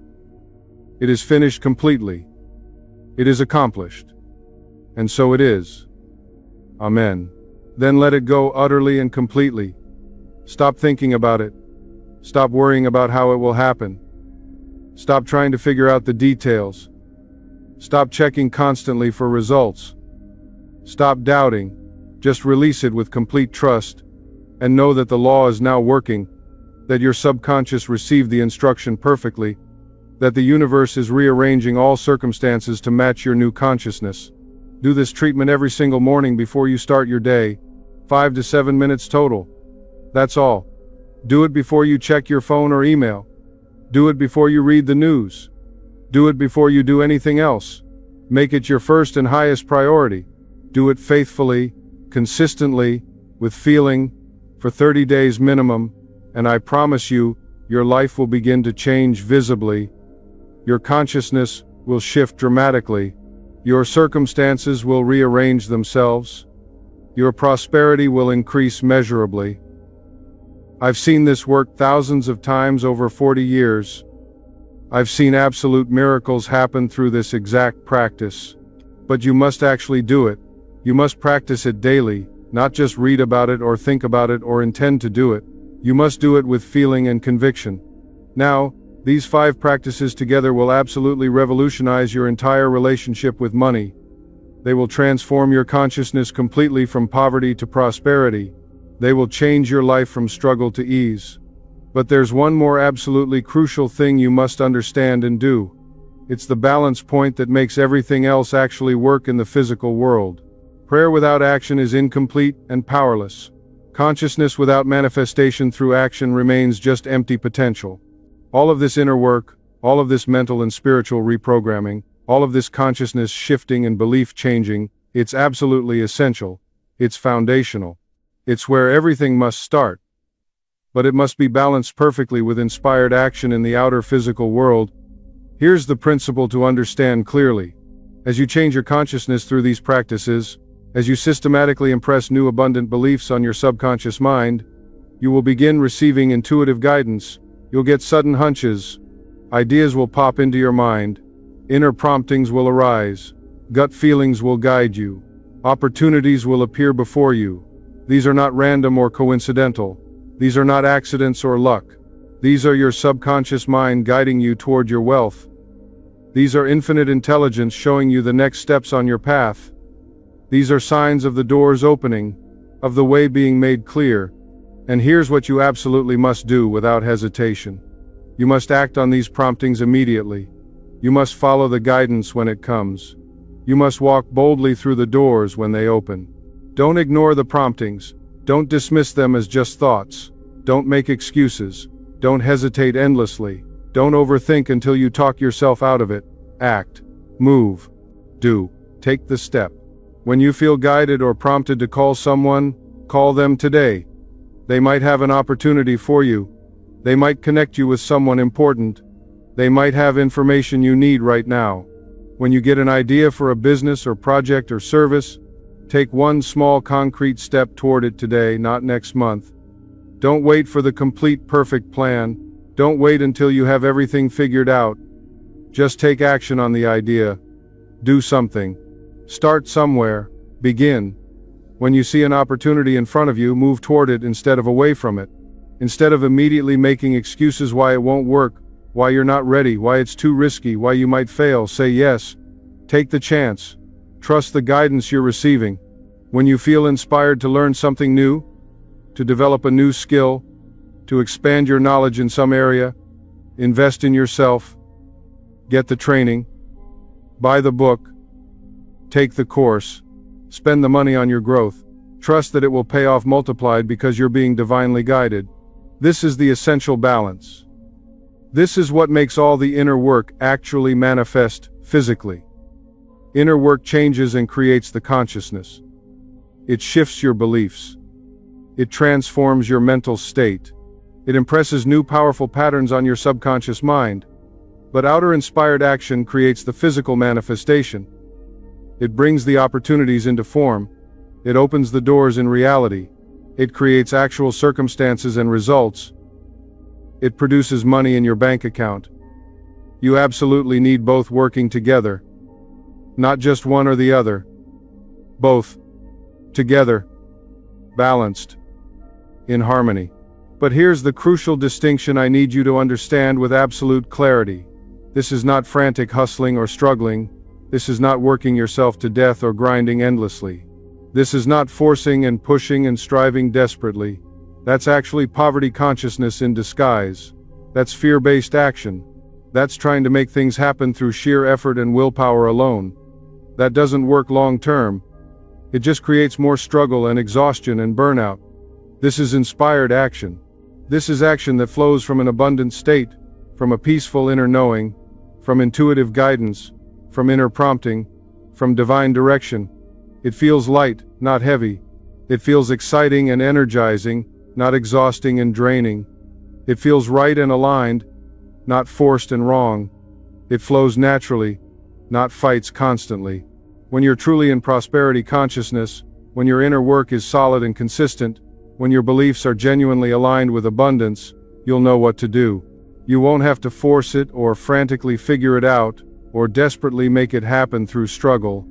It is finished completely. It is accomplished. And so it is. Amen. Then let it go utterly and completely. Stop thinking about it. Stop worrying about how it will happen. Stop trying to figure out the details. Stop checking constantly for results. Stop doubting. Just release it with complete trust, and know that the law is now working, that your subconscious received the instruction perfectly, that the universe is rearranging all circumstances to match your new consciousness. Do this treatment every single morning before you start your day, 5 to 7 minutes total. That's all. Do it before you check your phone or email. Do it before you read the news. Do it before you do anything else. Make it your first and highest priority. Do it faithfully, consistently, with feeling, for 30 days minimum, and I promise you, your life will begin to change visibly. Your consciousness will shift dramatically. Your circumstances will rearrange themselves. Your prosperity will increase measurably. I've seen this work thousands of times over 40 years. I've seen absolute miracles happen through this exact practice. But you must actually do it. You must practice it daily, not just read about it or think about it or intend to do it. You must do it with feeling and conviction. Now, these 5 practices together will absolutely revolutionize your entire relationship with money. They will transform your consciousness completely from poverty to prosperity. They will change your life from struggle to ease. But there's one more absolutely crucial thing you must understand and do. It's the balance point that makes everything else actually work in the physical world. Prayer without action is incomplete and powerless. Consciousness without manifestation through action remains just empty potential. All of this inner work, all of this mental and spiritual reprogramming, all of this consciousness shifting and belief changing, it's absolutely essential. It's foundational. It's where everything must start. But it must be balanced perfectly with inspired action in the outer physical world. Here's the principle to understand clearly. As you change your consciousness through these practices, as you systematically impress new abundant beliefs on your subconscious mind, you will begin receiving intuitive guidance. You'll get sudden hunches. Ideas will pop into your mind. Inner promptings will arise. Gut feelings will guide you. Opportunities will appear before you. These are not random or coincidental. These are not accidents or luck. These are your subconscious mind guiding you toward your wealth. These are infinite intelligence showing you the next steps on your path. These are signs of the doors opening, of the way being made clear. And here's what you absolutely must do without hesitation. You must act on these promptings immediately. You must follow the guidance when it comes. You must walk boldly through the doors when they open. Don't ignore the promptings. Don't dismiss them as just thoughts. Don't make excuses. Don't hesitate endlessly. Don't overthink until you talk yourself out of it. Act. Move. Do. Take the step. When you feel guided or prompted to call someone, call them today. They might have an opportunity for you. They might connect you with someone important. They might have information you need right now. When you get an idea for a business or project or service, take one small concrete step toward it today, not next month. Don't wait for the complete perfect plan. Don't wait until you have everything figured out. Just take action on the idea. Do something. Start somewhere. Begin. When you see an opportunity in front of you, move toward it instead of away from it. Instead of immediately making excuses why it won't work, why you're not ready, why it's too risky, why you might fail, say yes. Take the chance. Trust the guidance you're receiving. When you feel inspired to learn something new, to develop a new skill, to expand your knowledge in some area, invest in yourself, get the training, buy the book, take the course, spend the money on your growth. Trust that it will pay off multiplied because you're being divinely guided. This is the essential balance. This is what makes all the inner work actually manifest physically. Inner work changes and creates the consciousness. It shifts your beliefs. It transforms your mental state. It impresses new powerful patterns on your subconscious mind. But outer inspired action creates the physical manifestation. It brings the opportunities into form. It opens the doors in reality. It creates actual circumstances and results. It produces money in your bank account. You absolutely need both working together. Not just one or the other. Both. Together. Balanced. In harmony. But here's the crucial distinction I need you to understand with absolute clarity. This is not frantic hustling or struggling. This is not working yourself to death or grinding endlessly. This is not forcing and pushing and striving desperately. That's actually poverty consciousness in disguise. That's fear-based action. That's trying to make things happen through sheer effort and willpower alone. That doesn't work long-term. It just creates more struggle and exhaustion and burnout. This is inspired action. This is action that flows from an abundant state, from a peaceful inner knowing, from intuitive guidance, from inner prompting, from divine direction. It feels light, not heavy. It feels exciting and energizing, not exhausting and draining. It feels right and aligned, not forced and wrong. It flows naturally, not fights constantly. When you're truly in prosperity consciousness, when your inner work is solid and consistent, when your beliefs are genuinely aligned with abundance, you'll know what to do. You won't have to force it or frantically figure it out, or desperately make it happen through struggle.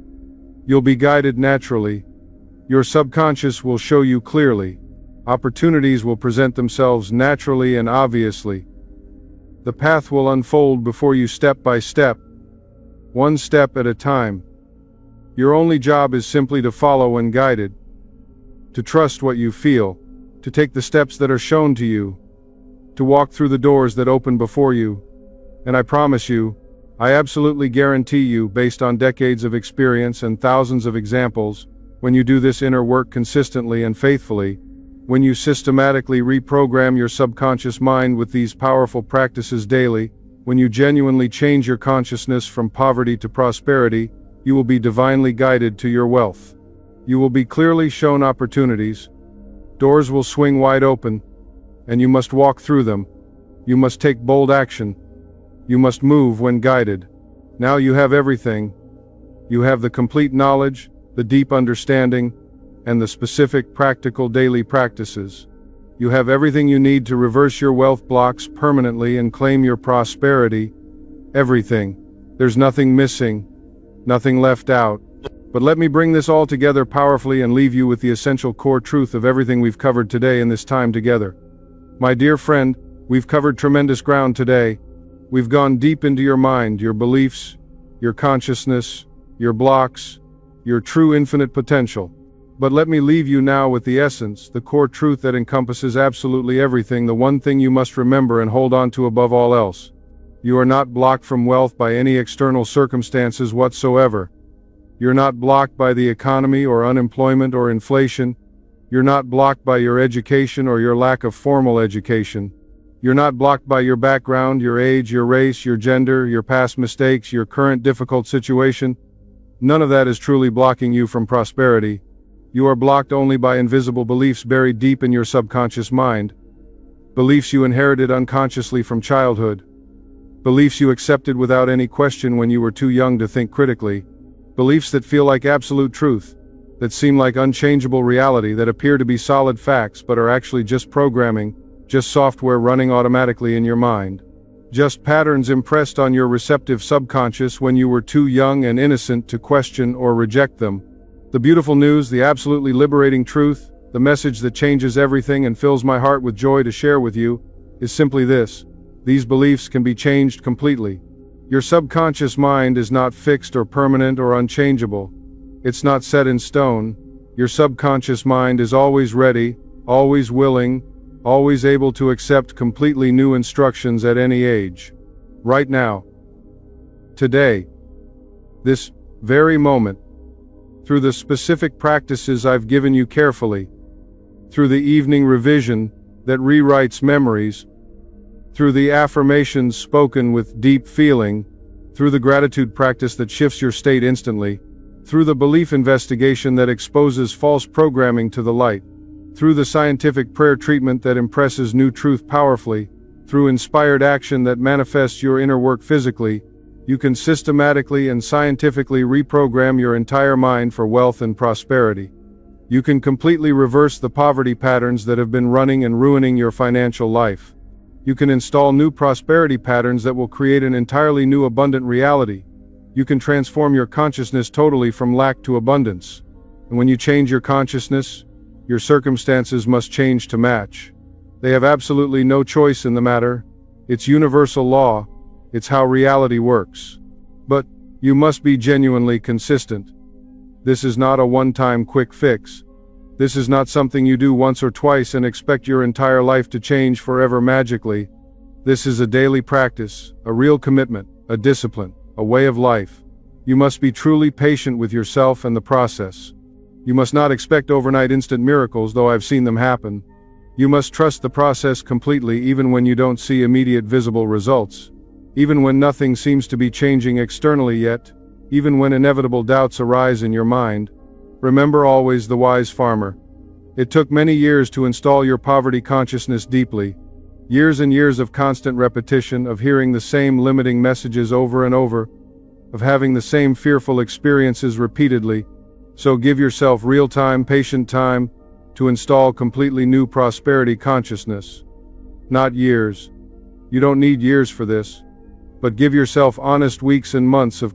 You'll be guided naturally. Your subconscious will show you clearly. Opportunities will present themselves naturally and obviously. The path will unfold before you step by step, one step at a time. Your only job is simply to follow when guided, to trust what you feel, to take the steps that are shown to you, to walk through the doors that open before you. And I promise you, I absolutely guarantee you, based on decades of experience and thousands of examples, when you do this inner work consistently and faithfully, when you systematically reprogram your subconscious mind with these powerful practices daily, when you genuinely change your consciousness from poverty to prosperity, you will be divinely guided to your wealth. You will be clearly shown opportunities. Doors will swing wide open, and you must walk through them. You must take bold action. You must move when guided. Now you have everything. You have the complete knowledge, the deep understanding, and the specific practical daily practices. You have everything you need to reverse your wealth blocks permanently and claim your prosperity. Everything. There's nothing missing, nothing left out. But let me bring this all together powerfully and leave you with the essential core truth of everything we've covered today in this time together. My dear friend, we've covered tremendous ground today. We've gone deep into your mind, your beliefs, your consciousness, your blocks, your true infinite potential. But let me leave you now with the essence, the core truth that encompasses absolutely everything, the one thing you must remember and hold on to above all else. You are not blocked from wealth by any external circumstances whatsoever. You're not blocked by the economy or unemployment or inflation. You're not blocked by your education or your lack of formal education. You're not blocked by your background, your age, your race, your gender, your past mistakes, your current difficult situation. None of that is truly blocking you from prosperity. You are blocked only by invisible beliefs buried deep in your subconscious mind. Beliefs you inherited unconsciously from childhood. Beliefs you accepted without any question when you were too young to think critically. Beliefs that feel like absolute truth, that seem like unchangeable reality, that appear to be solid facts but are actually just programming, just software running automatically in your mind. Just patterns impressed on your receptive subconscious when you were too young and innocent to question or reject them. The beautiful news, the absolutely liberating truth, the message that changes everything and fills my heart with joy to share with you, is simply this: these beliefs can be changed completely. Your subconscious mind is not fixed or permanent or unchangeable. It's not set in stone. Your subconscious mind is always ready, always willing, always able to accept completely new instructions at any age. Right now. Today. This very moment. Through the specific practices I've given you carefully. Through the evening revision that rewrites memories. Through the affirmations spoken with deep feeling. Through the gratitude practice that shifts your state instantly. Through the belief investigation that exposes false programming to the light. Through the scientific prayer treatment that impresses new truth powerfully. Through inspired action that manifests your inner work physically, you can systematically and scientifically reprogram your entire mind for wealth and prosperity. You can completely reverse the poverty patterns that have been running and ruining your financial life. You can install new prosperity patterns that will create an entirely new abundant reality. You can transform your consciousness totally from lack to abundance. And when you change your consciousness, your circumstances must change to match. They have absolutely no choice in the matter. It's universal law. It's how reality works. But you must be genuinely consistent. This is not a one-time quick fix. This is not something you do once or twice and expect your entire life to change forever magically. This is a daily practice, a real commitment, a discipline, a way of life. You must be truly patient with yourself and the process. You must not expect overnight instant miracles, though I've seen them happen. You must trust the process completely even when you don't see immediate visible results. Even when nothing seems to be changing externally yet. Even when inevitable doubts arise in your mind. Remember always the wise farmer. It took many years to install your poverty consciousness deeply. Years and years of constant repetition, of hearing the same limiting messages over and over, of having the same fearful experiences repeatedly. So give yourself real-time, patient time to install completely new prosperity consciousness. Not years. You don't need years for this. But give yourself honest weeks and months of